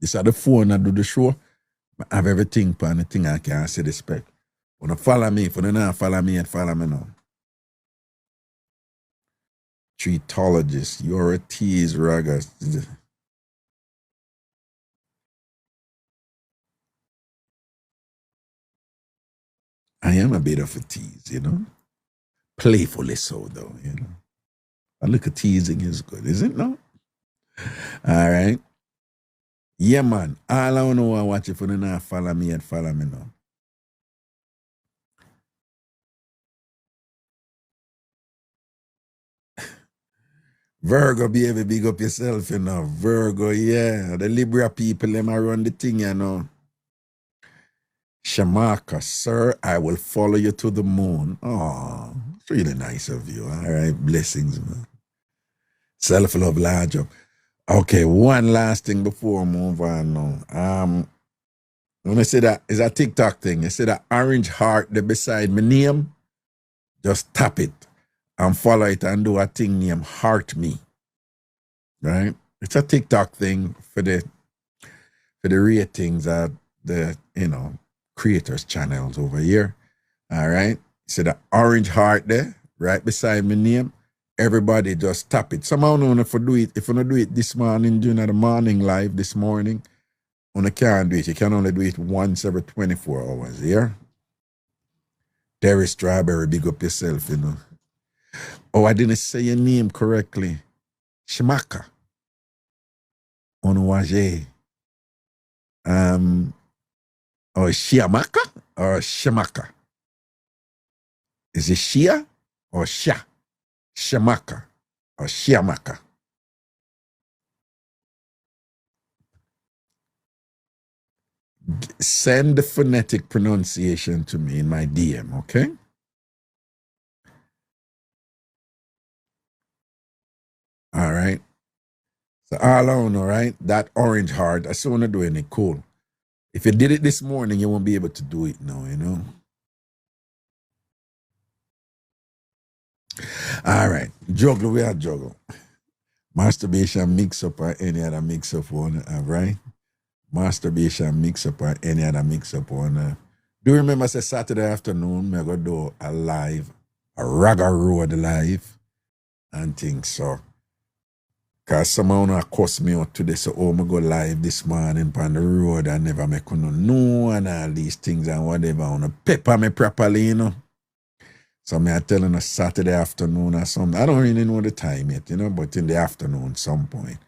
This is the phone I do the show. I have everything for the thing I can't see the spec. When you follow me, if you not follow me, follow me now. Treatologist, you're a tease, Ragas. I am a bit of a tease, you know. Playfully so, though, you know. I look at teasing is good, is it not? All right. Yeah, man. All I know I watch it for the not follow me and follow me now. Virgo, baby, big up yourself, you know. Virgo, yeah. The Libra people, them are run the thing, you know. Shamaka, sir, I will follow you to the moon. Oh, it's really nice of you. All right, blessings, man. Self-love, large up. Okay, one last thing before we move on now. When I say that, it's a TikTok thing. I say that orange heart there beside my name, just tap it and follow it and do a thing named Heart Me. Right? It's a TikTok thing for the ratings at the, creators channels over here. All right? So the orange heart there, right beside my name, everybody just tap it. Somehow know if you do it, if you don't do it this morning, during the morning live this morning, you can't do it. You can only do it once every 24 hours, yeah? Terry Strawberry, big up yourself, you know. Oh, I didn't say your name correctly. Shimaka. Onwaje. Or Shiamaka or Shamaka? Is it Shia or Sha? Shamaka or Shiamaka? Send the phonetic pronunciation to me in my DM, okay? All right. So all I know, right? That orange heart, I still want to do it cool. If you did it this morning, you won't be able to do it now, you know? All right. Juggle, we are juggle. Masturbation mix-up or any other mix-up one, right? Masturbation mix-up or any other mix-up one. Do you remember, say Saturday afternoon, I'm going to do a live, a Raga Road live and things, so. Because someone cuss me out today, so I go live this morning on the road and never make no know and all these things and whatever. I want to pepper me properly, you know. So I telling you Saturday afternoon or something. I don't really know the time yet, you know, but in the afternoon some point.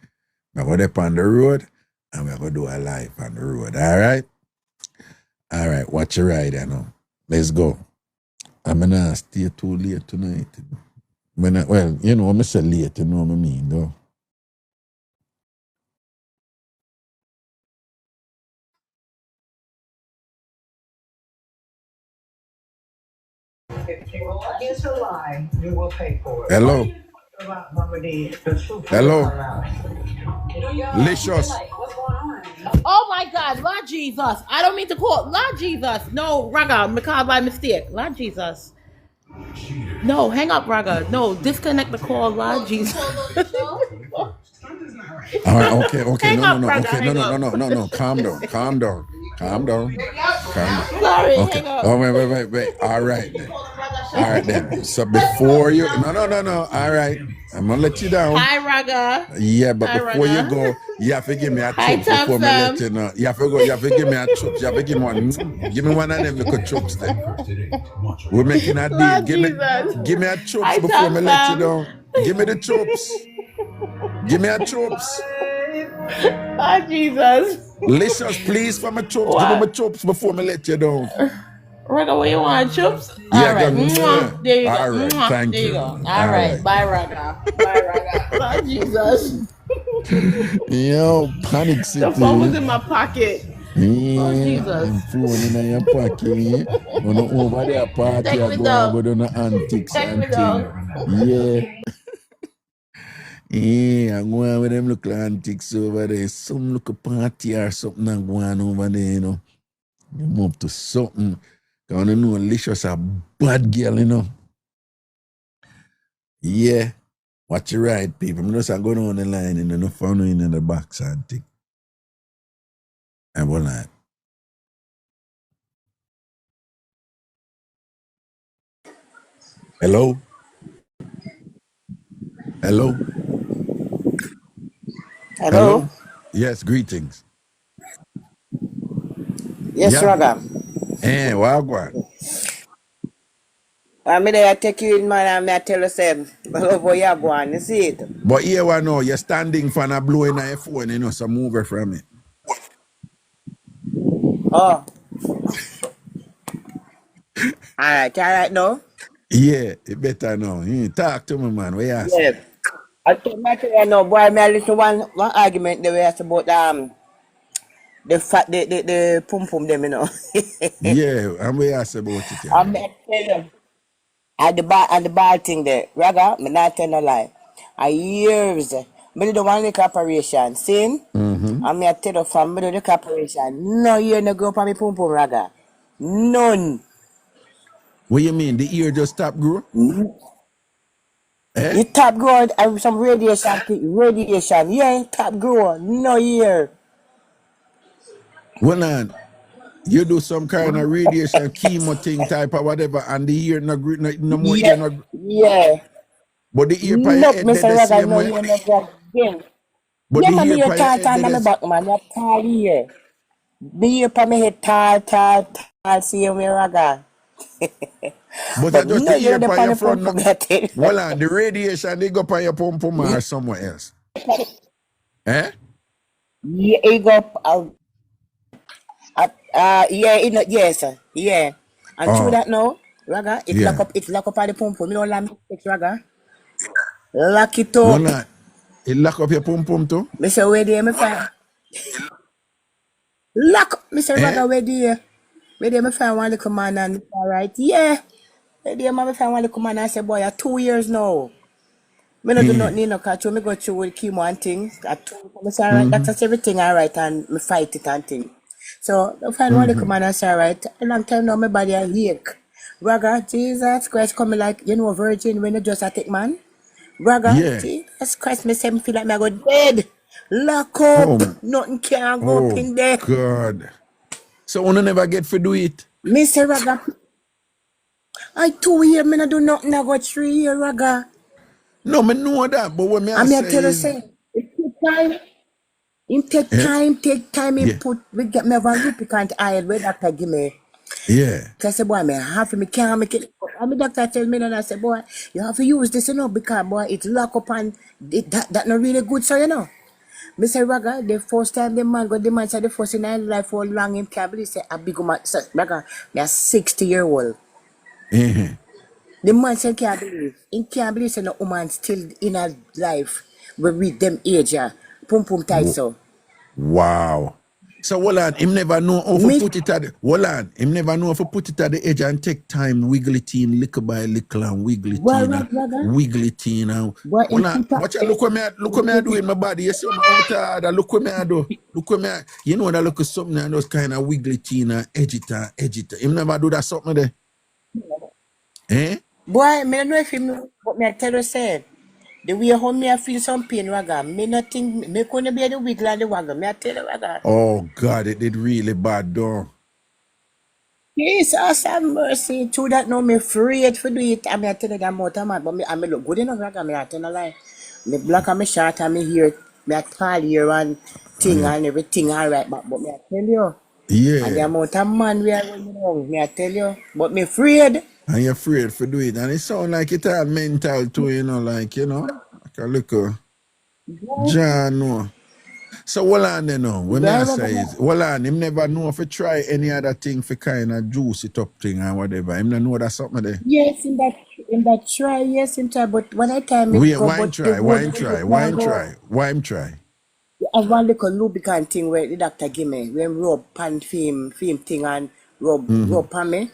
I go up on the road and we're going to do a live on the road, all right? All right, watch your ride, you know. Let's go. I'm going to stay too late tonight. Well, you know, I'm say late, you know what I mean, though. It's a lie. You will pay for it. Hello. Hello. Licious. Oh my God, Lord Jesus. I don't mean to call Lord Jesus. No, Raga, I called by mistake. Lord Jesus. No, hang up, Raga. No, disconnect the call, Lord Jesus. All right, okay. Hang up, No. Raga, Okay, hang no. Calm down. Sorry, Okay. hang up. Oh, wait. All right then. So before you, no. All right. I'm gonna let you down. Hi, Raga. Yeah, but Hi, before Raga. you go, you have to give me a Hi, chops before me let TamFam. you know. You have to give me a chops. You have to give me one. Give me one of them little chops then. We're making a deal. Lord Give me Jesus. a chops Hi, before me let you TamFam. down. Give me the chops. Give me a chops. Lord Jesus. Licious, please, for my chops. What? Give me my chops before me let you down. Raga, what you want, chips? Yeah, All right. go. There you go. All right, thank There you. you go. All right. Bye, Raga. Bye, Raga. Lord Jesus. Yo, Panic The phone was City. in my pocket. Yeah, Lord Jesus. phone in your pocket. On over there party, Take I me go on down. with on the antics Take and me thing. down. Yeah. Yeah, I'm going with them look antics over there. Some look a party or something and going over there, you know. I'm up to something. I want to know Licious a bad girl, you know. Yeah. Watch your right, people. I'm just going on the line and no fun in the box and thing. And one line. Hello? Hello? Hello? Hello? Yes, greetings. Yes, Yeah. Raga. Wagwan. I mean, I take you in, man, and I tell you, say, love how you going, you see it? But here I know you're standing for a blowing a phone, you know, so move it from it. Oh, all right now? Yeah, it better now. You talk to me, man. What you say? Yeah. I tell you now, boy, me I listen to one argument the way it's about the fat, the pum pum them, you know. Yeah, and what you say about it, I'm yeah? tell you, at the bad thing there, Raga, me not tell no lie. I years, me do the one little operation, see? Mm-hmm. And me I tell you from me do the operation, no year no go up on me pum pum, Raga. None. What you mean? The ear just stop grow? Eh? You top grow some radiation. Yeah, top grow. No year. Well, on, you do some kind of radiation chemo thing type or whatever, and the ear no more ear Yeah, no. yeah. But the ear by your Nope, head dead Mr. the Raga, same no way. year no go again. But Yeah, the man, ear me hear by your tall, head tall, dead na me back, man. You tall here. Me hear pa me head tall, see you, me Raga. But I But just no the year ear the by pan your the pump front. for me, I tell you. Well, on, the radiation they go by your pum pum or somewhere else. Eh? Yeah, he go yeah, yes, sir. Yeah. And through Oh, that now, Raga, yeah. it's lock up at the pump. Me don't let me take Raga. Lock it Well, up. on, it lock up your pum pum too? Me say where there me find lock up. Me say Eh? Raga where there. Where there me find one little man and it's alright. Yeah. Where there me find one little man and I say boy, 2 years now. Me no do Mm-hmm. nothing no catch me go through with chemo and things. At 2 me say alright, Mm-hmm. that's everything alright and me fight it and thing. So I find one little Mm-hmm. man and say alright. A long time now my body a ache. Raga, Jesus Christ coming like you know virgin when you just a take man. Raga, Yeah. Jesus Christ, me say me feel like me I go dead. Lock up. Oh, Nothing can go up oh in there. God. So one never get to do it. Me say Raga, I 2 years, me not do nothing, I go 3 years, Raga. No, me know that, but what me I And me I say tell you is, say, it take time. It eh? take time, Yeah, we get me one lubricant oil where doctor give me. yeah. I say, boy, me have to, me can't make it. And my doctor tell me, and I say, boy, you have to use this, you know, because, boy, it's lock up and that not really good, so, you know. Me say, Raga, the first time the man got the man said the first in his life for long him can't believe say a big man say, Raga, me a 60-year-old. Uh-huh. The man say can't believe. He can't believe say no woman still in her life we reach them age yeah. Pum pum tight so. Wow. So hold on, him never know how to Me put it at the, hold on, him never know how to put it at the edge and take time, wiggle it in little by little and wiggle it boy in and Raga, wiggle it in and boy in hold on. put up Watch out, look what me I do in my body. You see my out look what me I do. Look what me I, you know that look at something and just kind of wiggle it in and edge it. Him never do that something there. Eh? boy, me don't know if you know, but me I tell you say the way how me I feel some pain Raga, me nothing me couldn't be the wiggle and the waggle. Me I tell you Raga. Oh God, it did really bad though. Jesus have mercy. True that now me afraid for do it. I mean I tell you that more time but me I me look good enough Raga, me I tell you lie. Me black and me short and me here, me a tall here and thing Yeah. and everything alright but me I tell you. And the Yeah. amount of man we are going around, me I tell you. But me afraid. And you're afraid to do it. And it sound like it all mental too, you know, like, you know, like a little John no. So what on there now? What me I say is, well on, him never know if he try any other thing for kind of juice it up thing or whatever. Him not know that something there. Yes, in that try, yes, in try, but when I time it go, Why him but the try? Why word him try? it Why can't him go. try? Why him try? I have one little lubricant thing where the doctor give me, when rub pan film thing and rub on me.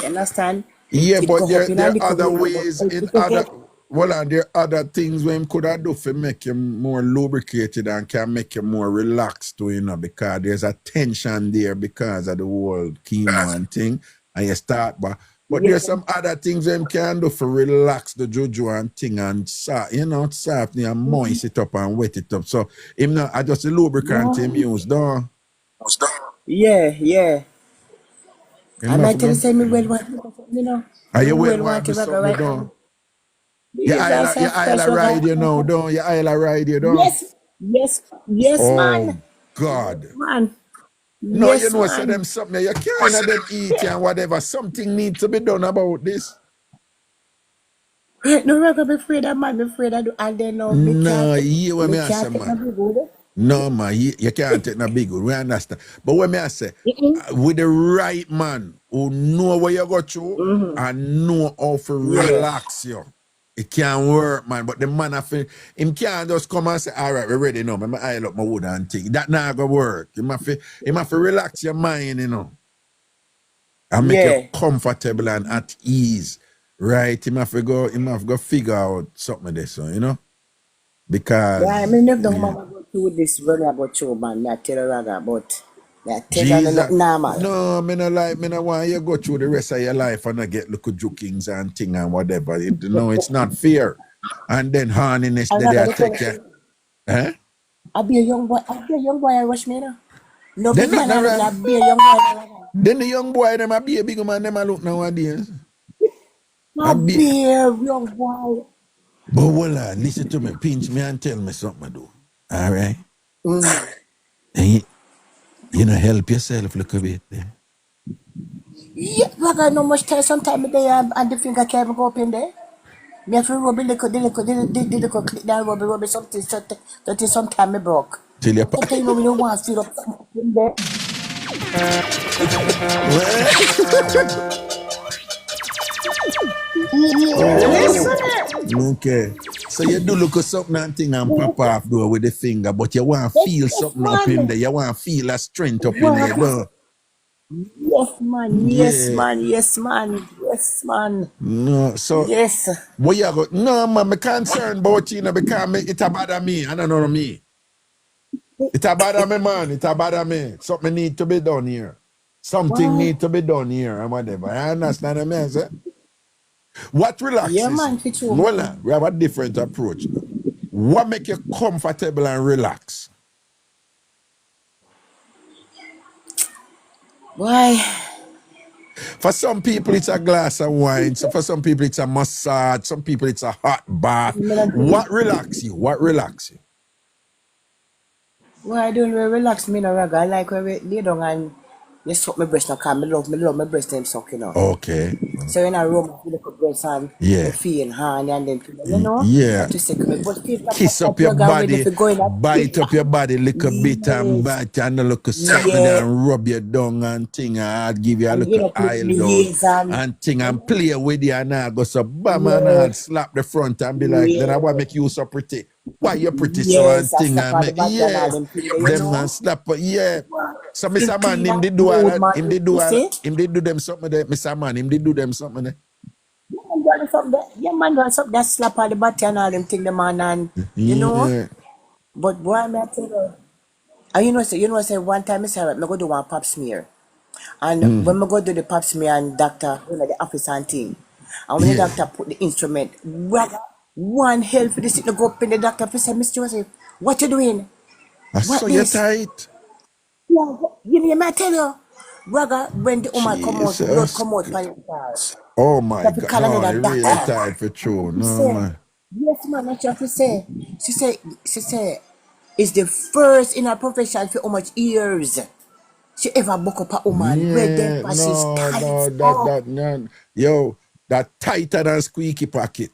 You understand? Yeah, It but go up in a there are little other way, but ways help in it to other get. well, and there are other things where him could have do to make him more lubricated and can make him more relaxed too, you know, because there's a tension there because of the whole chemo and thing. And you start, but there's some other things him can do for relax the juju and thing and you know, soft and moist it up and wet it up. So him not just the lubricant him use, though. Yeah. I might tell you say me well want you know. Are you well want to to Raga right now. Your Isla ride, you know, don't your Isla ride, you know? Yes, oh, man. God. Man. No, yes, you know, man. say them something, you can't let them eat and whatever. Something needs to be done about this. No, Raga, be afraid of man, be afraid of do, and then no, you when me say, man. No, man, you can't take no big good. We understand. But when me I say, with the right man who know where you go to and know how to relax you, it can work, man. But the man, him can't just come and say, all right, we're ready now. I'm oil up my wood and thing. That not gonna work. You have to relax your mind, you know. And make you comfortable and at ease. Right? You have to go figure out something of this, you know? Because I mean, never go through this running about you, man. I tell you Raga, but Jesus. not normal. No, me no want you go through the rest of your life and not get little jukings and thing and whatever. No, it's not fair. And then horniness they take you. Eh? I'll be a young boy. I rush me now. No big man, I'll be a young boy. Then the young boy, them a be a big man, them a look nowadays. I'll be a young boy. But hold on, listen to me, pinch me and tell me something, do. All right? And you know, help yourself a little bit there. Yeah, I got no much time. Sometimes and the finger can't go up in there. Me have to rub the little click down, rub something, that is sometime I broke. Till you sometimes you know when you want to feel up in there. Okay. So you do look at something and thing and pop off though with the finger, but you want to feel something up in there. You want to feel a strength up in there, though. Yes, man. No, so what you go? No, man, I'm concerned about you, because it bother me. I don't know me. It bother me, man. It bother me. Something need to be done here. Something need to be done here and whatever. I understand what I say. What relaxes? Yeah, man, well, we have a different approach. What make you comfortable and relax? Why? For some people, it's a glass of wine. So for some people, it's a massage. Some people, it's a hot bath. What relax you? What relax you? Well, I don't really relax me, no Raga. I like when we lay down and you suck my breast now, because I love my breast them suck, you know. Okay. So when I roam, I feel like a breast and I feel hand and then, you know, to say, kiss up your body, bite up your body a little bit and bite and look something and rub your down and thing and I'll give you a little oil down and thing and play with you and I'll go so bam and I'll slap the front and be like, then I want to make you so pretty. Why you pretty so and thing and make them and slap so Mr. Man him did do all that, him did do them something there, Mr. Man, him did do them something there. Yeah, man, do something that slap all the body and all them thing the man and you know. But boy, me tell you, and you know say one time I say right, me go do one pap smear. And when me go do the pap smear and doctor, you know, the office and thing. And when the doctor put the instrument, one hell for this to go up in the doctor say, Mr. Joseph, what you doing? I saw you tight. Yeah, you know, I tell you, Raga, when the woman come out, blood come out by your oh my God, no, it really tight for true. No, man. Yes, man, that's what she say. She say, it's the first in her profession for how much years she ever book up a woman. Red them passes tight. No. Yo, that tighter than squeaky pocket.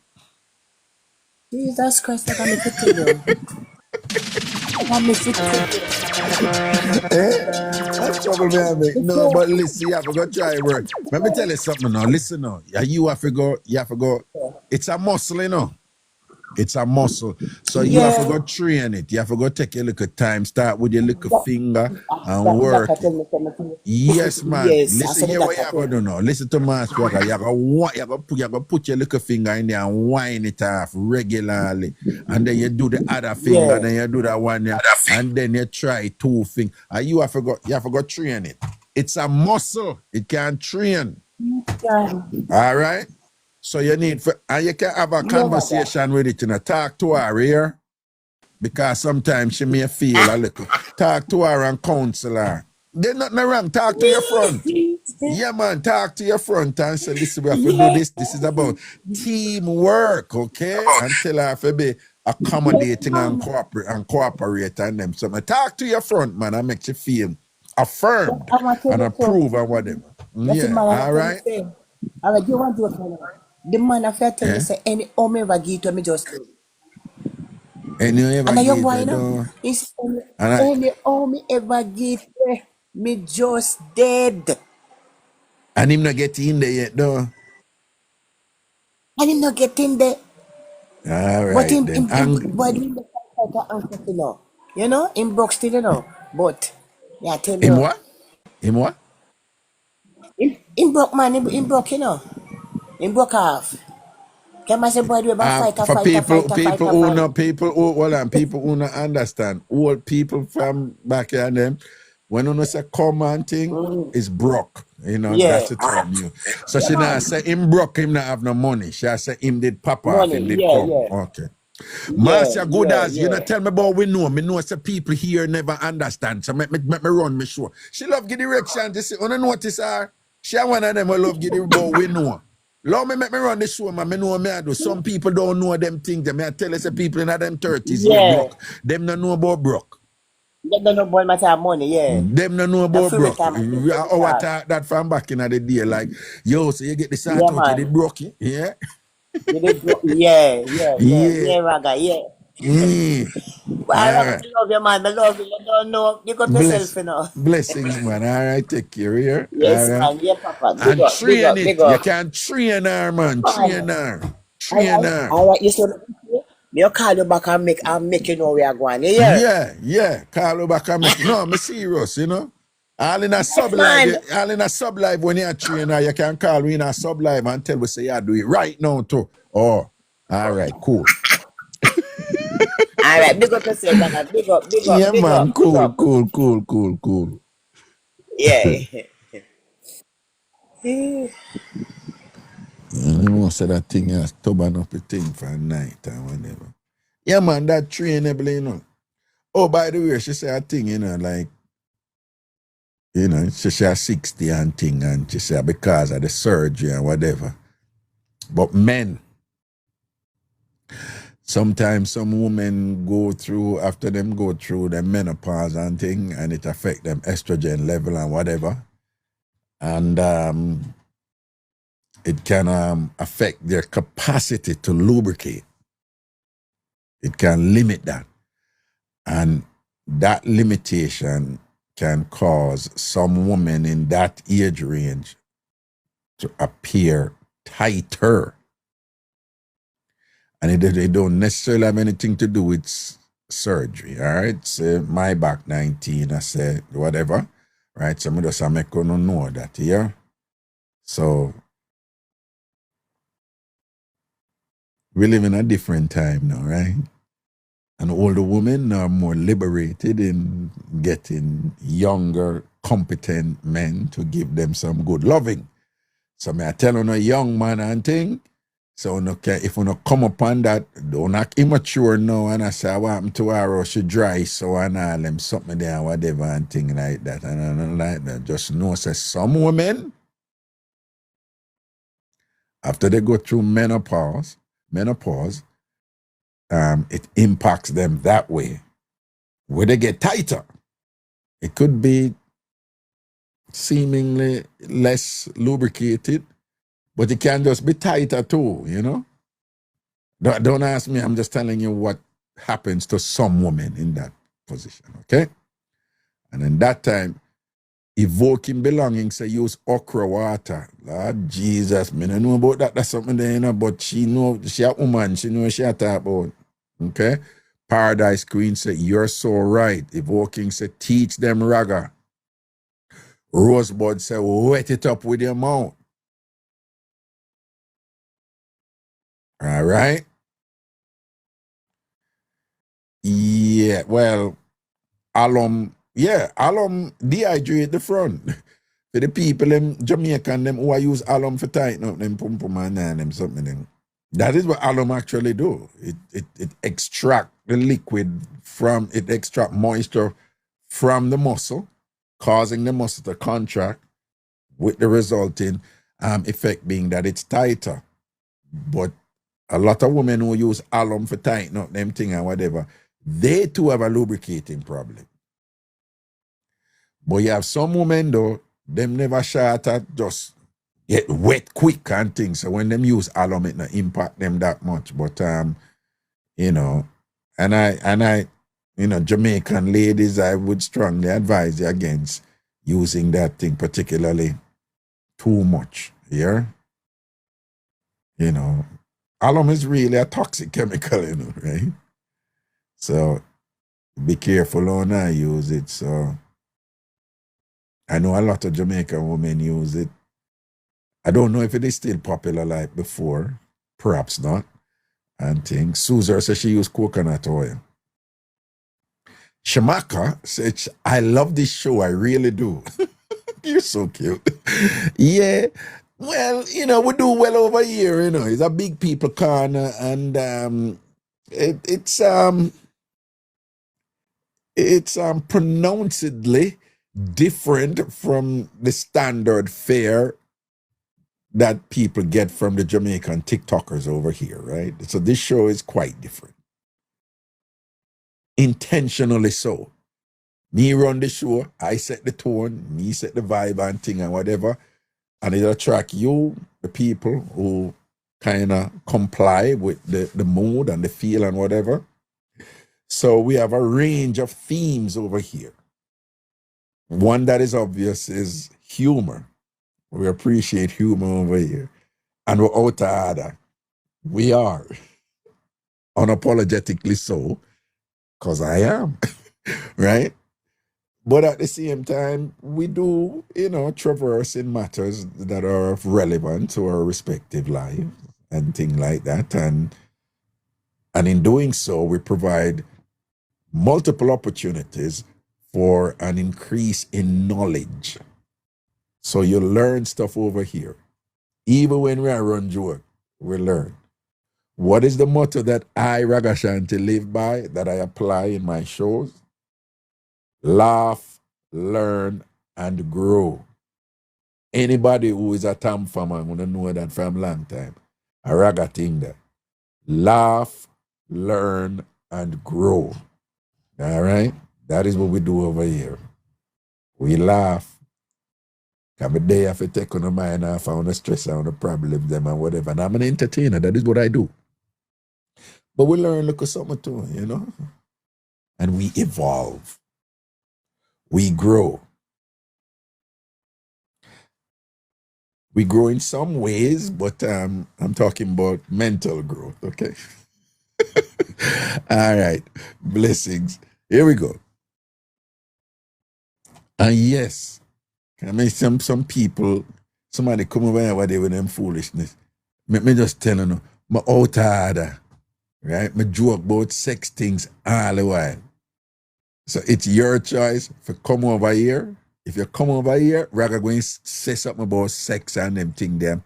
Jesus Christ, I got me to tell you. That's trouble me I make. No, but listen, you have to go try work. Let me tell you something now. Listen now. You have to go. It's a muscle, you know. It's a muscle. So you have to Yeah. go train it. You have to go take your little time, start with your little That, finger and that work doctor it. tell me, Yes, man. yes, I Listen said the here what doctor you tell gotta me. do now. Listen to Master Raga. You gotta put your little finger in there and wind it off regularly. And then you do the other finger, Yeah. then you do that one, yeah, and then you try 2 fingers. And you have to go train it. It's a muscle. It can train. Yeah. All right. So you need and you can have a Yeah, Raga. conversation with it, talk to her here. Because sometimes she may feel a little. Talk to her and counsel her. There's nothing wrong. Talk to your front. Yeah, man. Talk to your front and say, listen, we have to do Yeah. this. This is about teamwork, okay? And tell her to be accommodating and cooperate and them. So talk to your front, man, and make you feel affirmed I want to tell and you so. approved and whatever. That's the Yeah, man I all tell you right? say. All right, you want to tell me. The man I tell me Yeah. say any home ever give to me just do. And you ever And a young give boy, you it, know, though? it's And any home ever give to me just dead. him not get in there yet, though. And him not get in there. All But right, then. boy, him the fighter answer, you know. You know, him broke still, you know. But, yeah, I tell Him you, what? Him what? him broke, man, him broke, you know. Him broke off. Come and say, boy, we about fighter, For fighter, people fighter, fighter, who fighter. know people who not understand, old people from back here and them, when you say come and thing, is broke. You know, Yeah. that's the term you. So Yeah, she man. not say him broke, him not have no money. She say him did pop off, Money, him did yeah, come. yeah. Okay. Yeah, Master good yeah, as you know, yeah. tell me about we know. Me know say people here never understand. So make me run me show. She love give direction. This you notice her. She one of them who love give the about we know. Love me make me run the show, man. Me know me I do. Some people don't know them things. Them I tell us the people in them 30s here Yeah. broke. Them don't know about broke. They don't know boy matter have money, yeah. Them don't know The about free broke. time I think for the Our start. talk that from back in the day, like, yo, so you get the sort Yeah, out, you did man. broke, yeah? You did yeah, yeah, yeah, Yeah. yeah, Raga, yeah. Well, I All Raga, right. me love you, man. I love you. You don't know. You got yourself, you know. Blessings, man. All right, take care here. All Yes, right. man. Yeah, Papa. Big And up, big train up, big it. You up. can train her, man. Man. Train her. Train All her. right. You see, me call you back and make you know where you're going. You hear? Yeah. Call her back and make it. No, I'm serious, you know. All in a Yes, sub man. live, when you're trainer, you can call me in a sub live and tell we say you do it right now too. Oh, all right, cool. All right, big up yourself, Raga. Big up, big up, Yeah, big up, man, big cool. up. Yeah. You want to say that thing is stubborn up a thing for a night or whatever. Yeah, man, that trainable, you know. Oh, by the way, she said a thing, you know, like, you know, she said 60 and thing, and she said because of the surgery and whatever. But men, sometimes some women after them go through the menopause and thing, and it affect them estrogen level and whatever. And it can affect their capacity to lubricate. It can limit that. And that limitation can cause some women in that age range to appear tighter. And it don't necessarily have anything to do with surgery, all right? Say my back 19, I say whatever, right? So I just make you know that, yeah? So we live in a different time now, right? And older women are more liberated in getting younger, competent men to give them some good loving. So I tell you, a young man and thing, so if you not come upon that, don't act immature now and I say, what happened to her or she dry so and all them something there and whatever and thing like that. And I don't like that. Just know, say some women, after they go through menopause, it impacts them that way. Where they get tighter. It could be seemingly less lubricated, but it can just be tighter too, you know? Don't ask me, I'm just telling you what happens to some women in that position, okay? And in that time, evoking belonging, say use okra water. Lord Jesus, me don't know about that. That's something there, you know, but she know, she a woman, she know what she a talk about. Okay? Paradise Queen say, you're so right. Evoking say, teach them raga. Rosebud say, wet it up with your mouth. All right? Yeah, well, alum dehydrate the front. For the people, them Jamaican, them who I use alum for tighten up them pum pum and them something. Them. That is what alum actually do. It extract the liquid it extract moisture from the muscle, causing the muscle to contract, with the resulting effect being that it's tighter. But a lot of women who use alum for tighten up them thing and whatever, they too have a lubricating problem. But you have some women though, them never shot at just get wet quick and things. So when them use alum, it not impact them that much. But you know, and I, you know, Jamaican ladies, I would strongly advise you against using that thing particularly too much. Yeah. You know, alum is really a toxic chemical, you know, right? So be careful on how you use it. So I know a lot of Jamaican women use it. I don't know if it is still popular like before. Perhaps not. And things. Susan says she used coconut oil. Shamaka says, I love this show. I really do. You're so cute. Yeah. Well, you know, we do well over here, you know. It's a big people corner and it's pronouncedly different from the standard fare that people get from the Jamaican TikTokers over here, right? So this show is quite different. Intentionally so. Me run the show, I set the tone, me set the vibe and thing and whatever, and it attract you, the people who kind of comply with the mood and the feel and whatever. So we have a range of themes over here. One that is obvious is humor. We appreciate humor over here. And we're out of order. We are. Unapologetically so, because I am. Right? But at the same time, we do, you know, traverse in matters that are of relevance to our respective lives and things like that. And in doing so, we provide multiple opportunities for an increase in knowledge. So you learn stuff over here. Even when we are run joke, we learn. What is the motto that I, Ragashanti, live by, that I apply in my shows? Laugh, learn, and grow. Anybody who is a TamFam, I'm going to know that from a long time. A Raga thing there. Laugh, learn, and grow. All right? That is what we do over here. We laugh. Every day I have to take on the mind off, I want to stress out the problem them and whatever. And I'm an entertainer. That is what I do. But we learn look at something too, you know? And we evolve. We grow. We grow in some ways, but I'm talking about mental growth, okay? All right. Blessings. Here we go. And yes, I mean, some people, somebody come over here with them foolishness. Me just tell you, my out order, right? Me joke about sex things all the while. So it's your choice if you come over here. If you come over here, we're going to say something about sex and them thing there.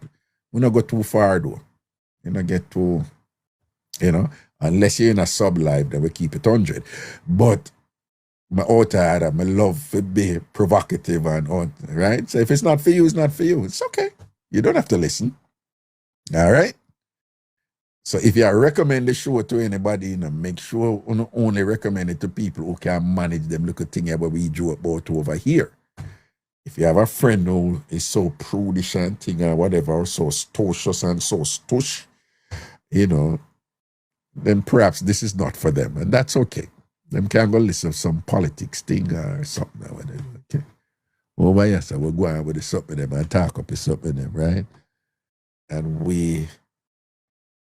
We don't go too far though. You don't get too, you know, unless you're in a sub life, then we keep it 100. But my outer, my love to be provocative and on, right? So if it's not for you, it's not for you. It's okay. You don't have to listen. All right? So if you recommend the show to anybody, you know, make sure you only recommend it to people who can manage them little thing where we joke about over here. If you have a friend who is so prudish and thing or whatever, or so stocious and so stush, you know, then perhaps this is not for them. And that's okay. Them can go listen to some politics thing or something or whatever, okay? Over here, so we're going with the something them and talk up the something them, right? And we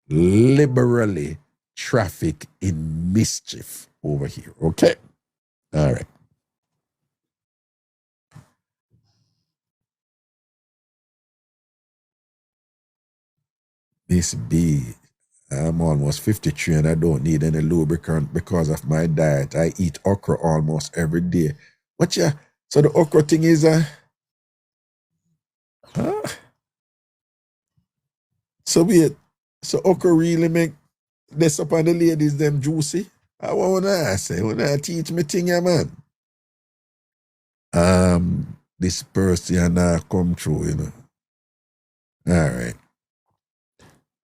liberally traffic in mischief over here. Okay. All right. Miss B, I'm almost 53 and I don't need any lubricant because of my diet. I eat okra almost every day. What ya? So the okra thing is so weird. So okra really make this up on the ladies them juicy? I wanna say, when I teach me thing, yeah, man. This person come through, you know. All right.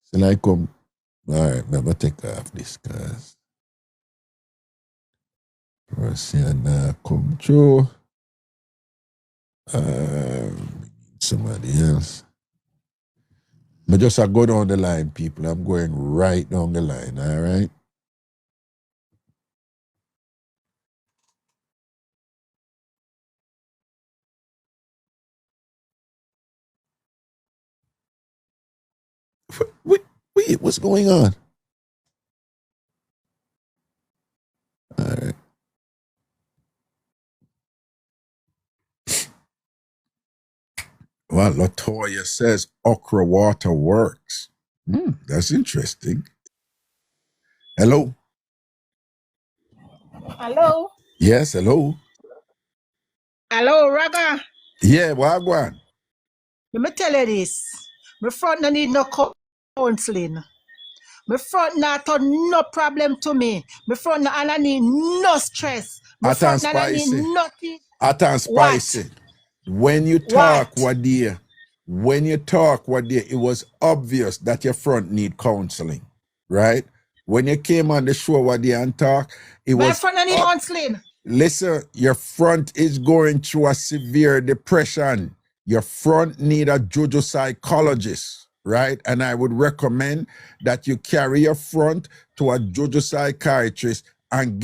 So I come. All right, I'm gonna take off this guys. Person come through. Somebody else. But just I go down the line, people. I'm going right down the line, all right? Wait, what's going on? All right. Well, Latoya says okra water works. That's interesting. Hello? Hello? Yes, hello? Hello, Raga. Yeah, Wagwan. Let me tell you this. My front no need no counseling. My front not no problem to me. My front no and I need no stress. My Hot and front no need spicy. nothing. Hot and spicy. When you talk, Wadia, it was obvious that your front need counseling, right? When you came on the show, Wadia, and talk, it was... My front no need counseling. Listen, your front is going through a severe depression. Your front need a JoJo psychologist, right? And I would recommend that you carry your front to a JoJo psychiatrist and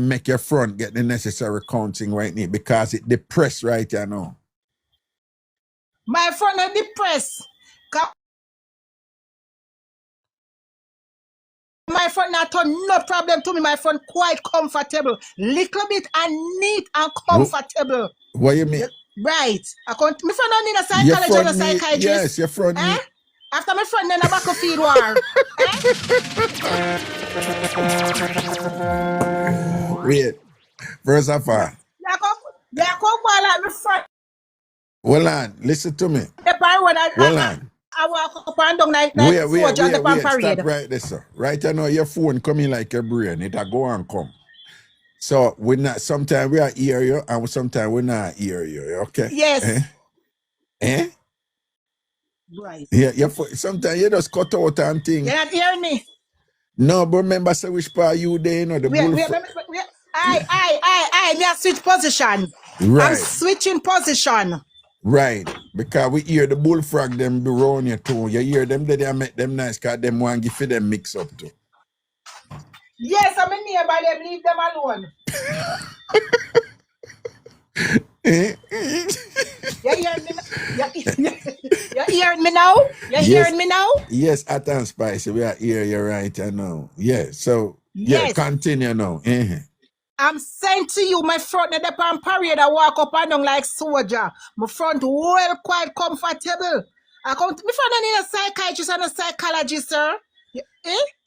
make your front get the necessary counseling right now because it depressed right now. My front not depressed. My front not no problem to me. My front quite comfortable. Little bit and neat and comfortable. What you mean? Right. My front don't need a psychologist or a psychiatrist. Yes, your front need... After my front then a battlefield war. Wait. First of all... Yeah, come like my front. Hold on. Listen to me. Hold on. I walk up and down like soldier on the parade. Stop right there, sir. Right now, your phone coming like a brain. It'll go and come. So, sometimes we are hear you and sometimes we not hear you, okay? Yes. Eh? Right. Yeah, sometimes you just cut out and things. You're not hearing me? No, but remember, say which part you there, you know, the bull. I switch position. Right. I'm switching position. Right, because we hear the bullfrog them be around you too. You hear them, they make them nice because them want to give for them mix up too. Yes, I'm in nearby them, leave them alone. You hearing me now? You hearing me now? Yes, hot and spicy. We are hearing you right now. Yeah, so yeah, continue now. I'm saying to you, my front at the pan parade, I walk up and down like soldier. My front well quite comfortable. My front don't need a psychiatrist and a psychologist, sir.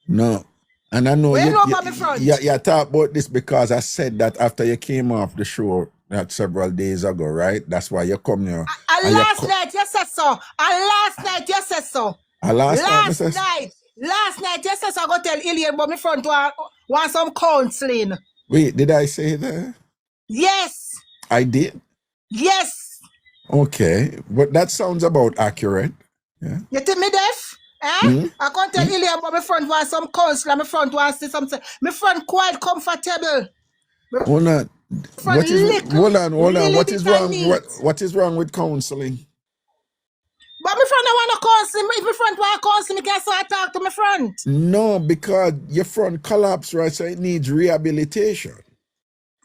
No. And I know you talk about this because I said that after you came off the show several days ago, right? That's why you come here. Last night, yes, so. Last night, yes, so. Last night, yes, so. I go tell Ilian, but my front want some counseling. Wait, did I say that? Yes. I did? Yes. Okay, but that sounds about accurate. Yeah. You think me deaf? I can't tell Ilian, but my front want some counseling. My front want to see something. My front quite comfortable. Hold on. Hold on. What is wrong? What is wrong with counseling? But my front don't want to counsel. If my front want to counsel, I can't start talk to my front. No, because your front collapsed, right? So it needs rehabilitation.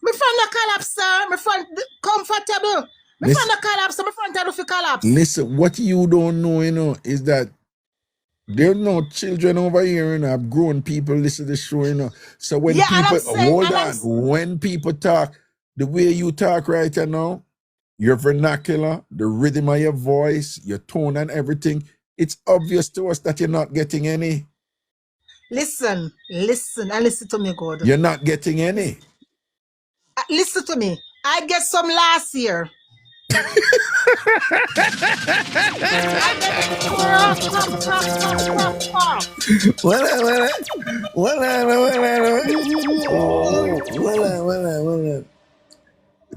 My front not collapse, sir. My front comfortable. My friend a collapse, so my friend tell you to collapse. Listen, what you don't know, is that there are no children over here, have grown people listen to the show, So when people, when people talk, the way you talk right now, your vernacular, the rhythm of your voice, your tone and everything, it's obvious to us that you're not getting any. Listen, and listen to me, God. You're not getting any. Listen to me. I get some last year.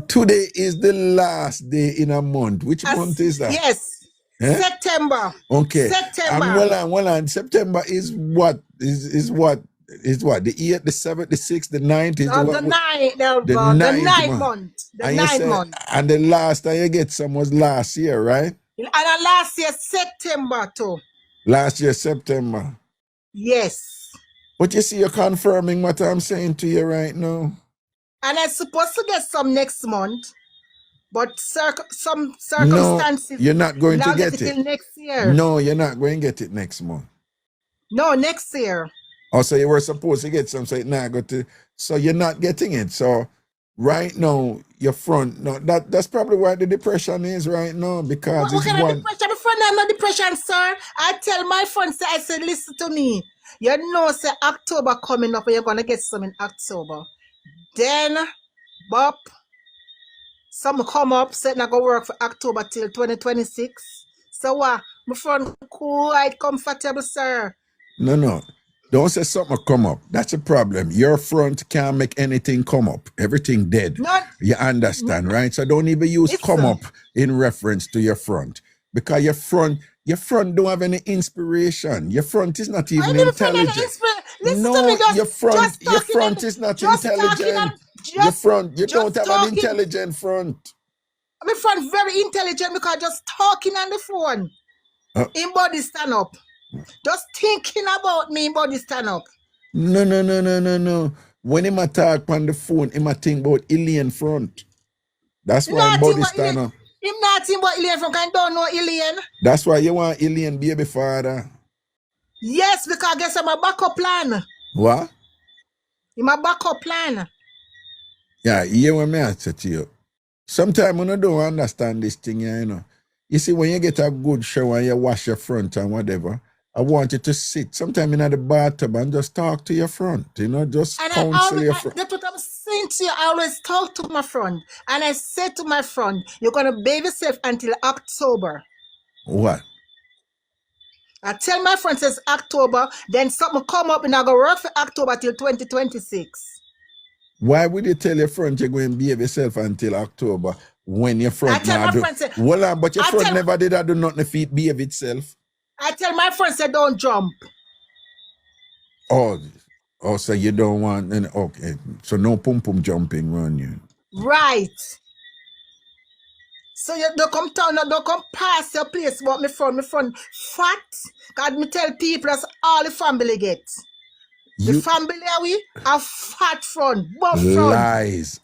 Today is the last day in a month. Which month is that? Yes. September. Okay. September. And September is what? Is what? The 8th, the 7th, the 6th, the 9th? The 9th month. The 9th month. And the last time you get some was last year, right? And last year, September too. Last year, September. Yes. But you see, you're confirming what I'm saying to you right now. And I'm supposed to get some next month. But some circumstances. No, you're not going to get it. Next year. No, you're not going to get it next month. No, next year. Oh, so you were supposed to get some, so so you're not getting it. So right now, your front, that's probably why the depression is right now, because what kind of depression? My friend, I'm not depression, sir. I tell my friends, I said, listen to me. You know, say October coming up, and you're gonna get some in October. Then, Bob, some come up, said not go work for October till 2026. So what? My friend, quite comfortable, sir. No. Don't say something come up. That's a problem. Your front can't make anything come up. Everything dead. You understand, right? So don't even use come up in reference to your front. Because your front don't have any inspiration. Your front is not even intelligent. Your front is not intelligent. Your front, you don't have an intelligent front. My front very intelligent because just talking on the phone. In body stand up. Just thinking about me, body stand up. No. When him a talk on the phone, him a think about alien front. That's why body stand up. Him not think about alien front, I don't know alien. That's why you want alien baby father. Yes, because I guess I'm a backup plan. What? I'm a backup plan. Yeah, you what me answer to you. Sometimes I don't understand this thing, You see, when you get a good shower and you wash your front and whatever, I want you to sit sometime in the bathtub and just talk to your front, just counsel your front. That's what I'm saying to you. I always talk to my front. And I say to my front, you're going to bathe yourself until October. What? I tell my friend says October, then something come up and I go work for October till 2026. Why would you tell your friend you're going to behave yourself until October when your front but your front never did do nothing if it behave itself? I tell my friends say don't jump. Oh, so you don't want okay. So no pum jumping on you. Right. So you don't come down, don't come past your place about my front fat. God me tell people that's all the family gets. The family are we a fat front, buff front. Lies.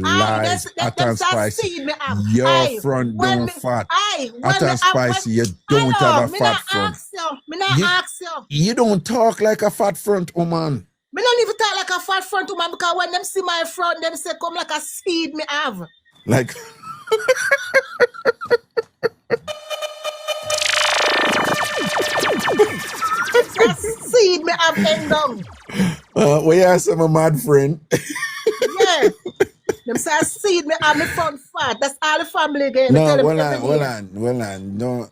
Hot spicy. Your front don't fat. Hot spicy, you don't have a fat front. Me not ask you. You don't talk like a fat front woman. Me don't even talk like a fat front woman because when them see my front, them say come like a seed me have. Like seed me have end down. We are some mad friend. Yeah. Them say seed me have me front fat. That's all the family again. No, well on. No.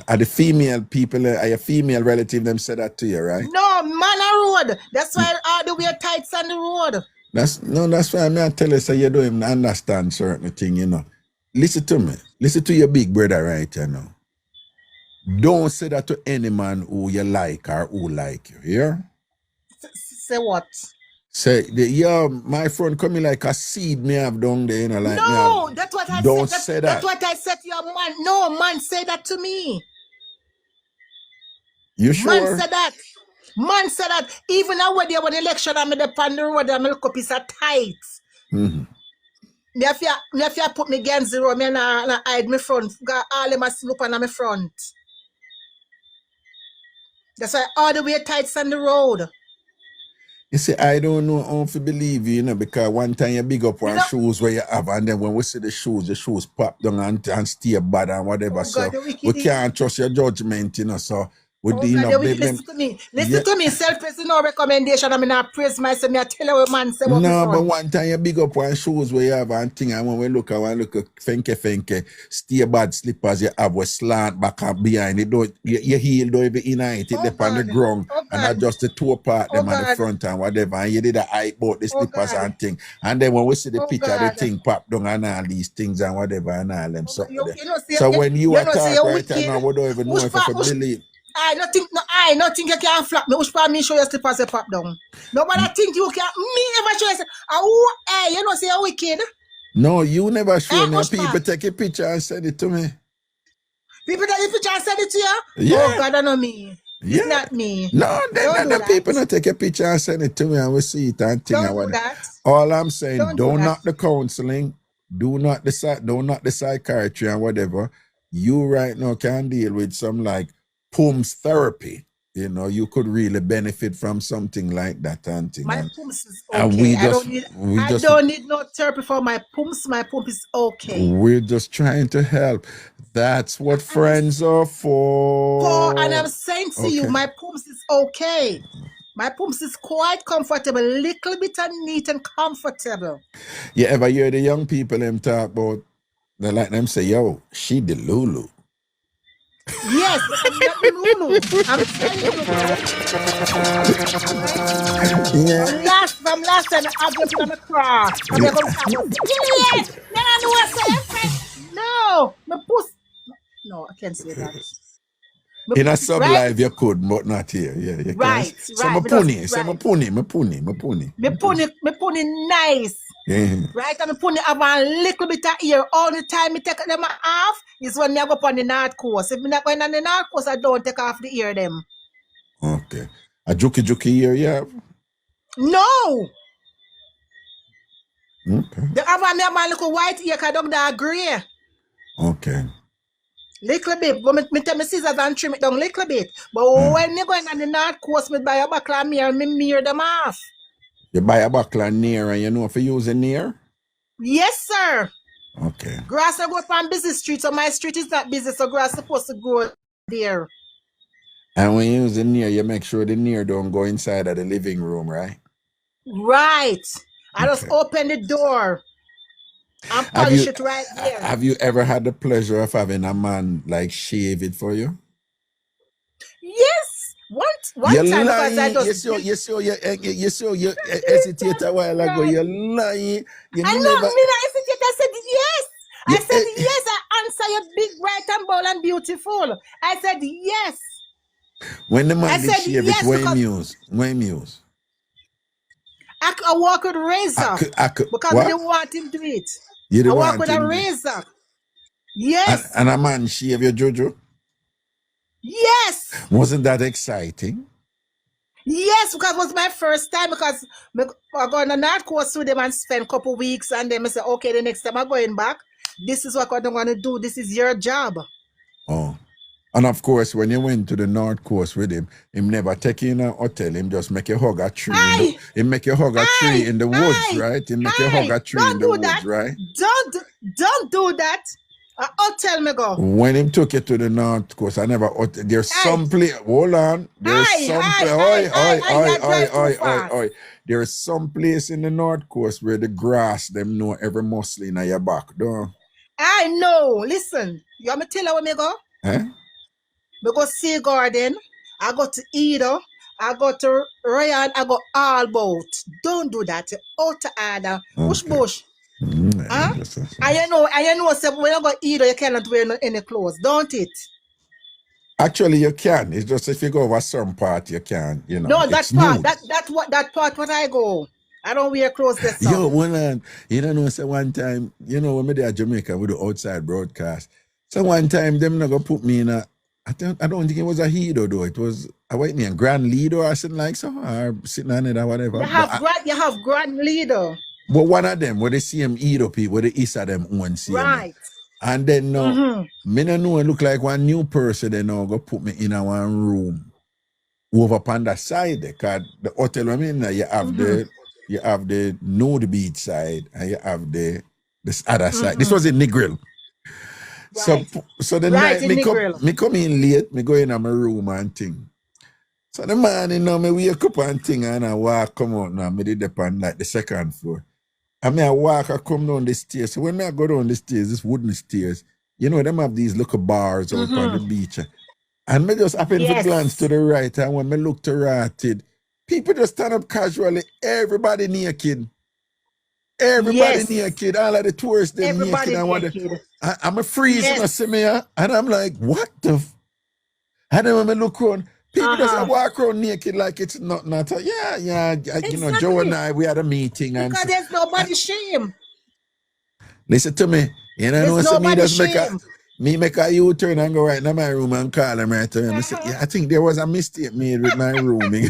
Are the female people, are your female relative them said that to you, right? No, man a road. That's why all the wear tights on the road. That's why I tell you so you don't even understand certain thing, Listen to me. Listen to your big brother right now. Don't say that to any man who you like or who like you, hear? Say what? Say, my friend coming like a seed me have down there, like no, that's what I don't said. Say that. That's what I said to your man. No, man, say that to me. You sure? Man said that. Even now when they were election, I'm in the road, I'm look up, it's a tight. Mm-hmm. Me if you put me against the road, me na hide me front. Got all them a slope on my front. That's why all the way tights on the road. You see, I don't know how to believe you, because one time you big up You on know, shoes where you have, and then when we see the shoes pop down and stay bad and whatever. oh So God, the we wicked. can't trust your judgment, So we, Oh God, the wicked. them, Listen to me. yeah. Listen to me. Self-praise is no recommendation. I mean, I praise myself. Me I tell you what man say about me No, but front. one time you big up on shoes where you have and thing, and when we look at fenke, stay bad slippers you have with slant back and behind it. Your heel don't even in it. It Oh dip on the God. ground Oh and God. adjust the toe part Oh them on the God. front and whatever. And you did a eye both the Oh slippers God. and thing. And then when we see the Oh picture, the God. thing pop down and all these things and whatever and all them Oh God. something You, there. you know, see, So when you you know, say attack you're right wicked. now, we don't even know if I believe. I don't think you can flap me. Which part me show your slippers you pop down. Nobody think you can. Me ever show you. Hey, you know, say you're wicked. No, you never show me. Which People part? take a picture and send it to me. People that if you just send it to you. Yeah. Oh God, I know me. It's Yeah. not me. No, Don't do the that. people not take a picture and send it to me and we see it and thing. Don't do that. All I'm saying, Don't do don't that. knock the counseling, don't knock the psychiatry and whatever. You right now can deal with some like PUMS therapy. You could really benefit from something like that and thing. My pumps is And okay. I don't need no therapy for my pumps. My pump is okay. We're just trying to help. That's what friends are for. And I'm saying to you, my pumps is okay. My pumps is quite comfortable, little bit and neat and comfortable. You ever hear the young people them talk about, they like them say, yo, she the Lulu. Yes, I'm not the Lulu. I'm telling you. Yeah. From last time, I've been on the car. I'm going to talk about yes. Then I know I say, no, my puss. No, I can't say that. In a sub live, you could, but not here. Yeah, you right. Say my pony, say my pony. Me pony nice. Yeah. Right, and me pony have a little bit of ear. All the time me take them off is when me go up on the North Coast. If me not going on the North Coast, I don't take off the ear them. Okay. A juki ear you have? No. Okay. The other me have a little white ear, because that grey. Okay. Little bit, but me tell me scissors and trim it down little bit. But when me going on the North Coast, me buy a buckle of mirror, me mirror them off. You buy a buckle of near and you know if you use a near? Yes, sir. Okay. Grass I go up on busy street, so my street is not busy, so grass supposed to grow there. And when you use the near, you make sure the near don't go inside of the living room, right? Right. I just open the door. And polish it right there. Have you ever had the pleasure of having a man like shave it for you? Yes. One time because I just you hesitate a while ago. You're lying. I know me not hesitate. I said yes. I said yes. I answer your big bright and bold and beautiful. I said yes. When the man did shave it, when muse? I walk with a razor because I didn't want him to do it. I walk with a razor. Yes. And a man shave your jojo? Yes. Wasn't that exciting? Yes, because it was my first time because I go on the North Coast with them and spend a couple weeks and then I say, okay, the next time I'm going back, this is what I'm going to do. This is your job. Oh. And of course, when you went to the North Coast with him never take you in a hotel. Him just make you hug a tree. He make you hug a tree in the woods, right? He make you hug a tree in the woods, right? Don't do that. Hotel me go. When him took you to the North Coast, I never. There's some place. Hold on. There's some place. There's some place in the North Coast where the grass them know every muscle in your back. Don't. I know. Listen, you want me tell you where me go? Me go Sea Garden. I go to Edo. I go to Ryan. I go all boat. Don't do that. Out to order. Bush. And you know, so when you go Edo, you cannot wear any clothes, don't it? Actually, you can. It's just if you go over some part, you can. You know. No, that part. What I go. I don't wear clothes this summer. Yo, one you don't know. So one time, you know, when we there at Jamaica, we do outside broadcast. So one time, them not gonna put me in a. I don't think it was a Hedo though. It was a white name, Grand Leader or something like so, or sitting on it or whatever. You have Grand Leader. But one of them, where they see him eat up, where the east of them one see him. Right. And then now, me no know, it look like one new person, they now go put me in a one room over upon that side, because the hotel I'm in, you have the nude beach side, and you have this other side. This was in Negril. Right. So the Right, night in Negril. me come in late, me go in my room and thing. So the morning now, me wake up and thing, and I walk come out now, me did upon like the second floor. And me I walk, I come down the stairs. So when I go down the stairs, this wooden stairs, you know, them have these little bars out on the beach. And me just happen to glance to the right, and when me look to right, people just stand up casually, everybody naked. Everybody naked, all of the tourists, them Everybody naked. I'm a freeze and I see me, and I'm like, what the and then when I look around, people just walk around naked like it's not. You know, Joe and I, we had a meeting. And Because there's nobody shame. Listen to me. You know, There's so me nobody just shame. make a U-turn and go right in my room and call him right to him. I said, I think there was a mistake made with my rooming.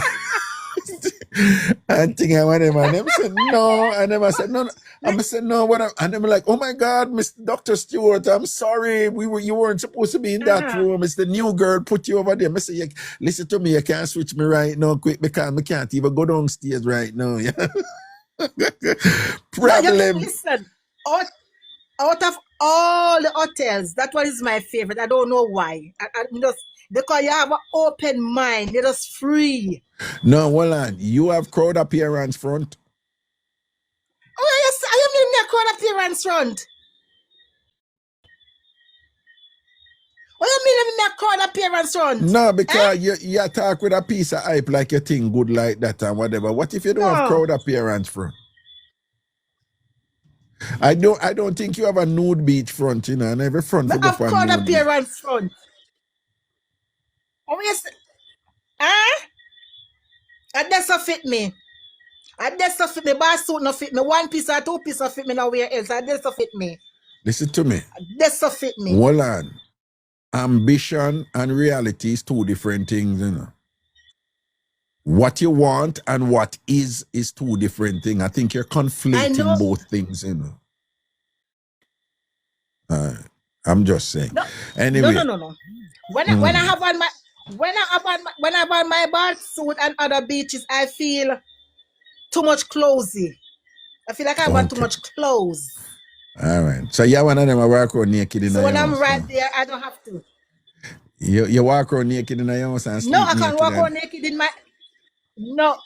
I think I want him, and them said no, and then I said no. I said no. And them like, oh my God, Mr. Dr. Stewart, I'm sorry, you weren't supposed to be in that room. It's the new girl put you over there. I said, listen to me, you can't switch me right now, quick, because I can't even go downstairs right now. Problem. Listen, out of all the hotels, that one is my favorite. I don't know why. I just because you have an open mind, you're just free. No, hold on. You have crowd appearance front. Oh yes, I am in the crowd appearance front. What do you mean I'm in the crowd appearance front? No, because you talk with a piece of hype like you think good like that and whatever. What if you don't have crowd appearance front? I don't think you have a nude beach front, you know, and every front I have crowd appearance front. Oh yes. And that's not fit me. And that's not fit me. Bar suit not fit me. One piece or two piece not fit me nowhere else. And that's not fit me. Listen to me. That's not fit me. Hold on. Ambition and reality is two different things, you know. What you want and what is two different things. I think you're conflating both things, you know. I'm just saying. No. Anyway. No. When I have on my bar suit and other beaches, I feel too much clothes-y. I feel like I want too much clothes. All right. So you're one of them I walk around naked in the house. So when I'm right there, I don't have to. You walk around naked in the house and sleep No, I can't walk around naked in my... No,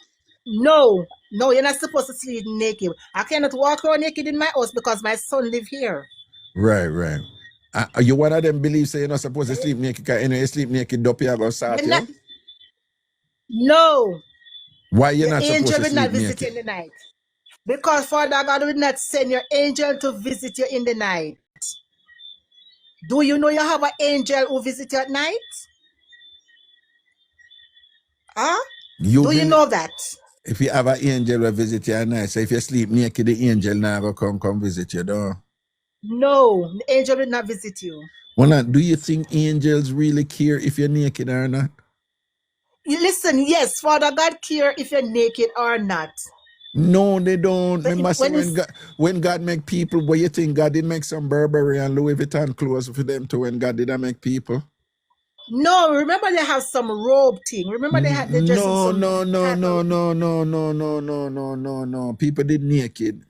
you're not supposed to sleep naked. I cannot walk around naked in my house because my son lives here. Right. You one of them believes say you're not supposed to sleep naked because anyway you sleep naked up here go start you? No. Why you're not supposed to sleep naked? The angel will not visit you in the night. Because Father God will not send your angel to visit you in the night. Do you know you have an angel who visits you at night? Huh? Do you know that? If you have an angel who visit you at night, so if you sleep naked, the angel now go come visit you, though? No, the angel will not visit you. Well, do you think angels really care if you're naked or not? Listen, yes, Father God care if you're naked or not. No, they don't. When God make people, what you think God did make some Burberry and Louis Vuitton clothes for them too when God didn't make people? No, remember they have some robe thing. Remember they had the dressing No. People did naked.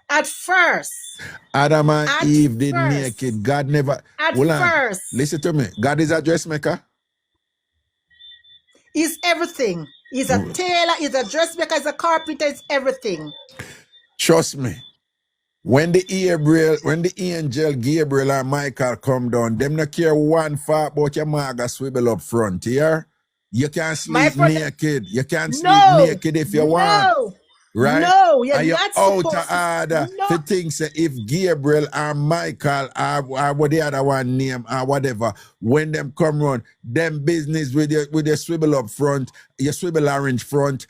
At first. Adam and Eve did naked. God never. At first. Listen to me. God is a dressmaker. He's everything. He's a tailor, he's a dressmaker, he's a carpenter, he's everything. Trust me. When the angel Gabriel and Michael come down, them not care one fart about your maga swivel up front here. You can't sleep naked. You can't sleep naked if you want. Right? No, you're not supposed to. Order for things if Gabriel or Michael or what the other one name or whatever, when them come run, them business with your swivel up front, your swivel orange front,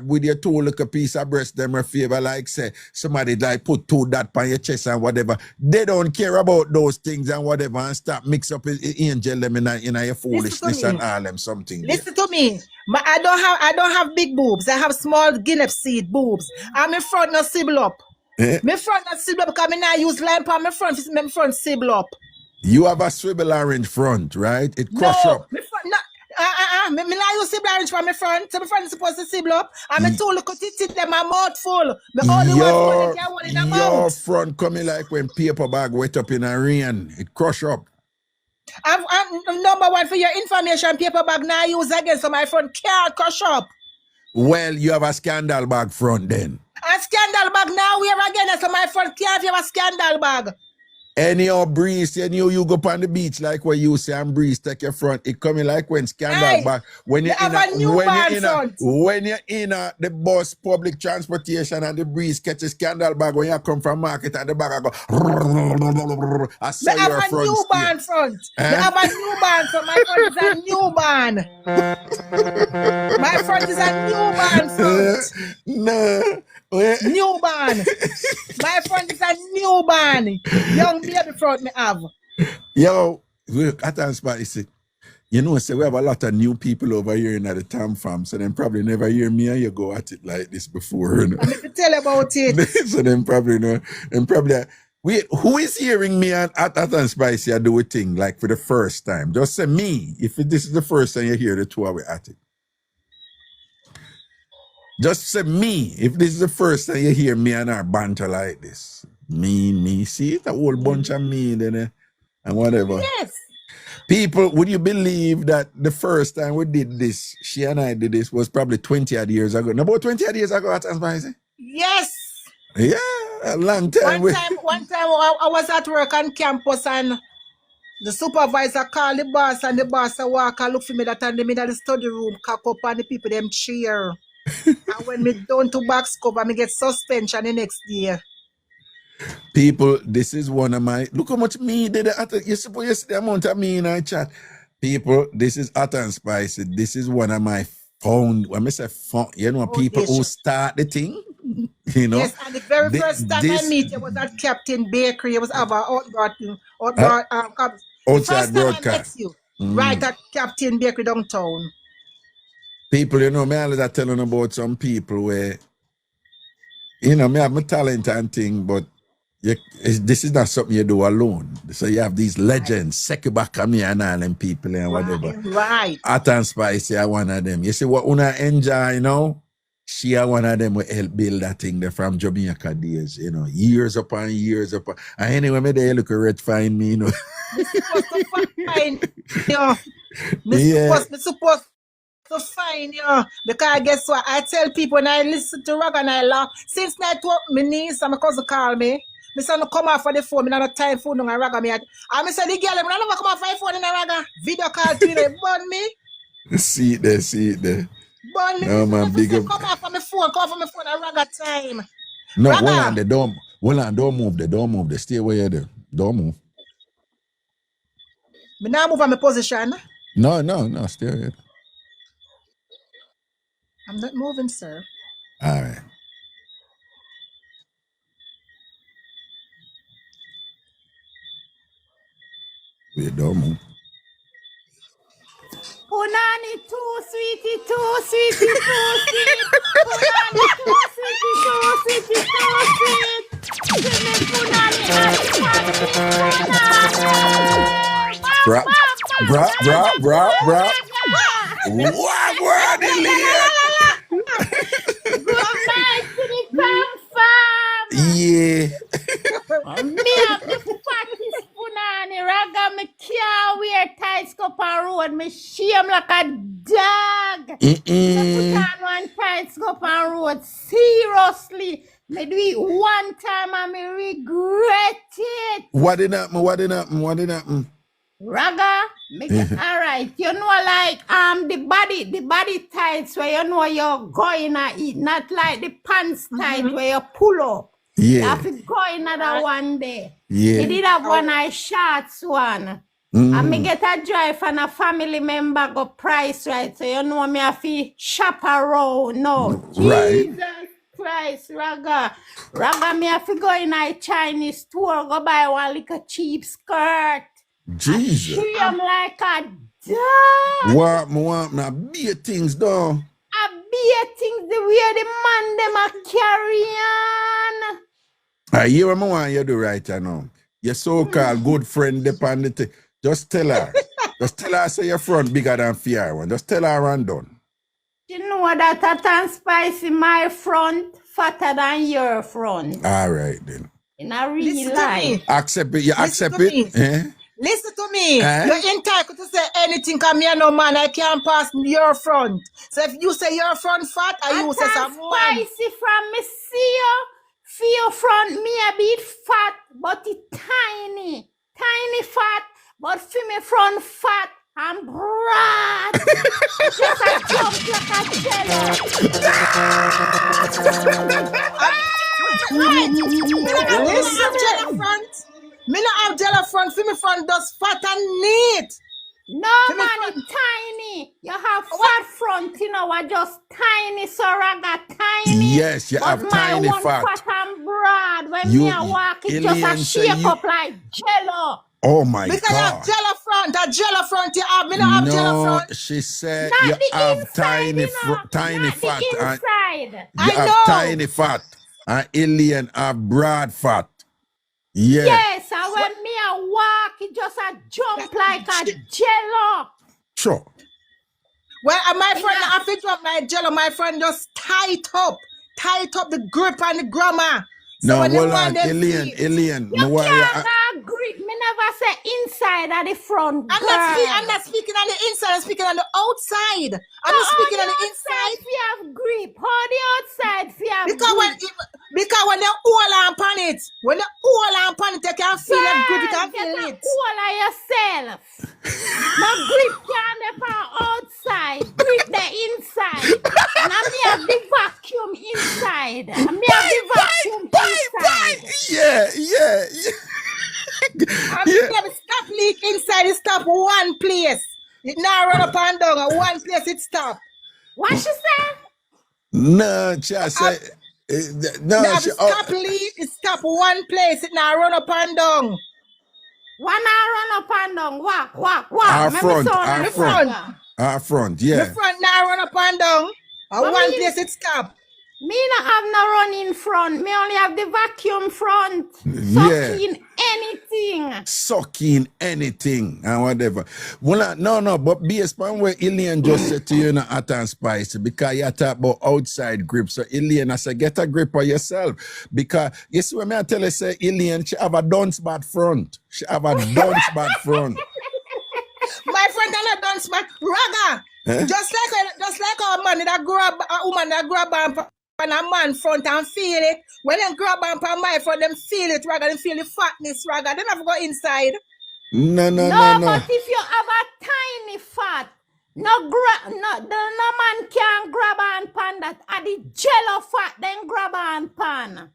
with your two little piece of breast, them a favor, like say, somebody like put two that on your chest and whatever. They don't care about those things and whatever and stop mix up angel them in your foolishness and all them something. Listen to me. I don't have big boobs. I have small guinea seed boobs. I'm in front no sibble up. Me front not sibble up because I not use lamp on my front. My front sibble up. You have a swivel orange front, right? It crush up. Me front me not use sibble orange from my front. So my front is supposed to sibble up. And me two little titties them my mouth full. Me only one can hold in the mouth. Your front coming like when paper bag wet up in a rain. It crush up. I'm number one for your information. Paper bag now use again, so my front can't crush up. Well, you have a scandal bag front then. A scandal bag now wear again, so my front can't have a scandal bag. Any old breeze, you go on the beach like what you say and breeze take your front. It coming like when scandal bag. When you're in the bus, public transportation and the breeze catch a scandal bag when you come from market and the bag I go. I saw your front. Newborn front. I have a newborn front. My front is a newborn. My front is a newborn front. No. Newborn. My front is a newborn. Young baby front me have. Yo, look, at Spicy. You know, say we have a lot of new people over here in the TamFam, so them probably never hear me and you go at it like this before. You know? I'm to tell about it. So them probably know. And probably who is hearing me at Spicy I do a thing like for the first time? Just say me. If this is the first time you hear the two of we at it. Just say me. If this is the first time you hear me and our banter like this. Me. See, it's a whole bunch of me then, and whatever. Yes. People, would you believe that the first time we did this, she and I did this, was probably 20 odd years ago? No, about 20 odd years ago at Spicy? Yes. Yeah, a long time. One time I was at work on campus and the supervisor called the boss and the boss walk and look for me that in the middle of the study room, cock up on the people them cheer. And when me down to box cover, me get suspension the next day. People, this is one of my, look how much me did you suppose you see the amount of me in our chat. People, this is hot and spicy. This is one of my when I say people who start the thing. You know? Yes, and the very first time I meet you was at Captain Bakery. It was about outside broadcast. Right at Captain Bakery downtown. People, you know, me always telling about some people where, you know, me have my talent and thing, but this is not something you do alone. So you have these legends, Sekibaka me and all them people and whatever. Right. Hot and Spicy are one of them. You see what Una enjoy, you know? She are one of them who help build that thing there from Jamaica days, you know, years upon years upon. And anyway, me they look red fine me, you know. Me supposed to find you. Me supposed to find you. Because guess what? I tell people when I listen to Raga and I laugh. Since night my niece and my cousin call me. I said, no come off for the phone. I don't have time for no Raga me. And I said, the girl, I never come off for the phone in a Raga. Video call to you, burn me. See it there. Burn me. No, man, big up. Come off for my phone at Raga time. No, Raga. Hold on, don't move there. Stay where you're there. Don't move. Me now move on my position. No, stay here. I'm not moving, sir. All right. Wait, don't move. Punani too sweetie, too sweet. Punani too sweetie, too sweet. Give me punani Bra. What the Good night to the TamFam. Yeah. Me have the fattest punani. Raga, me can't wear tight scope on road. Me shame like a dog. Me put on one tight scope on road. Seriously. Me do it one time and me regret it. What did happen? Raga, alright, you know like the body tights where you know you're going to eat, not like the pants tight where you pull up. Yeah. You have to go another one day. Yeah. He did have one shorts one. And me get a drive and a family member go price right. So you know me have to shop around. No. Right. Jesus Christ, Raga. Raga, me have to go in a Chinese store, go buy one little cheap skirt. Jesus. Treat them like a dog. Want me be things though. I be things the way the man them a carry on. I hear what I want you do right now. Your so-called good friend depend the thing. Just tell her. Just tell her say your front bigger than fear one. Just tell her and done. You know that a spicy my front fatter than your front. All right then. In a real life. Accept it. You accept it. Eh? Listen to me. Eh? You're entitled to say anything because me and no man, I can't pass your front. So if you say your front fat, I you say some spicy from me see you. For your front, me a bit fat, but it tiny. Tiny fat, but for me front fat and broad. Just a jump like a jello. Listen, jello front. Me not have jello front. For me front does fat and neat. No man, it's tiny. You have fat front, you know, just tiny, so Raga tiny. Yes, you have tiny fat. fat. And broad. When me a walk, it just a shape up like jello. Oh my because God. Because you have jello front. That jello front you have. Me not have jello front. She said not you have inside, tiny, you know, tiny fat. The inside. You have tiny fat. And alien have broad fat. Yeah. Yes, and when me a walk, it just a jump like a jello. Sure. Well, my friend not have to jump like jello. My friend just tight up the grip and the grammar. So no, when hold on, alien. You can't grip. Me never say inside or the front. I'm not speaking on the inside. I'm speaking on the outside. I'm not speaking on the inside. You have grip. How the outside you have grip? Because when they all on pan it, you can feel that grip. You can feel it. All of yourself. No grip can be outside. Grip the inside. And me have the vacuum inside. And me have the vacuum inside. Yeah. Stop leak inside. It stop one place. It now run up and down. At one place it stop. What she say? No, she say. Stop leak. It stop one place. It now run up and down. One now run up and down. Walk. Our front, yeah. The front now run up and down. At one place it stop. Me not have no run in front. Me only have the vacuum front. Sucking anything and whatever. Well, no, but based on what Ilian just said to you in Hot and Spicy, because you talk about outside grip. So Ilian, I say, get a grip on yourself. Because you see when I tell you, say, Ilian, she have a dunce bad front. My friend and a dunce bad. Raga. Eh? Just like a man that grab a woman that grab and a man front and feel it. When them grab on my front, them feel it, Raga. Them feel the fatness, Raga. They never go inside. No. But if you have a tiny fat, no man can grab on pan that. At the jello fat, then grab on pan.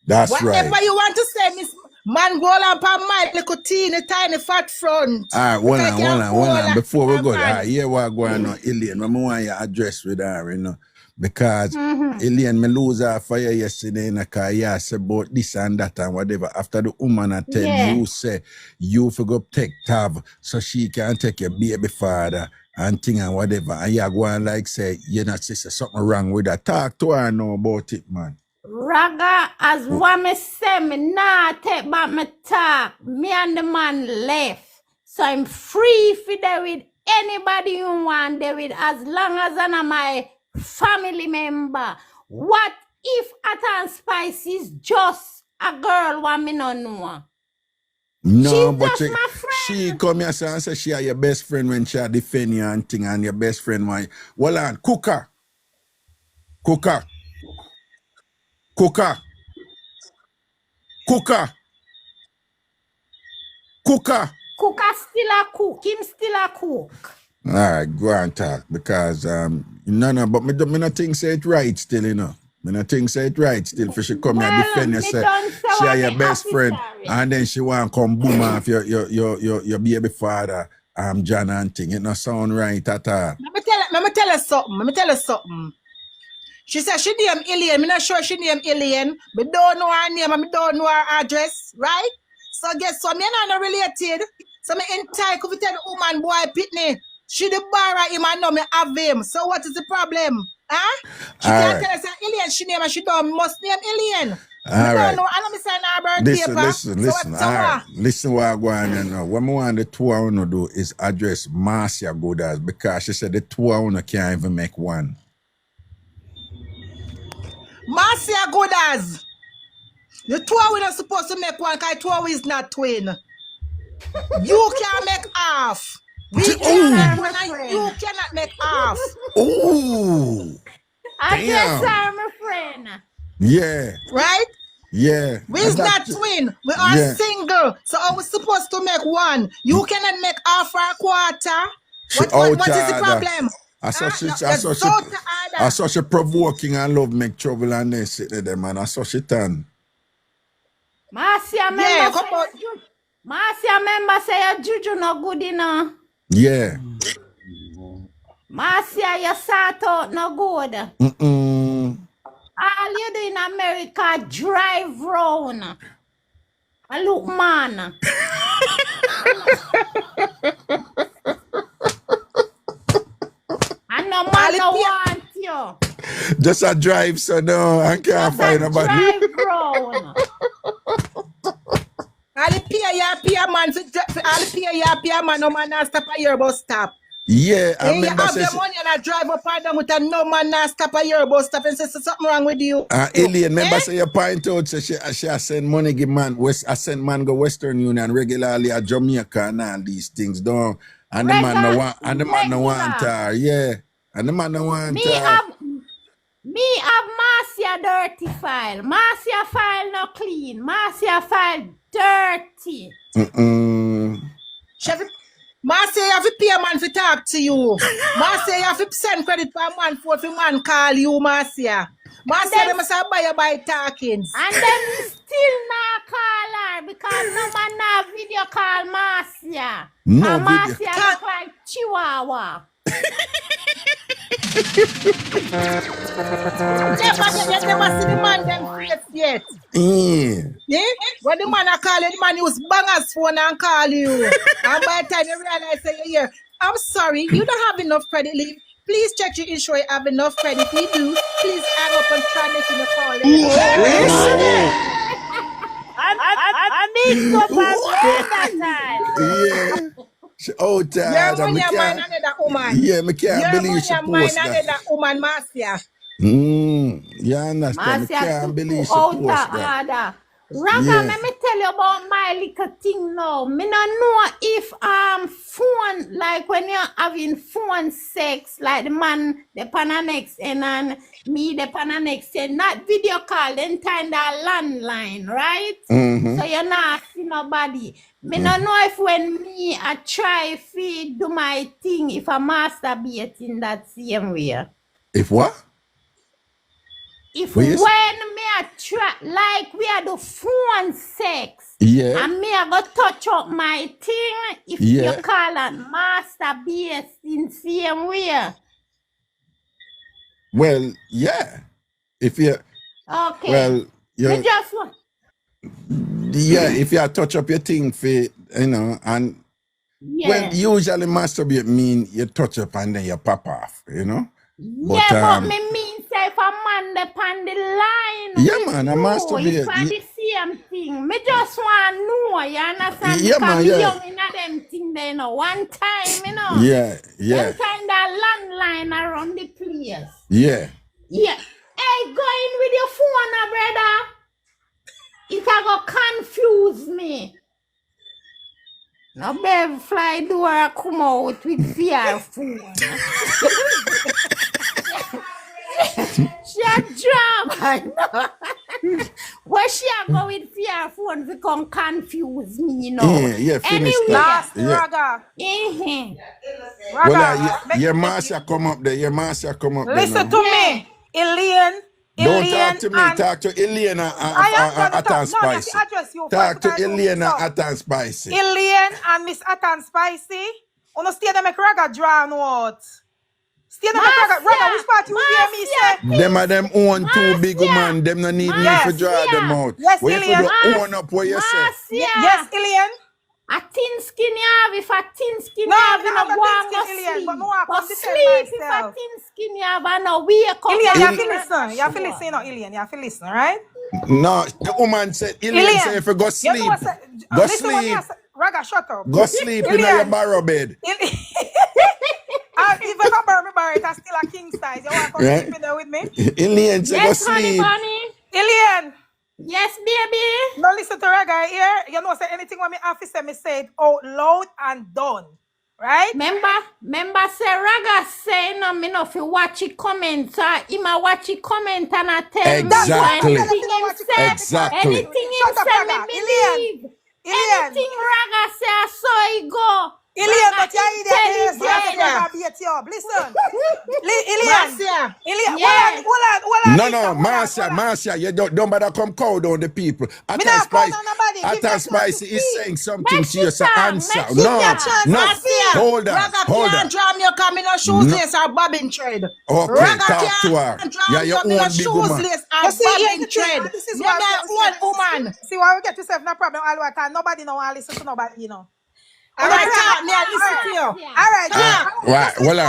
That's Whatever right. you want to say, Miss Man, go on pan my little tiny fat front. All right, hold on. Before we go, here what going on, Ilian. I want you address with her, you know. Because Ilian, me lose her fire yesterday in a car. Yeah, say about this and that and whatever. After the woman I tell you, say you forgot take Tav so she can take your baby father and thing and whatever. And you go and like say, you know, sister, something wrong with her. Talk to her now about it, man. Raga, as what me say, me nah take back my talk. Me and the man left. So I'm free for there with anybody you want there with as long as I'm my family member. What if Hot and Spicy is just a girl what me no know? No, She's but just my friend. she come here and say she are your best friend when she defend you and thing and your best friend why. Well on, cooker. Cooker still a cook. Him still a cook. All right, go and talk because no, but me not think say it right still, you know. Me not think say it right still for she come here defend you say she are your best friend. And then she want come boom off your baby father, John and thing. It not sound right at all. Let me tell her something. She said she name Alien. I'm not sure she name Alien. Me don't know her name and me don't know her address, right? So guess what? Me and her not related. So me entitled to tell the woman boy pitney. She the borrow him and know me have him. So what is the problem? Huh? She can't tell us that Alien she name and she don't must name Alien. All right. Know, I know me sign her birth paper. Listen. All right. Listen what I go on here now. What I want the two I want to do is address Marcia Gooders because she said the two I want to can't even make one. Marcia Gooders. The two are not supposed to make one because two is not twin. You can make half. We can make one and you cannot make half. Oh. I guess I'm a friend. Yeah. Right? Yeah. We're not twin. We are single. So I was supposed to make one. You cannot make half or a quarter. What is the problem? I saw she provoking and love make trouble and then sit there, man. I saw she turn. Marcia member say your juju no good enough. Yeah. Marcia, your sort out no good. All you do in America, drive round. I look man. And no man no want you. Just a drive, so no, I can't find nobody. Drive round. I'll pay your man, no man not stop at your bus stop. Yeah, I remember you have the money and I drive up and down with a no man not stop at your bus stop and say something wrong with you. Alien, remember say you point out say she send money give man I send man go Western Union regularly at Jamaica and all these things don't and the man no want her, yeah. And the man no want her. Me have Marcia dirty file. Marcia file no clean. Marcia file dirty. Marcia, you have to pay a man to talk to you. Marcia, you have to send credit for a man for if a man call you, Marcia. Marcia, they must have buy talkings. And then still not call her because no man have video call Marcia. No and Marcia look like Chihuahua. Never see the man them face yet. Yeah? When the man call you, the man use banger's phone and call you. And by the time you realize that you're here, I'm sorry, you don't have enough credit leave. Please check your ensure you have enough credit. If you do, please hang up and try making a call. I need somebody that time. Yeah. She out there. Your money and mine and that woman. Yeah, I can't believe she post that. That woman, Marcia. You understand? I can't believe she post that. Raga, let me tell you about my little thing now. Me not know if phone, like when you're having phone sex, like the man, the pananex and me, the pananex, and not video call, then time that landline, right? So you're not see nobody. Me not know if when me I try to do my thing, if I masturbate in that same way. If what? If when me I try, like we are the phone sex, and me I go touch up my thing, if you call it masturbate in same way. Well, yeah. If you okay, well, you just want. Yeah, if you touch up your thing for and well, usually masturbate mean you touch up and then you pop off, But me mean say if a man on the line. Yeah, man, I masturbate. It's for the same thing. Me just want to know, you understand? Yeah, man, yeah. Young in them thing there, one time, Yeah. Them kind of landline around the place. Yeah. Yeah. Hey, go in with your phone, brother. It go confuse me. No baby fly door come out with VR phone. She a drama. Where she a go with VR phone become confuse me, Yeah, finish anyway, that. Raga. Your Marcia come up there. Listen to me. Ilian, talk to me. Talk to Elena Atan Spicy. Talk to Elena Atan Spicy. Elaine and Miss Atan Spicy. On stay them make Raga draw note. Stay them make Raga. Which part you hear me say? Them are them own two big man. Them no need me to draw them out. Yes, we Elaine. Own up what you say. Yes, Elaine. A thin skin have, if a thin skin No, have, I'm no not go thin and go skin, Elaine, sleep. but no, I Go come to tell sleep if a myself. thin skin have and no wake up. Elaine, you have to listen. You have to listen, you know, Elaine. You have to listen, right? No, the woman said, Elaine say if you go sleep, You know what go listen what me sleep. I say. Raga, shut up. Go sleep in your barrow bed. If I come borrow me barrow, it's still a king size. You want to come Right. sleep in there with me? Elaine say go Yes, honey sleep. bunny. Elaine. Yes, baby. No, listen to Raga here. You know, say anything when me officer me say it out loud and done. Right? Remember say Raga say no, me no fi watch it comment. So him a watch it comment and I tell Exactly. me anything him say. Exactly. Anything him Shut up, say me Raga. believe. Elaine. Anything Raga say I saw it go. Elaine, but you're idiot. tell You have to him Raga beat you up. Listen. Elaine. Marcia. Elaine, Yeah. hold on. Marcia, you don't bother come cow down the people. Me not call on nobody. Give me a Atan chance Spicy to is speak. saying something Make to you, she so talk. answer. Make she No, talk. no, Marcia. hold on, Raga hold can't on. draw me, come in a shoes lace or bobbin thread. Okay, Raga talk to her. can't draw Yeah, me, your come in a own big shoes woman. lace You or see, bobbin thread. this is Me why my old woman. See why we get yourself no problem all the time. Nobody know I listen to nobody, you know. All right, talk me, I listen to you. All right, Right, hold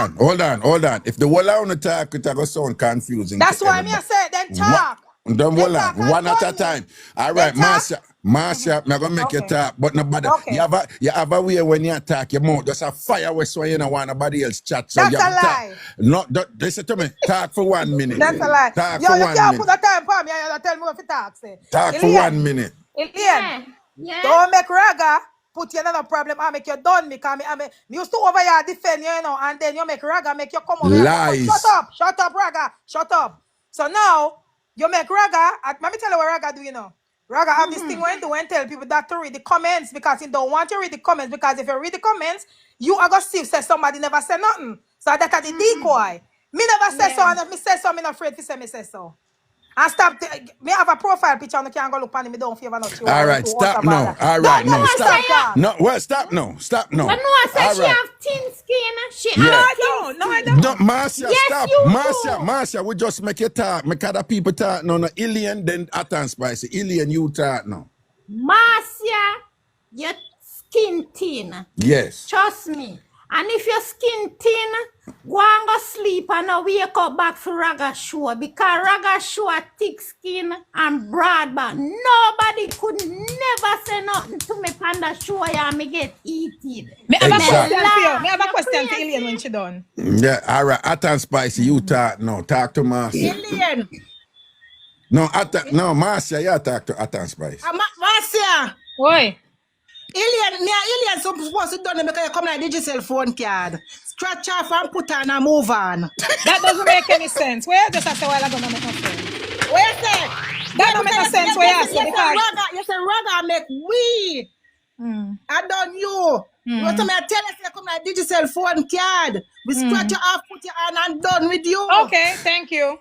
on. If the whole on the talk, it's going to sound confusing. that's to why me I everybody. said then talk. Don't hold talk on, and one at tell a me. time. All Then right, talk. Marcia, I'm gonna make you Okay. talk, but nobody. Okay. You have a way when you talk, your mouth just a fire with so you don't want nobody else chat. So That's you a have to talk. lie. No, listen to me. Talk for 1 minute. That's a lie. Talk Yo, for you 1 can't minute. put the time for me and you tell me what to talk, say. Talk for 1 minute. Elaine, Yeah. don't make Raga put you in another problem and make you done me, because me used to over here defend you, you know, and then you make Raga make you come over here. Lies. Shut up, Raga, shut up. So now, you make Raga, let me tell you what Raga do, you know. Raga have this thing when do and tell people that to read the comments because he don't want to read the comments, because if you read the comments, you are going to see say somebody never said nothing. So that's the decoy. Me never say so, and if me say so, I'm not afraid to say me say so. And stop. Me have a profile picture and I can't go look on me. Don't favor not you. All right, stop now. All right, no, stop. No, well, stop now. Stop now. But no, I said All she right. have thin skin. She Yeah. have thin No, I don't. No, Marcia, Yes, stop. you do. Marcia, we just make you talk. Make other people talk. No, Ilian, then Atan Spicy. Ilian, you talk now. Marcia, your skin thin. Yes. Trust me. And if your skin thin, go and go sleep and now wake up back for Raga show, because Raga show a thick skin and broad back. Nobody could never say nothing to me on the show and me get eaten. Me have a Exactly. question for you. Me have a question for Elaine when she done. Yeah, all right. Atan Spicy, you talk now. Talk to Marcia. Alien. No, Marcia, you talk to Atan Spicy. Marcia. Oi. Alien supposed to done it because you come like digital phone card. Scratch off and put on and move on. That doesn't make any sense. Where just say while ago no make no sense. Where you say? That don't make no sense where you say because You say Raga make we. I done you. You want to me tell us you come like digital phone card. We scratch you off, put you on and done with you. okay, thank you.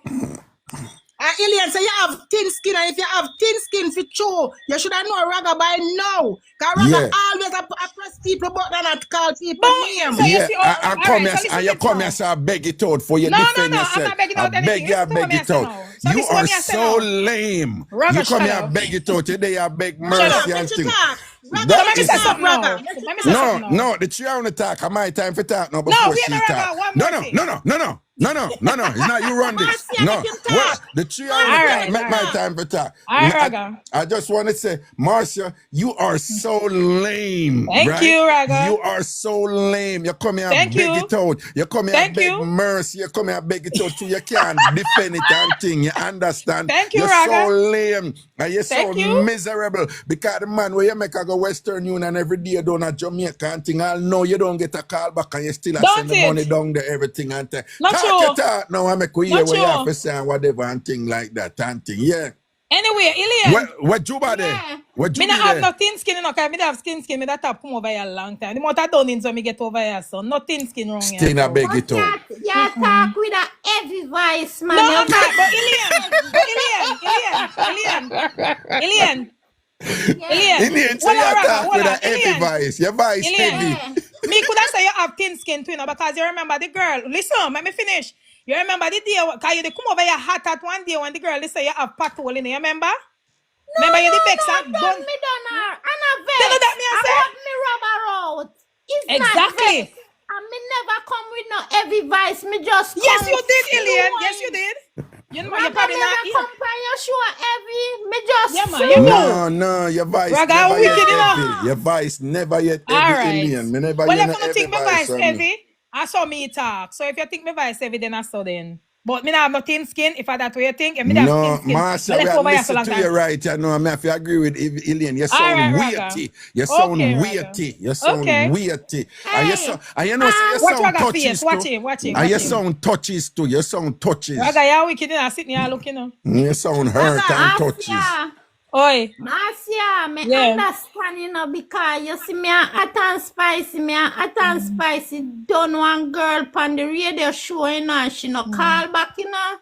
Alien say you have thin skin, and if you have thin skin for true, you should have known Raga by now. Because Raga always press people button and call people name. Yeah, I come here and you come here so I beg it out for you defend yourself. I'm not begging out I beg anything. you, I Listen to beg me, it I out. say no. So You listen to are me, I say so no. lame. Raga, You come shut here up. and beg it out. Today I beg Shut mercy up, and let you things. talk. Raga, That Let me is say it. something now. Let me say something now. No, the three on the talk. My time for talk now before we she ain't talk. Raga, one more thing. No. It's not you run this. Marcia, No, let him well, talk. the three on the Alright, talk. Make my alright. time for talk. Alright, Raga. I just want to say, Marcia, you are so lame. Thank right? you, Raga. You are so lame. You come here and Thank beg you. it out. You come here and Thank beg you. mercy. You come here and beg it out too. You can't defend it and thing. You understand? Thank you, You're Raga. so lame. And you're so Thank you. miserable. Because the man where you make a go Western Union every day down at Jamaica and thing, I know you don't get a call back and you still Don't send the it? money down there, everything and thing. Not Talk true. your talk now and make we hear Not what you have true. to say and whatever and thing like that and thing. Yeah. Anyway, Elaine. What Juba there? Yeah. What Me Juba not have there? no thin skin, you know, because me don't have skin. Me that have come over here a long time. The amount of done so me get over here, so no thin skin wrong here. Still I So. beg it out. You talk with a heavy voice, man. No, You I'm not. But Elaine, Ilian, so you talk with a heavy voice. Your voice heavy. Me could have say you have thin skin too, you know, because you remember the girl. Listen, let me finish. You remember the day, because you come over here hot at one day when the girl, they say you have pothole in it, you remember? No, remember you the no, vex no, and done me done her. And a vex. You know that me I say? want me rubber out. It's exactly. not vex. And me never come with no heavy vice. Me just come. Yes, you did, Ilian. Yes, you did. You know, you probably not come by your show heavy. Me just yeah, man, you know. No, your voice Raga, never yet heavy. enough. Your voice never yet heavy, right. Ilian. Me never well, if you you think my voice heavy, I saw me talk. So if you think my voice heavy, then I saw then. But me not have no thin skin, if I that way you think. And me have thin skin. Master, we are listening to you right. You know, I have to agree with Ilian. You sound weighty. You sound weighty. You sound weighty. And you sound, and you know, you sound touches too. Watch him. And you sound touches too. You sound touches. Raga, you're wicked and I sitting here looking up. You sound hurt and touches. Oi. Marcia, me understand, you know, because you see me hot and spicy, done one girl on the radio show, you know, and she no call back, you know.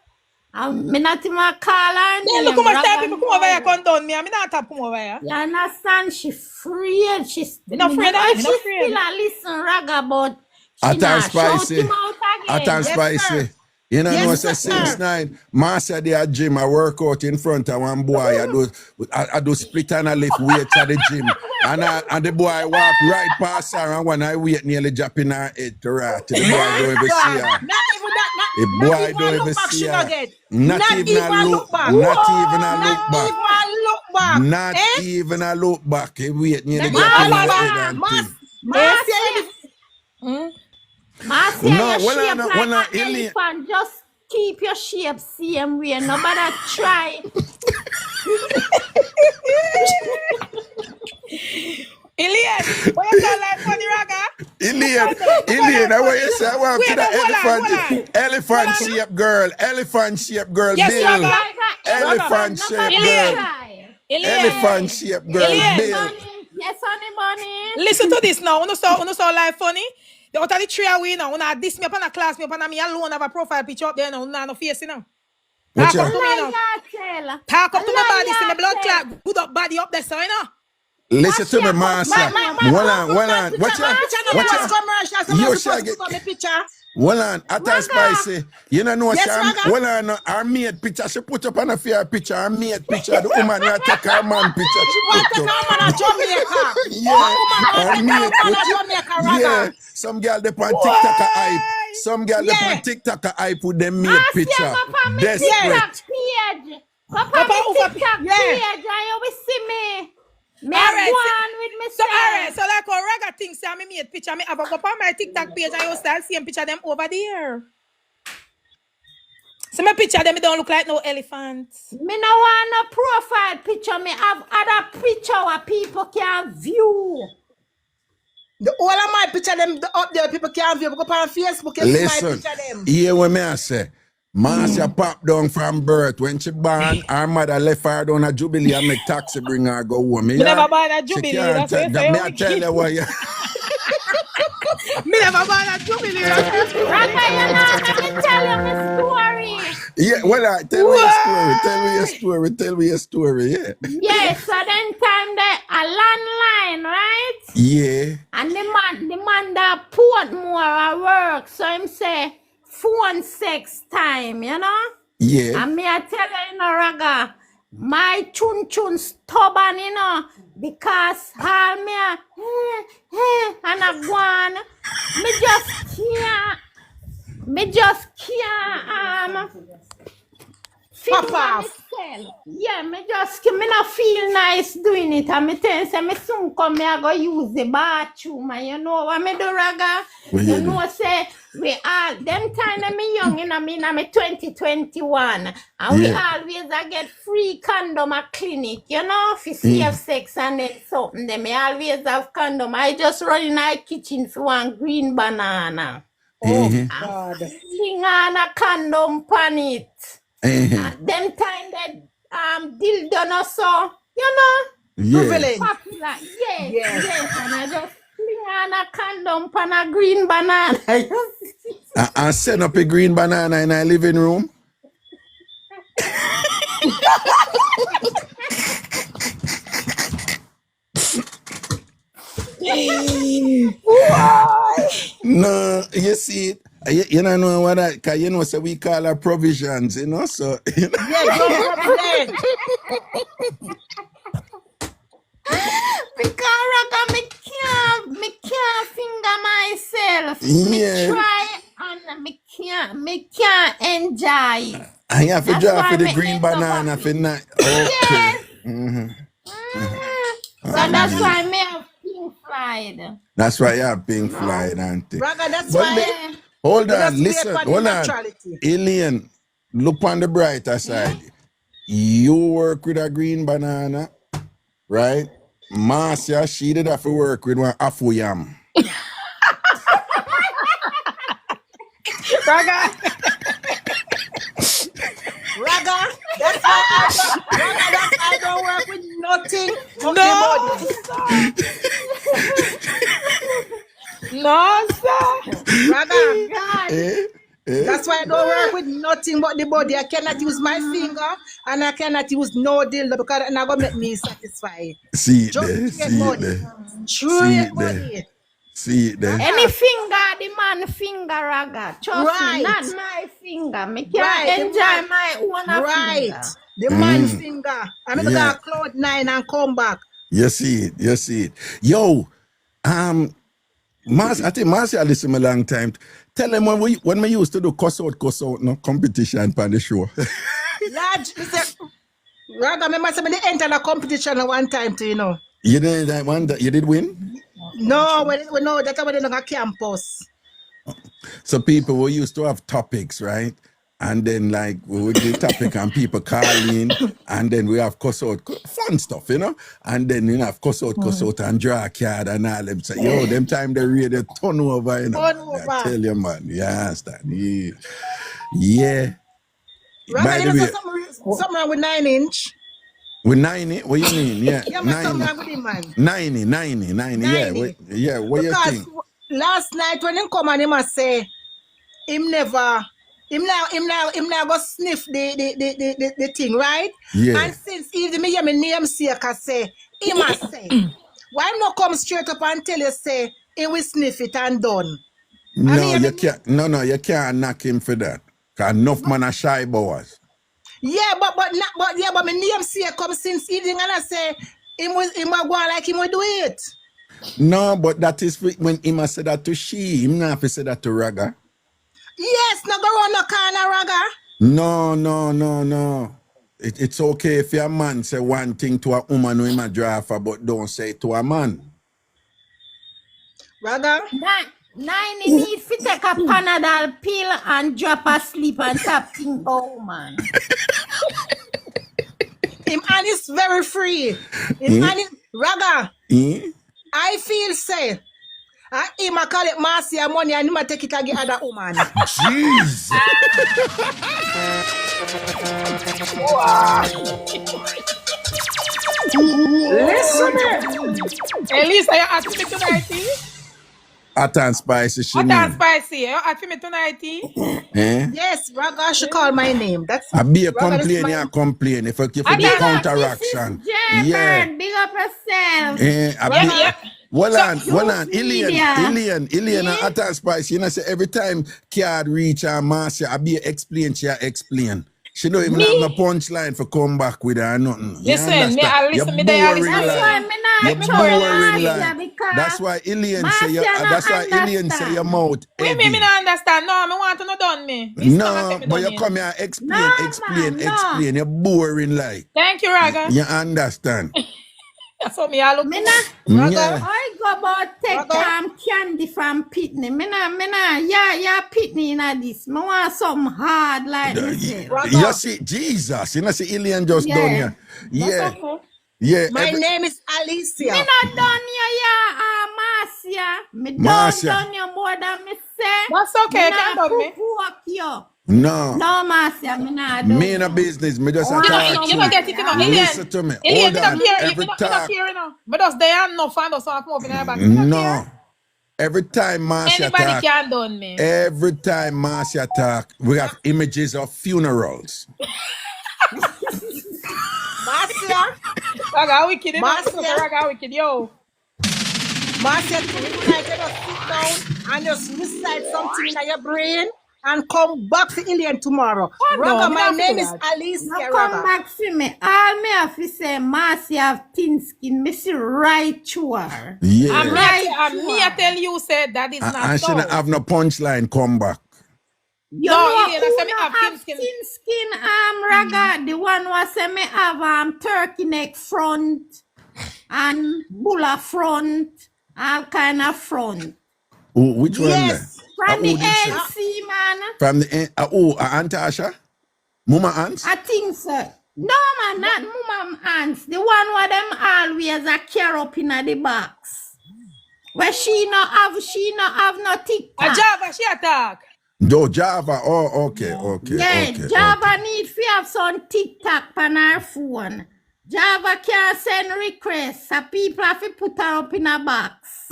And me not even call her. Yeah, look how much time people come over here come down me, and me not have come over here. You understand? She afraid. She's not afraid. She still a listen Raga, but she not shout him out again. Hot and spicy. You know, no, say since 9, Master the at gym, I work out in front of one boy. I do split and I lift weights at the gym. And the boy walk right past her, and when I wait nearly dropping her head to rat. The boy don't even see her. The boy don't even see her. Not even a look back. Not even a look back. Not even a look back. He wait nearly dropping her head and thing. Marcia, your shape like an elephant. Just keep your shape same way. Nobody try. Ilian, what you call like funny Raga? Ilian, I want you to say, I want to the elephant shape girl. Elephant shape girl, yes, Bill. Elephant shape girl. Elephant shape girl, Bill. Yes, honey bunny. Listen to this now. Uno so like funny. The out of the three away now. Una diss me up on a class, me up on me alone have a profile picture up there now. Una no face, you know. Talk up to me now. Talk up to my body, see my blood clot. Good up body up there, so you know. Listen to me, Master. Hold on. Watch out. You shall get hold on, hot and spicy. You know, hold on, our mate picture, she put up on a fair picture, our mate picture, the woman that take her man picture, she put up. Yeah, some girl they on TikTok a hype. Some girl they on TikTok a hype with them mate picture. Desperate. Papa, TikTok page, I always see me. Me one with me. So alright, so like how Raga thinks I me made picture, me have a go on my TikTok page and you start seeing picture them over there. So my picture them don't look like no elephants. Me no want no profile picture, me have other picture where people can view. All of my picture them up there, people can view. Go on Facebook and see my picture them. Hear what me I say. Marcia pop down from birth. When she born, her mother left her down a Jubilee and make taxi bring her go home. Me never born a Jubilee. That's what me I tell you what you. Me never born a Jubilee. Raga, you know, let me tell you my story. Yeah, well, tell me your story. Yeah. Yeah, so then time there a landline, right? Yeah. And the man that Portmore at work, so him say phone sex time, you know? Yeah. And me I tell you, you know, Raga, my chun stubborn, you know, because all me and I go on, me just can't Papa. Yeah, me not feel nice doing it. And me tell you, say me soon come, me I go use the bathroom. And you know what me do, Raga? You know, say, we all, them time that me young, you know, me 2021. And we always get free condom at clinic, you know, for safe sex and then something. Then me always have condom. I just run in our kitchen for one green banana. Oh, God. Fling on a condom pan it. Them time that dildo no so, you know, popular. Yes. And I just fling on a condom pan a green banana. I set up a green banana in our living room. Why? No, you see, you don't know what that, because you know, so we call our provisions, you know, so. You know. Yeah, don't problem. Because Raga, me can't finger myself. Me Yeah. try and me can't enjoy. I have to That's draw why for the me green end up banana happy. for night. Okay. Yes. Mhm. So that's why me have pink fried. That's why you have pink flight, auntie. Raga, that's But why hold we on, just wait listen, for the hold on. naturality. Alien, look on the brighter side. You work with a green banana, right? Marcia, she did have to work with one Afro yam. Raga. Raga, that's why I don't work with nothing. No, sir. Raga, Eh? that's why I don't work with nothing but the body. I cannot use my finger and I cannot use no dildo because it's not going to make me satisfied. See it Just there, straight see it body. there. True See it it there. body. See it there. Any finger, the man finger, Raga. Trust Right. me, not my finger. Me can't Right, the enjoy man- my own Right. finger. The man finger. I'm going to Yeah. go cloud 9 and come back. You see it, you see it. Yo, I think Marcia listened a long time. Tell them when we used to do cuss out, no competition on the show. Large, Raga, remember somebody entered a competition at one time too, you know. You did that one that you did win? No, we know that's when they on a campus. So people we used to have topics, right? And then like we would do topic and people call in and then we have cuss out, fun stuff, you know? And then you have cuss out and draw a card and all them say, yo, them time they really turn over, you know. Turn I over. tell you, man. You understand? Yeah. Raga, By you the know way, something wrong with 9-inch. with 90, what you mean? Yeah, Yeah, man, something wrong with him, man. 90. 90. Yeah, what you Because think? last night when him come and him a say him now go sniff the thing, right? Yeah. And since even me hear my namesake say, him a say, why him not come straight up and tell you say he will sniff it and done? No, you can't. No, you can't knock him for that. Cause enough man are shy boys. Yeah, but my namesake come since evening and I say him will go like him will do it. No, but that is when him say that to she. Him not have to say that to Raga. Yes, no go run no corner, Raga. No. It's okay if your man say one thing to a woman who him a drive for, but don't say it to a man. Raga? 90 need to take a Panadol pill and drop asleep and tap thing. Oh, man. Him and is very free. Him and Raga. I feel say. Him a call it Marcia money and him a take it and give other woman. Jeez. Listen. At least I asked me tonight. Hot and spicy, she Hot and mean. spicy. You asked me tonight. Yes, Raga should call my name. That's I be a Raga, complain, that's you complain. If you Big do up, counteraction. this is J-Bird. Big up yourself. Well on, media. Ilian, hot and spicy. You know, say every time card reach her Marcia, I be explain. She don't even have no punchline for come back with her or nothing. Listen, me I listen me there. That's why Ilian say your mouth. Me not understand. No, me want to know done me. No, but you come here explain. You're boring like. Thank you, Raga. You understand? That's what me I look. Yeah. I go about take candy from Pitney. Yeah, Pitney in this. Me want something hard like this. You see, Jesus, you know, see Ilian just done here. Yeah. Yeah. My name is Alicia. Me not done you, Marcia. Me don't done you more than me say. That's okay, can't done me. You. No, Marcia, me not do. Me in a business, me just you don't get it, you know. Listen to me. Hold on. Every time. But us there no fan of some come in the back. No. Every time Marcia anybody talk, can done me. Every time Marcia talk, we have images of funerals. Marcia. Raga wicked, Raga wicked, yo. Marcia, tonight you just sit down and just recite something in your brain and come back for Indian tomorrow. Oh, Raga, no, my me name not is feel that. Alice No come Raga. back for me. All me have to say, Marcy have thin skin. Me see right to her. Yeah. And Right me, I tell you, said that is not I shouldn't so. have no punchline come back. You No, know Indian, I who say me no have have thin thin skin. skin, Raga? The one was say me have turkey neck front and bulla front, all kind of front. Which one? Yes. From the who did say? ANC, man. From the Aunt Asha? Mama Ants? I think so. No, man, not mum ants. The one where them always a carry up in the box. Where she no have no A TikTok. Java, she attack. No, Java. Oh, okay. Yeah, Java need to have some TikTok on her phone. Java can send requests, so people have to put her up in a box.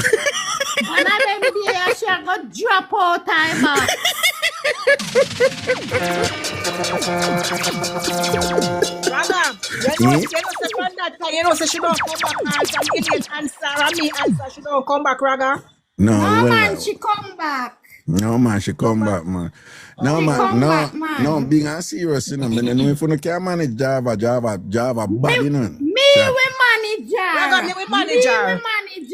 One of them days she go drop out her box. Raga, you know, she don't come back and some Indian answer and me answer, she don't come back, Raga. No, No, well, man, she come back. no, man, she come back, man. No, She man, come no, back, man. no, being a serious, you know, man, and if you can't manage Java, bad, you know. Me we manager. Raga, me we manager.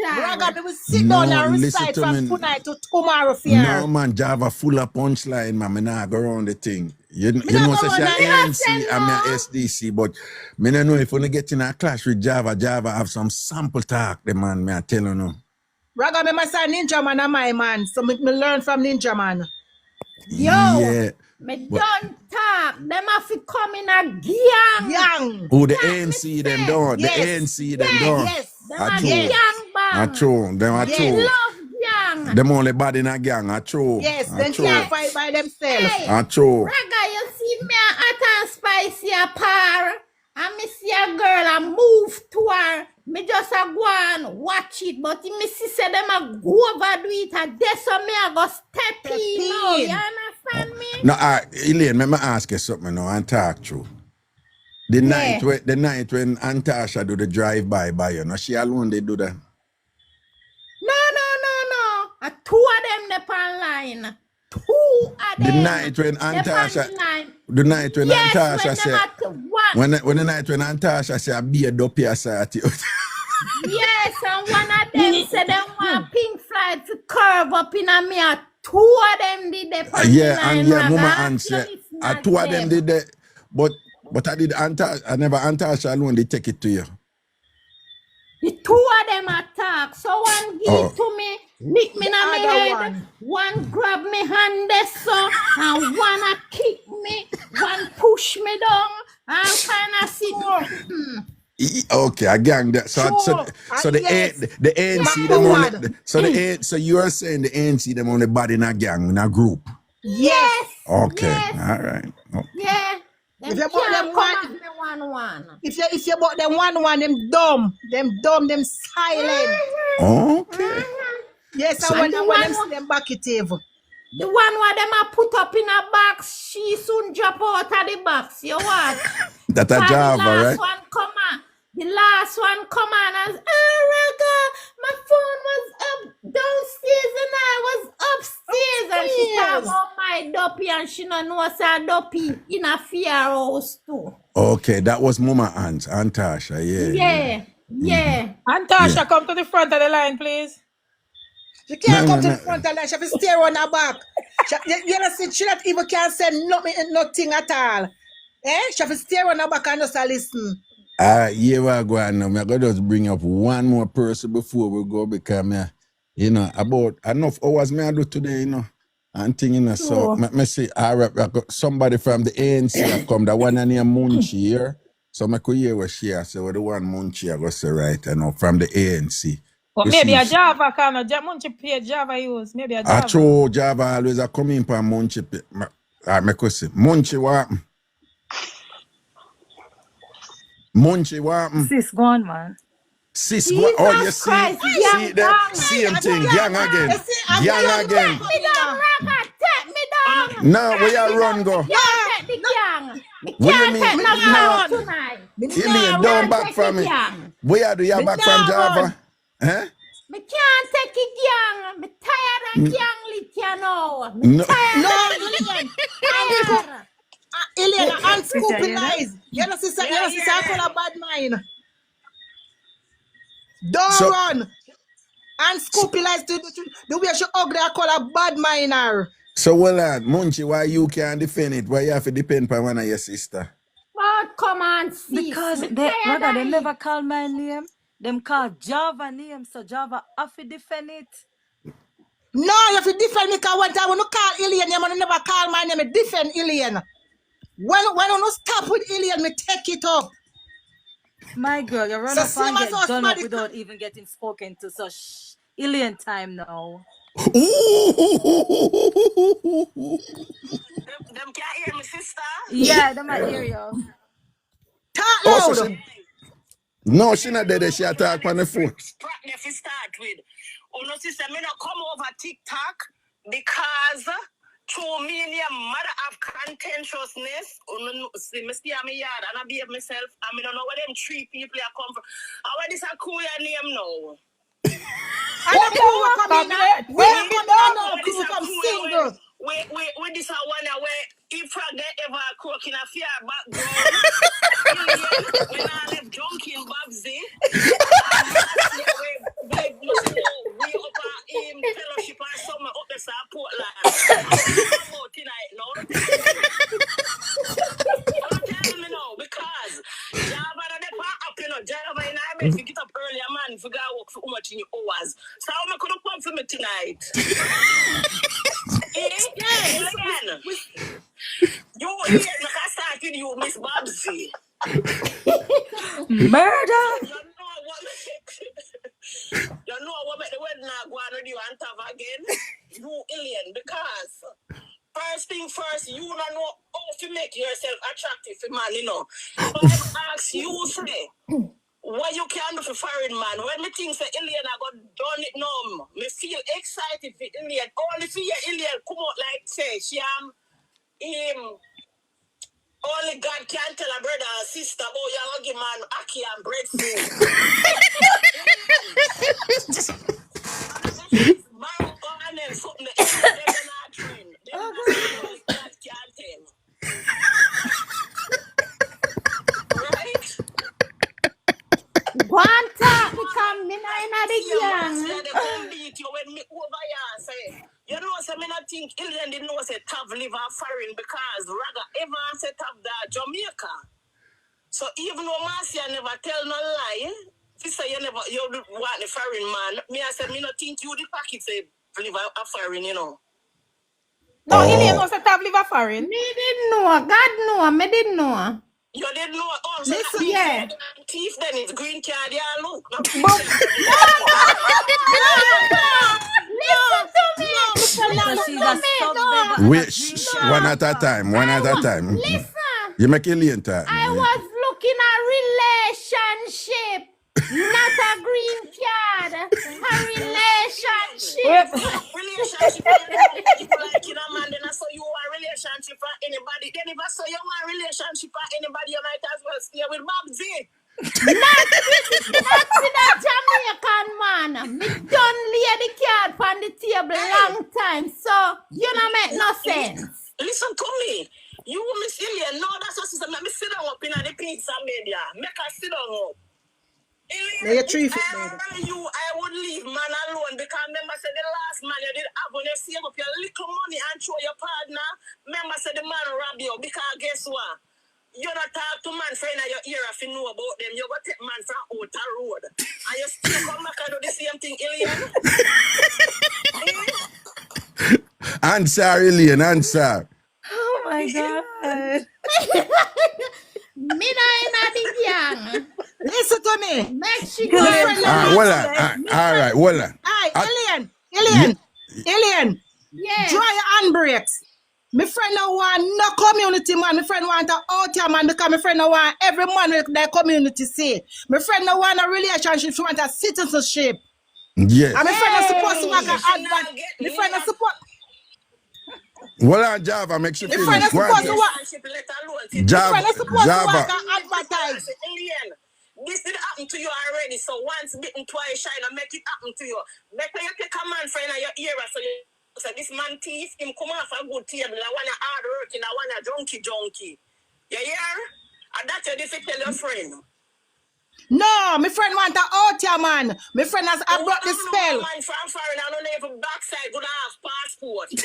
Raga, me will sit down and listen recite to from me. tonight to tomorrow for her. No, man, Java full of punchline, man. Me nah go around the thing. You not know, go say she round a the ANC accent, and me a no. SDC, but me no know if you get in a clash with Java have some sample talk, the man, me I tell you no. Raga, me must say Ninja Man and my man, so me learn from Ninja Man. Yo, Yeah. me But- don't talk. Them have to come in a gang. Young. Oh, the ANC them done. Yes. The ANC them done. Yes. Them I a true. gang I bang. true. Them a Yes. true. Love gang. Them only bad in a gang. I true. Yes, I then true. can't fight by themselves. Hey, I true. Raga, you see me a hot and spicy a par. And me see a girl and move to her. Me just a go and watch it. But if me see say them a go overdo it, and that's so me a go step in. No, you understand me? No, Elaine, let me ask you something now and talk through. The night when Antasha do the drive-by by you, now she alone they do that. No. A two of them they online. Two of them. The night when Antasha, the night when yes, Antasha when them said, at one. when the night when Antasha said, I be a dopey aside. Yes, and one of them said they want pink flight to curve up in a me. Two of them did the Mama answer. Two of them did that, but I did Antasha. I never Antasha alone. They take it to you. The two of them attack. So one give to me, lick me in my head. One grab me hand there, so, and one a kick me. One push me down. And kind of sit. Okay, I gang that. So the ANC them on so you are saying the ANC them on the body in a gang in a group. Yes. Okay, Yes. all right. Okay. Yeah. If you bought them one. If you bought them one, them dumb, them silent. Okay. Yes, So I want the them one see them back at table. The one where them a put up in a box, she soon drop out of the box. You what? That a Java, the last right? one come on. The last one come on and Raga, my phone was up downstairs and I was upstairs. And she talk about my dopey and she no know say dopey in a fear house too. Okay, that was Mama Antasha, Yeah. Antasha, come to the front of the line, please. She can't come to the front of the line. She have to stare on her back. You know, she not even can say nothing at all. She have to stare on her back and just listen. Yeah, we're going now. I'm going to just bring up one more person before we go because, about enough hours I do today, and thing, so me see, somebody from the ANC have come, the one named Munchi here. So I could hear what she has, so the one Munchi I go say right, from the ANC. But maybe a Java kind of Munchi pay Java use. Maybe a Java. I true Java always a come in for Munchi. I could say Munchi what? Munchi what? Sis gone, man. Sis go. Oh, you see that same thing, gang again. Take me down, Raga. Take me down. Now where you run go? You take the gang. What you mean? No, tonight. You mean down back from me? Where do you back from Java? Huh? Me can't take it, gang. Me tired of gang lit, you know. Me No. tired No, of it. Alien. Tired. Alien, Sister, you unscoopy hear that? lies. You know, sister, Yeah, I call yeah. a bad mind. Don't So run. Unscoopy lies to the way she ugly, I call a bad minor. so well on, Munchie, why you can't defend it? Why you have to depend on one of your sister? But come on, sis. Because Me they, tired rather, of they it. never call my name. Them call Java name, so Java have to defend it. No, you have to defend me because one time when you call Alien, you never call my name, defend Alien. When you stop with Alien, me take it up. My girl, you run So up and same as get us, done up somebody. without even getting spoken to. So alien time now. Them can't hear me, sister. Yeah, them I hear you. Talk Also, loud. no, she not dead. She attack on the phone. If you start with, oh no, sister, me not come over TikTok because through me and your mother have contentiousness. Oh no, see, me stay at me yard and I behave myself. I mean, I don't know where them three people are come from. How this a cool your name now? I don't know what come in. We are coming on crew from single. We this a one where if I get ever a crook in a fear background, Alien, when I left junkie in Babsy, we up in fellowship or somewhere up the South Portland. I'm tonight now. Don't tell me now because Java and the part up, you know, Java and I make you get up earlier, man, if you go work for much in your hours. So I'm going to come for me tonight. Again. You here, I start with you, Miss Babsy. Murder! You know what make the wedding now go on with you and have again? You alien, because first thing first, you don't know how to make yourself attractive for man, you know. So I ask you, say, what you can do for foreign man? When me think say alien, I got done it now. Me feel excited for alien. Only for your alien come out like say, she am him. Only God can tell a brother or sister, oh, you're going to give man ackee and breadfruit. And then something they're not train. They're not God can tell. Right? One talk become me not in the gang. They come beat you when me over here say, you know, so me not think Alien didn't know say Tav live a foreign because Raga ever say Tav that Jamaica. So even though Marcia never tell no lie, she say you want the foreign man. Me I said me not think you the pocket say live a foreign, you know. No, Alien was a Tav live a foreign. Me didn't know. God know. Me didn't know. You didn't know. Oh, so Listen, yeah. Thief then it's green card, yeah, look. No. Listen to me. So she's a sub baby and a Wait, green one at a time. One at a time. Listen. You make alien time. I was looking at relationship, not a green card. A relationship. Relationship, you like in a man, then I saw you want a relationship for anybody. Then if I saw you want a relationship for anybody, you might as well stay with Babsy. Not with a Jamaican man. Me done lay the card on the table long time, so you don't make no sense. Listen to me. You Miss Alien, no, that's what she said. Let me sit down up in the pizza media. Make her sit down up. You're three feet, I would leave man alone because remember said the last man you did have when you save up your little money and show your partner. Remember said the man rob you because guess what? You not talk to man friend in your ear if you know about them. You go take man from outer road. And you still come back and do the same thing, Alien. Answer, alien, answer. Oh my God. Me not in the gang. Listen to me. Make she go. All right, hold on. Alien. Alien. Yeah. Draw your handbrakes. My friend no want no community man. My friend want an out man because my friend no want every man with their community say. My friend no want a relationship. She want a citizenship. Yes. And my friend is supposed to work an advert. My friend is supposed. Well, on Java, make you My finish. friend is supposed to work. Java, My friend is supposed to Java. work and advertise. This did happen to you already. So once bitten twice shine and make it happen to you. Make sure you take a man friend in your ear so you say this man thief, him come off a good table. I want a hard working, I want a junkie. You hear? And that's your difficult tell your friend. No, my friend want a out here, man. My friend has brought the spell. Man from foreign, I don't even backside, gonna have passport. we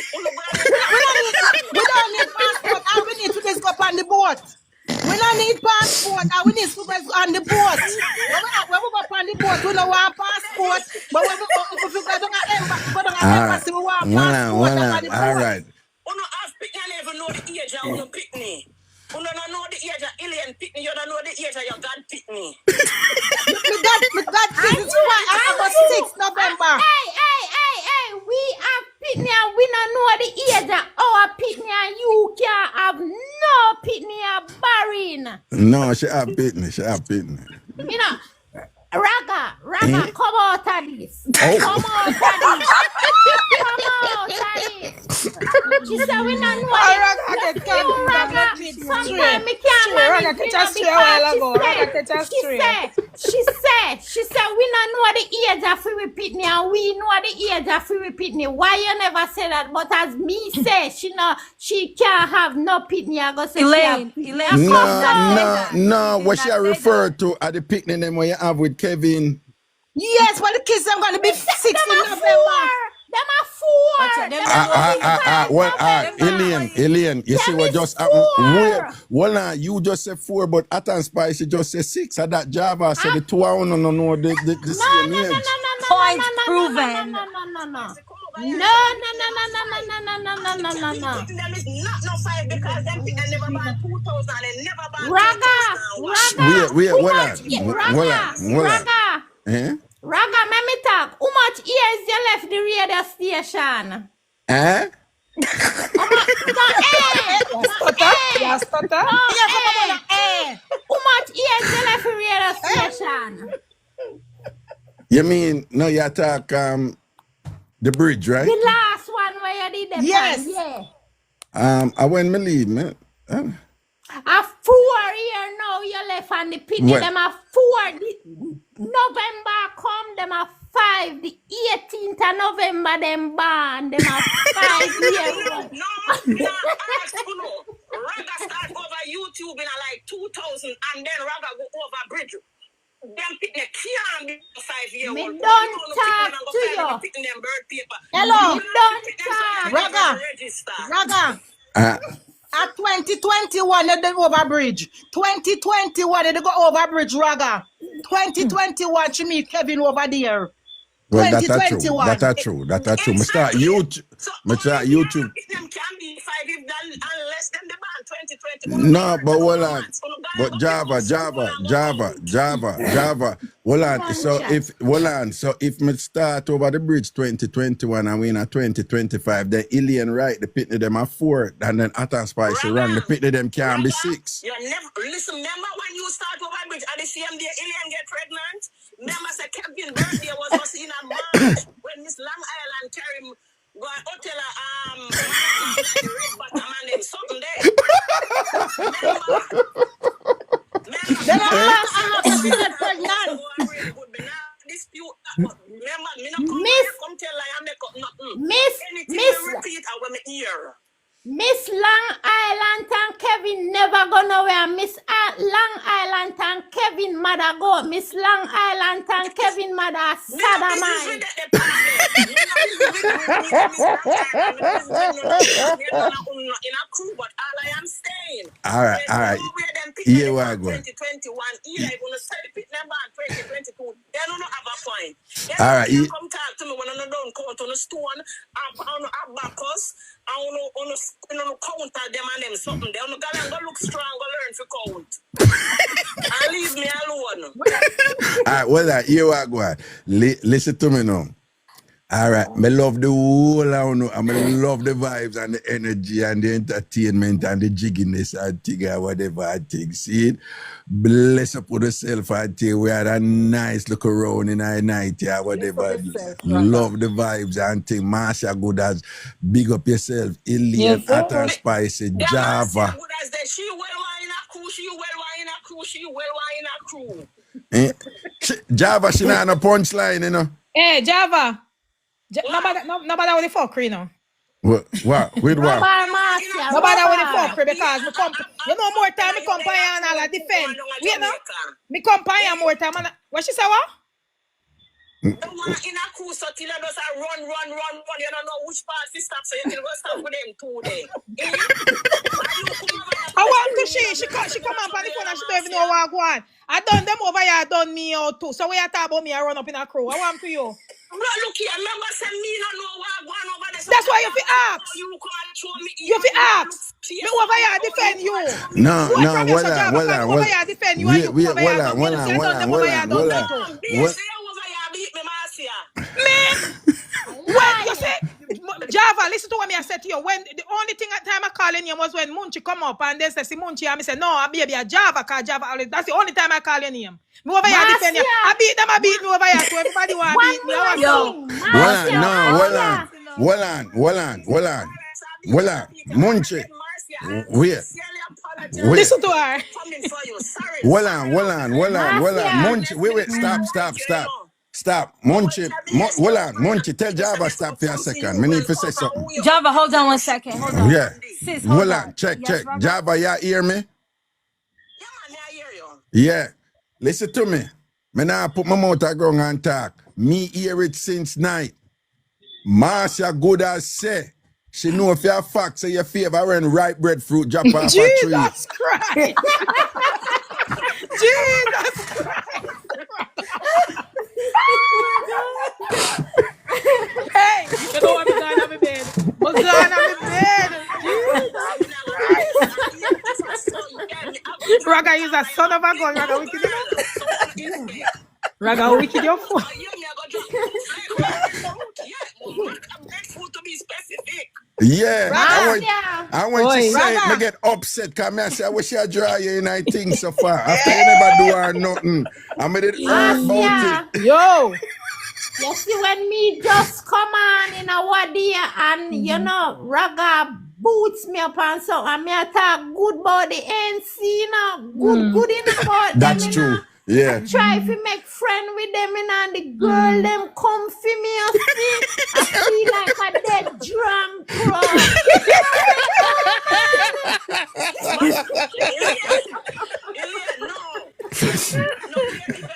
don't need passport. All we need to just go up on the boat. We don't need passport. All we need to go on the boat. When we go up on the boat, we don't want passport. But when we go to the embassy, we want passport. All right. You don't have picnic, you never know the age of your picnic. You don't know the age of alien picnic, you don't know the age of your God picnic. My God, this is why I was 6 November. Hey, we have picnic and we don't know the age of our picnic and you can't have no picnic barring. No, she have picnic. You know, Raga, come out of this. Oh. Come out of this. She said we don't know it. Raga, sometimes we can't manage She said we don't know the age of free picnic and we know the age of free picnic. Why you never say that? But as me say, she can't have no picnic. I go say Elaine. No. What she refer to at the picnic them when you have with Kevin. Yes, but the kids are going to be 6 in November. Them are 4. Alien, you see what just happened? Well, you just say 4, but Atan Spice just say 6. At that Java said the 2 I don't know the same age. Point proven. No. Them is not no 5 because them never bought 2,000 and never bought Raga. Raga, let me talk. How much years you left the radio station? How much years you left the radio station? You mean, no, you talk the bridge, right? The last one where you did the yes. Yeah. I went me leave, man. A 4 year now you left on the picnic. Them a 4 November come, them a 5. The 18th of November them born. Them a 5 years old. No, Raga start over YouTube in like 2000 and then Raga go over bridge. Them picnic can't be 5 years old. Me don't talk to you. Hello. Me don't talk. Raga. At 2021, they go over bridge. 2021, they go over bridge, Raga. 2021, she meet Kevin over there. Well, that's true. Me start YouTube. Them can be 5 if done unless them the ban 2020. No, but hold on. But Java. So if me start over the bridge 2021 and we in a 2025, then alien right, the picnic them are 4, and then Atan Spice wrong, the picnic them can be 6. You never listen. Remember when you start over bridge at the same day alien get pregnant? Remember say Kevin's birthday was in a March when Miss Long Island carry him go hotel red bottom and then something there. Miss Long Island and Kevin never go nowhere. Miss Long Island and Kevin mother go. Miss Long Island and Kevin mother sodomite. All right. Here we go. 2021, either gonna set the pit number 2022. They don't have a point. All right. Come talk to me when I don't count on a stone, on a backers, on counter them and them something. They don't go look strong, go learn to count. And leave me alone. All right, well, here we go. Listen to me now. All right, I love the whole, I love the vibes and the energy and the entertainment and the jigginess and thing or whatever I think. See it? Bless up with yourself and think we had a nice look around in our night or whatever. Love the vibes and think Marsha good as big up yourself. Alien, Hot and Spicy, Java. crew, she well in a crew. Java, she not on a punchline, you know. Hey, Java. Nobody with the fuckery, you know. What? With what? Nobody with the fuckery because me come, you know, more time me come by and all defend. You know? Me come by and more time. What she say, what? The one in a crew, so till I just run. You don't know which part to stop, so you can go stop with them today. I want to she come up on the phone and she don't even know what I want. I done them over here, I done me out too. So when you talk about me, I run up in a crew. I want to you. Look here, remember say me don't know what I want over there. That's why you fi ask. You come and show me. You fi ask. Me over here defend you. No, hold on. Over here defend you and you over here. Hold on. When you say Java, listen to what me I said to you. When the only thing at time I calling you was when Munchi come up and they say see Munchi and me say no, baby a Java cause Java. That's the only time I call your name. Me over here defend you. I beat them, I beat me over here. So everybody want to beat me. Hold on. Munchi. Wait. Listen to her. Hold on. Munchi. Wait. Stop. Munchi. Hold on. Munchi, tell Java stop for a second. Me need to say something. Java, hold on 1 second. Hold on. Yeah. Sis, hold on. Check. Java, you hear me? Yeah. Listen to me. Me now put my mouth on ground and talk. Me hear it since night. Marcia good as say. She know if you're fact, say your favor when ripe breadfruit drop off a tree. Jesus Christ. Jesus Christ. Hey, you know what I'm going on my bed. I'm going on my bed. Raga is a son of a gun. Raga wicked. Raga wicked your phone. Yeah, I want to say it, me get upset because I say I wish I draw you in I think so far. After you never do her nothing. I made it about it. Yo. You see when me just come on in a wadi and you know Raga boots me up and so and me talk good about the NC, you know, good in about them. That's true. Yeah. Try to make friend with them and the girl them come for me and see. I feel like a dead drunk bro.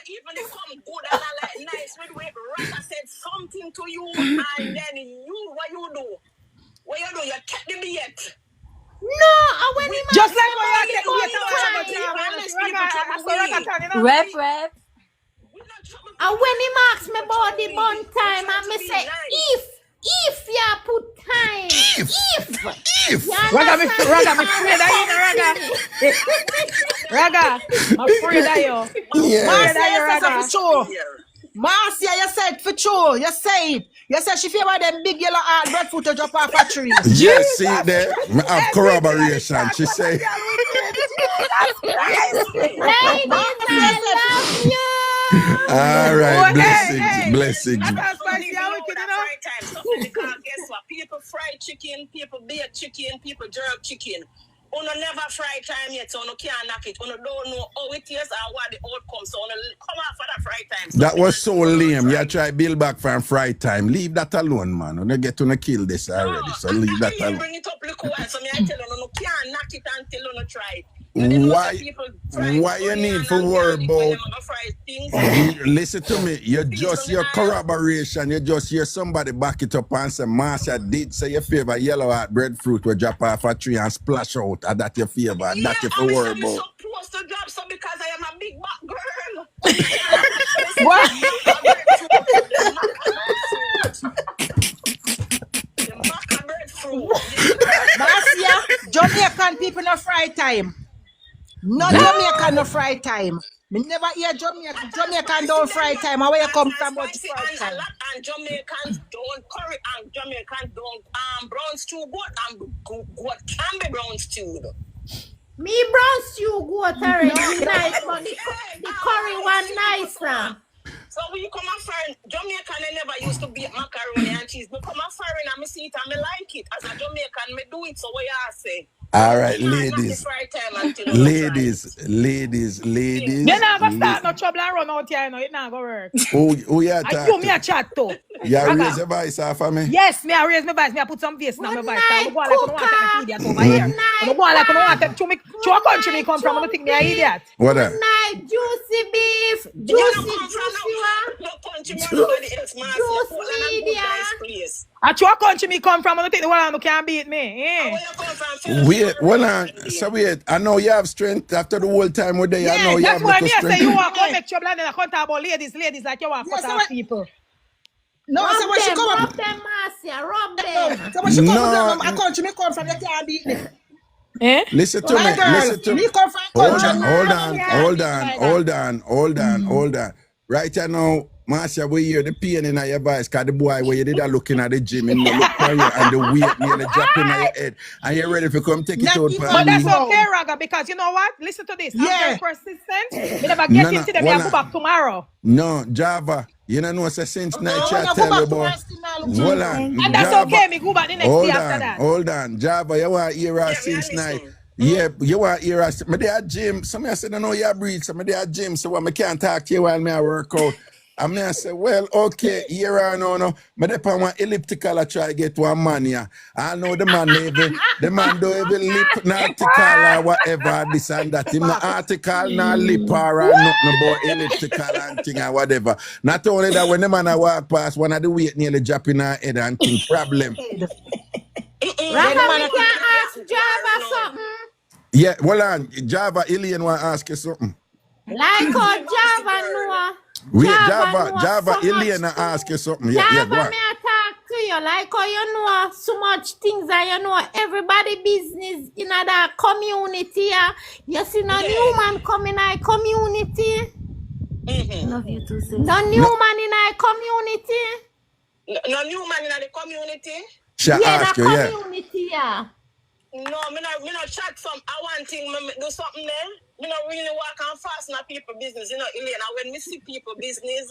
Even if come good and I like nice with Raga said something to you and then you what you do? You take the bait. No, I went in just like what you Rep. And when he asks me about the bun time, and me say, if you put time, if. Raga, me afraid of you. Raga. Marcia, you said for sure. You say it. You said she favor them big yellow hard breadfruit to drop off a tree. Yes, see there. I have corroboration. She say. All right, blessings. Because guess what? People fry chicken, people bake chicken, people jerk chicken. Uno never fry time yet, so uno can't knock it. Uno don't know how it is and what the outcome. So uno come out for the fry time. So that was so lame. You try build back from fry time. Leave that alone, man. Uno get to kill this already. So leave that alone. Bring it up look while. So me I tell uno can't knock it until uno try it. Why you need to worry about? Listen to me. You just your corroboration. You just hear somebody back it up and say, Marcia did say your favor yellow heart breadfruit will drop off a tree and splash out. And that your favor. And that you for worry about. I'm supposed to drop some because I am a big back girl. What? Marcia, Jamaican people no fry time. No Jamaican no fry time. Me never hear Jamaican don't fry time. Where you come from about fry time? And Jamaicans don't curry and Jamaicans don't brown stew goat and goat can be brown stew. Me brown stew goat already nice, but the curry one nicer. So when you come and foreign, Jamaican I never used to beat macaroni and cheese. But come and foreign and me see it and me like it. As a Jamaican, me do it. So what you say? All right, Not ladies. the right time until you Ladies. You not gonna start no trouble and run out here, you know. It not gonna work. Who you And talk you me to? a chat to. You Raga. raise your voice off of me? Yes, me I raise my voice. Me I put some bass on my voice. I'm go like I don't want to take idiot over Mm. here. I'm go like I don't want to take to a country me come from. I don't think me an idiot. What that? Night, juicy beef, You don't juicy, come from juicy no country, nobody else, man. juice media. Please. I to a country me come from. I don't think the world can beat me. Eh? Where you come from? Wait, hold on. So wait, I know you have strength after the whole time we're there. Yeah, I know you that's have why little me I strength. say you want to make trouble and then I can't talk about ladies like you want to cut off people. No, Rub so when she them, come rub up, them, Marcia, rub no, them. so when she come No. up, I country me come from, you can't beat me. Eh? Listen to My me. girl, Listen to me. me come from country. Hold on. Right here now, Marcia, we hear the pain in your voice, because the boy where you did that looking at the gym, and you look for you, and the weight nearly dropping on your head, and you're ready to come take it out. But that's okay, Raga, because you know what? Listen to this. I'm very persistent. We never get into them. I go back tomorrow. No, Java. You don't know since night you tell you about. Hold on. And that's okay. Me go back the next day after that. Hold on. Java, you want to hear us since night. Yeah, you want to hear us. Me there at gym. Somebody said, I know you breathe. Somebody there at gym. So I can't talk to you while I work out. And me I say, well, okay, here I know. Me dey on one elliptical I try to get one man here. I know the man the man do every lip article or whatever, this and that. Him no article, no lip or nothing about elliptical and thing or whatever. Not only that, when the man I walk past, one of the weight nearly drop in her head and thing problem. Raga, we can ask Java something. Yeah, hold on. Java, Ilian want to ask you something. Like how Java know. Wait, Java, Ilian ask you something. Yeah, Java, go on. me I talk to you like how you know so much things that you know everybody business in that community. You see no new man come in our community. Love you too, sis. No new man in our community. No new man in the community? Ask you, yeah. Community, yeah. No, me not chat some. I want thing, me do something there. Me not really work on fast in people business, you know, Elena. When me see people business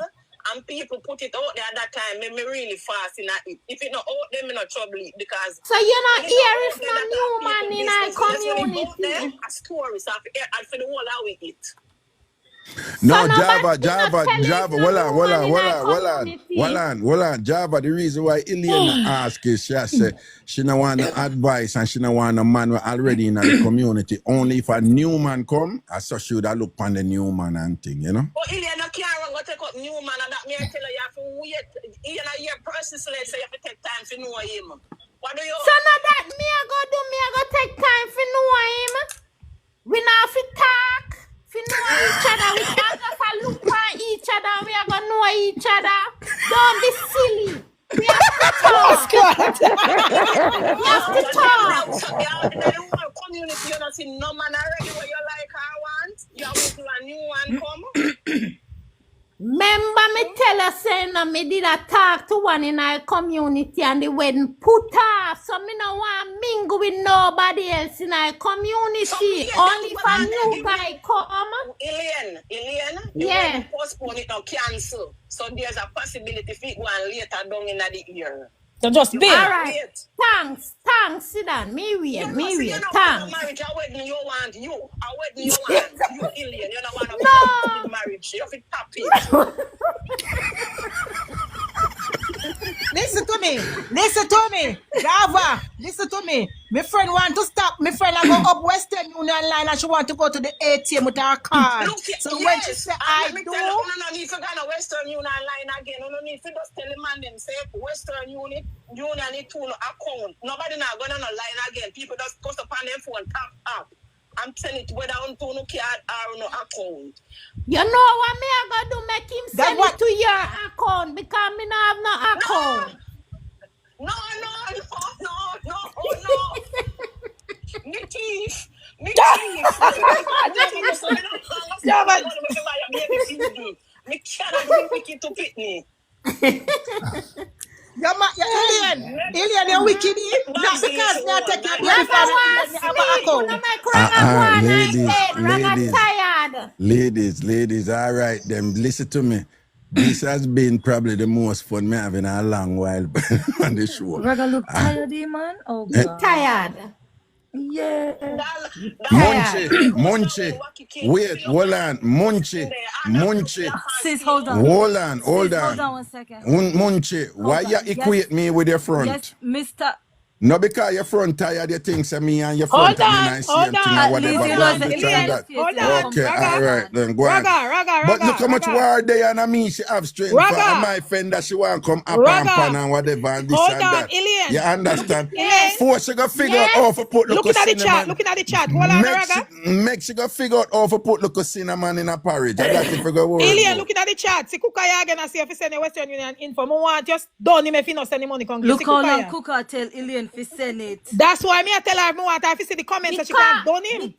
and people put it out there at that time, me really fast in it. If it not out there, me not trouble it because. So you're not here if no new man in our community. A story, so I feel the whole how we eat. No, Java, hold on. Java, the reason why Iliana asked is she said she don't want no advice and she don't want a man already in the community. Only if a new man come, I saw she would have look on the new man and thing, you know? But Iliana can't go take up new man and that me I tell you have to wait. Your persistence, so you have to take time to know him. What do you? So now that me I go take time to know him. We not fi talk. We know each other. We can't just look at each other. We are gonna know each other. Don't be silly. We have to talk. We have to talk. Community, you not see no man already what you like or want. You have to a new one come. Remember me tell her saying me did a talk to one in our community and the wedding put off. So me no want mingle with nobody else in our community. Only if a new guy come. Ilian, yeah. Postpone it or cancel. So there's a possibility if it go on later down in the year. So just be. All right. Thanks. Sit down. Me wait. Thanks. Marriage, a wedding you want you. A wedding you want you, Ilian. You don't want to marriage. You have to tap it. Listen to me, Java, listen to me. My friend want to stop. My friend I go up Western Union line and she want to go to the ATM with her card. So when she say I do, no need to go to Western Union line again. No need to just tell the man them say Western Union need to account. Nobody now going on a line again. People just post up on their phone, tap up. I'm telling it whether on to no card or no account. You know what me I gonna do? Make him send it to your account because me not have no account. No. Me thief. Me cannot bring wicked to pit me. Alien, you're wicked. Not because they are taking Ladies, all right, then listen to me. This has been probably the most fun me having a long while on the show. Raga look tired, man. Oh, God. Tired. Yeah. Munchie. Wait, hold on. Munchie. Sis, hold on. Hold on. Sis, hold on 1 second. Munchie, why you equate me with your front? Yes, Mr. No, because your front tired, you think say me and your Hold front and on, then I see hold him thing on. or whatever. At least you Go know on, the bitch, and Ilian that. Hold on. Okay, Raga. all right, then go on. But look how much war there and I mean she have strength for my friend that she want come up and pan and whatever and this Hold and on, that. Ilian. You understand? Ilian. For she go figure out how to put Looking at the cinnamon. chat. Looking at the chat. Hold on, Raga. Make she go figure out how to put cinnamon in a porridge. I got to figure out. Ilian, looking at the chat. See Kukaya again and see if you send a Western Union info. I want just done him if you not send the money. Look how long Kuka tell Ilian to send it. That's why me I tell her I want her to see the comments so she can done him.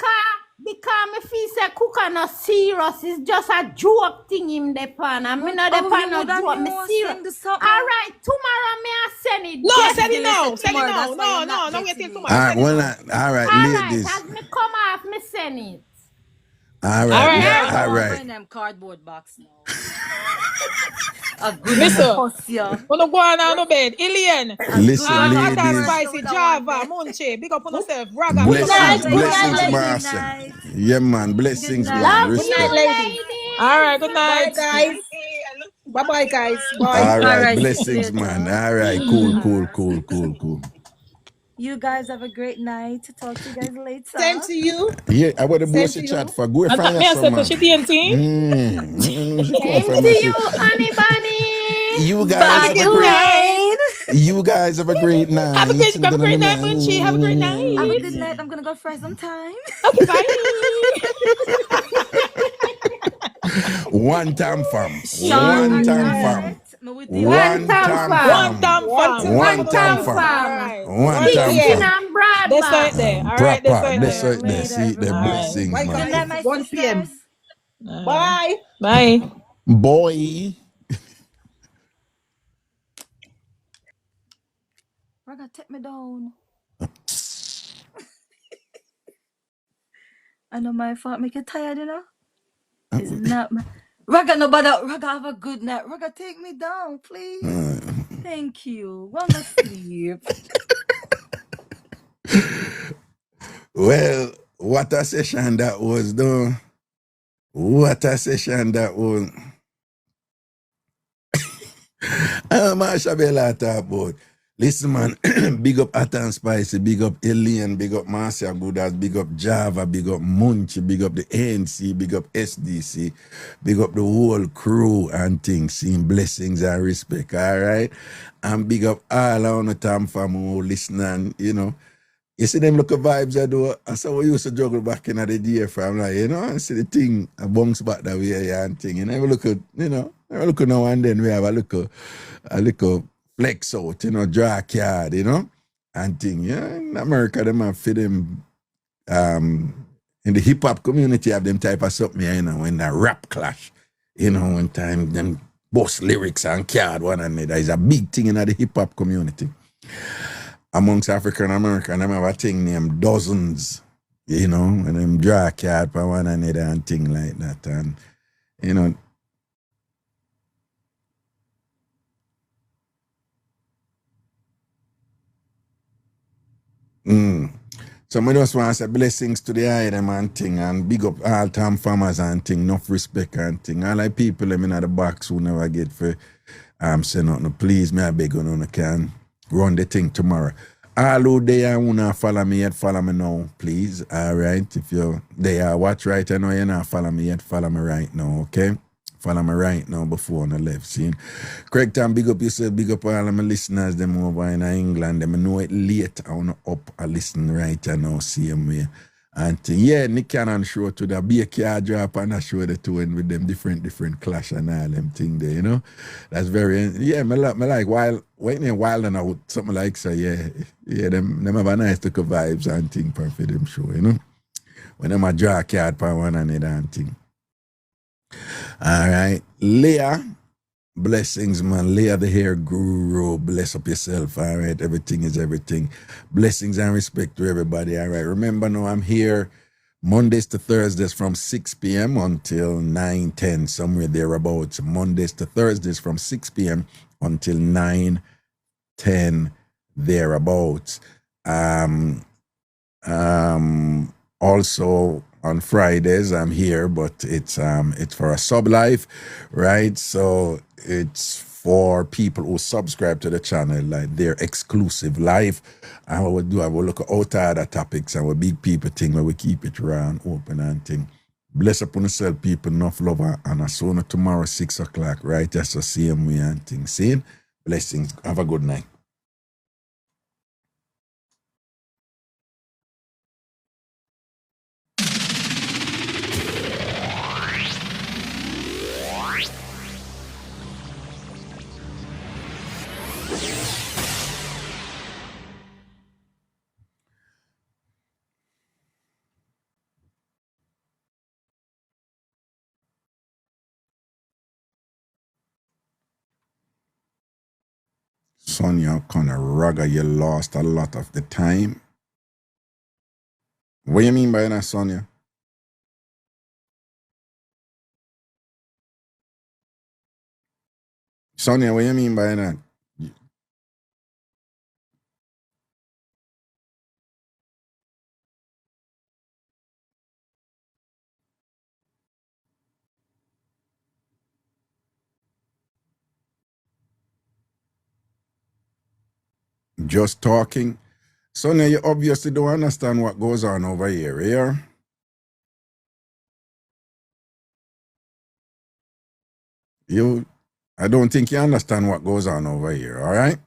Because me feel say Kuka not serious. It's just a joke thing him the pan. I mean not the pan no joke. Me serious. Alright, tomorrow me I send it. No, Yes, send it now. Send it now. No, wait till tomorrow. All right, well, all right, ladies. As me come off, me send it. All right, yeah, all Bring right. them cardboard box now. A good Listen, pussy. wanna go on no bed. Ilian. Listen, hot and ladies. spicy Java, Munchie. Big up on yourself. Raga. Blessings, Master. Yeah, man. Blessings, man. Respect. ladies. All right, good night. Bye, guys. Bye-bye, guys. Bye. All right, blessings, man. All right, cool. You guys have a great night. Talk to you guys later. Same to you. Yeah, I want to boss the chat for go find Me some man. to TNT. Same to you, honey bunny. You guys have a great. You guys have a great night. Have a great night, Munchie. Have a great night. Have a good night. I'm gonna go fry some time. Okay, bye. One time fam. One time fam. That's right there. All right, that's right there. See the blessings, man. 1 p.m. Bye. Bye. Boy. Raga, take me down. I know my fault. Make you tired, you know? It's not my... Raga, no bother. Raga, have a good night. Raga, take me down, please. Thank you. Wanna sleep. Well, what a session that was, though. What a session that was. Marsha Bella talk about. Listen, man, big up Hot and Spicy, big up Alien, big up Marcia Goodas, big up Java, big up Munchie, big up the ANC, big up SDC, big up the whole crew and things, seeing blessings and respect, all right? And big up all on the TamFam who listening, you know. You see them look of vibes I do, and so we used to juggle back in the day from, like, you know, and see the thing, I bounce back that way and thing, and every look at, you know, every look now and then we have a little flex out, you know, draw a card, you know, and thing. Yeah, in America, them have for them, in the hip hop community, have them type of something, you know, when the rap clash, you know, one time them boss lyrics and card one another is a big thing in the hip hop community. Amongst African American, them have a thing named dozens, you know, and them draw a card for one another and thing like that, and you know. So I just want to say blessings to the item and thing, and big up all time farmers and thing, enough respect and thing. All like people them in the box who never get for say nothing. Please, me I beg you can run the thing tomorrow. All who there who not follow me yet, follow me now, please. All right. If you're there, watch right, I know you're not follow me yet, follow me right now, okay? Follow me right now before on the left. See? Craig Tam, big up yourself, big up all of my listeners, them over in England. Them know it late. I want to up a listen right now, same way. And yeah, Nick Cannon show to the be a car drop and I show the two and with them different clash and all them thing there, you know. That's very, yeah, me like while waiting wild and out, something like so, yeah, them have a nice little vibes and thing for them show, you know. When them a draw a card for one another and thing. All right, Leah, blessings, man. Leah, the hair guru, bless up yourself. All right, everything is everything. Blessings and respect to everybody. All right, remember now I'm here Mondays to Thursdays from 6 p.m. until 9:10, somewhere thereabouts. Mondays to Thursdays from 6 p.m. until 9:10 thereabouts. Also on Fridays I'm here, but it's for a sub live, right? So it's for people who subscribe to the channel, like their exclusive live. And what we do, I will look at other topics and we big people thing where we keep it round, open and thing. Bless upon yourself, people, enough love, and I saw tomorrow 6 o'clock, right? Just the same way and thing. See? Blessings. Have a good night. Sonia O'Connor, Raga, you lost a lot of the time. What do you mean by that, Sonia? Sonia, what do you mean by that? Just talking? Sonia, you obviously don't understand what goes on over here, yeah? I don't think you understand what goes on over here, all right?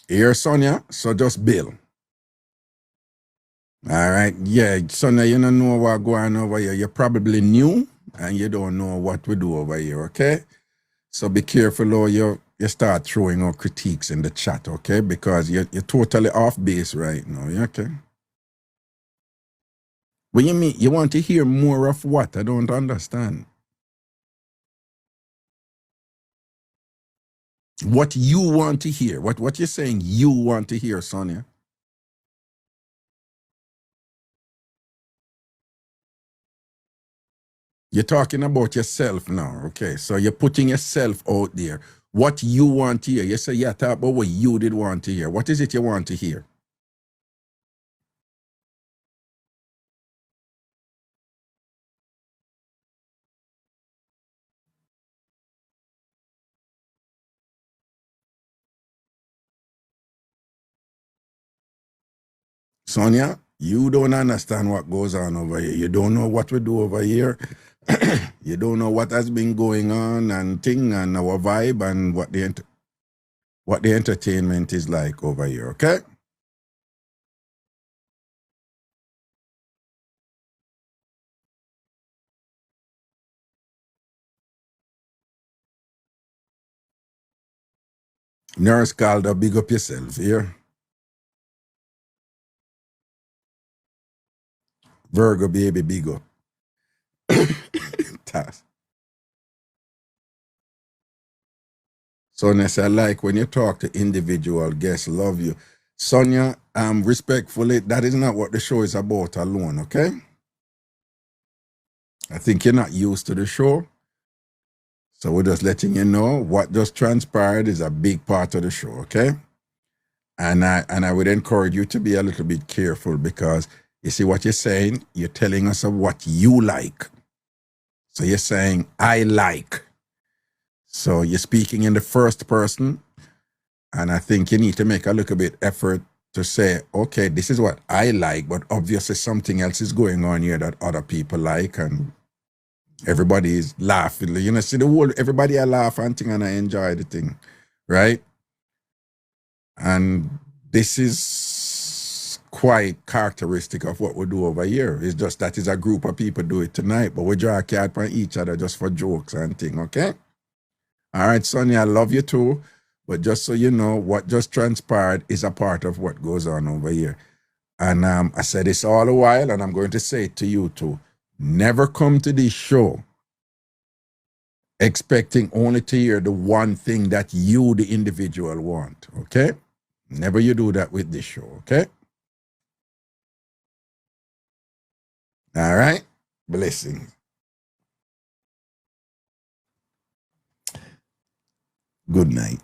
Here, Sonia, so just bill. All right, yeah, Sonia, you don't know what going on over here. You're probably new and you don't know what we do over here, okay? So be careful how you start throwing out critiques in the chat, okay? Because you're totally off base right now, okay? What you mean? You want to hear more of what? I don't understand. What you want to hear? What you're saying you want to hear, Sonia? You're talking about yourself now, okay? So you're putting yourself out there. What you want to hear? You say, yeah, talk about what you did want to hear. What is it you want to hear? Sonia, you don't understand what goes on over here. You don't know what we do over here. You don't know what has been going on and thing and our vibe and what the entertainment is like over here, okay? Nurse Calder, big up yourself here. Virgo baby, big up. Task. Sonia said, I like when you talk to individual guests, love you. Sonia, respectfully, that is not what the show is about alone, okay? I think you're not used to the show. So we're just letting you know what just transpired is a big part of the show, okay? And I would encourage you to be a little bit careful because you see what you're saying? You're telling us of what you like. So you're saying, I like. So you're speaking in the first person, and I think you need to make a little bit effort to say, okay, this is what I like, but obviously something else is going on here that other people like, and everybody is laughing. You know, see the whole, everybody I laugh and thing, and I enjoy the thing, right? And this is quite characteristic of what we do over here. It's just that is a group of people do it tonight, but we draw a card from each other just for jokes and thing, okay? All right, Sonia, I love you too. But just so you know, what just transpired is a part of what goes on over here. And I said this all the while, and I'm going to say it to you too. Never come to this show expecting only to hear the one thing that you, the individual, want, okay? Never you do that with this show, okay? All right? Blessings. Good night.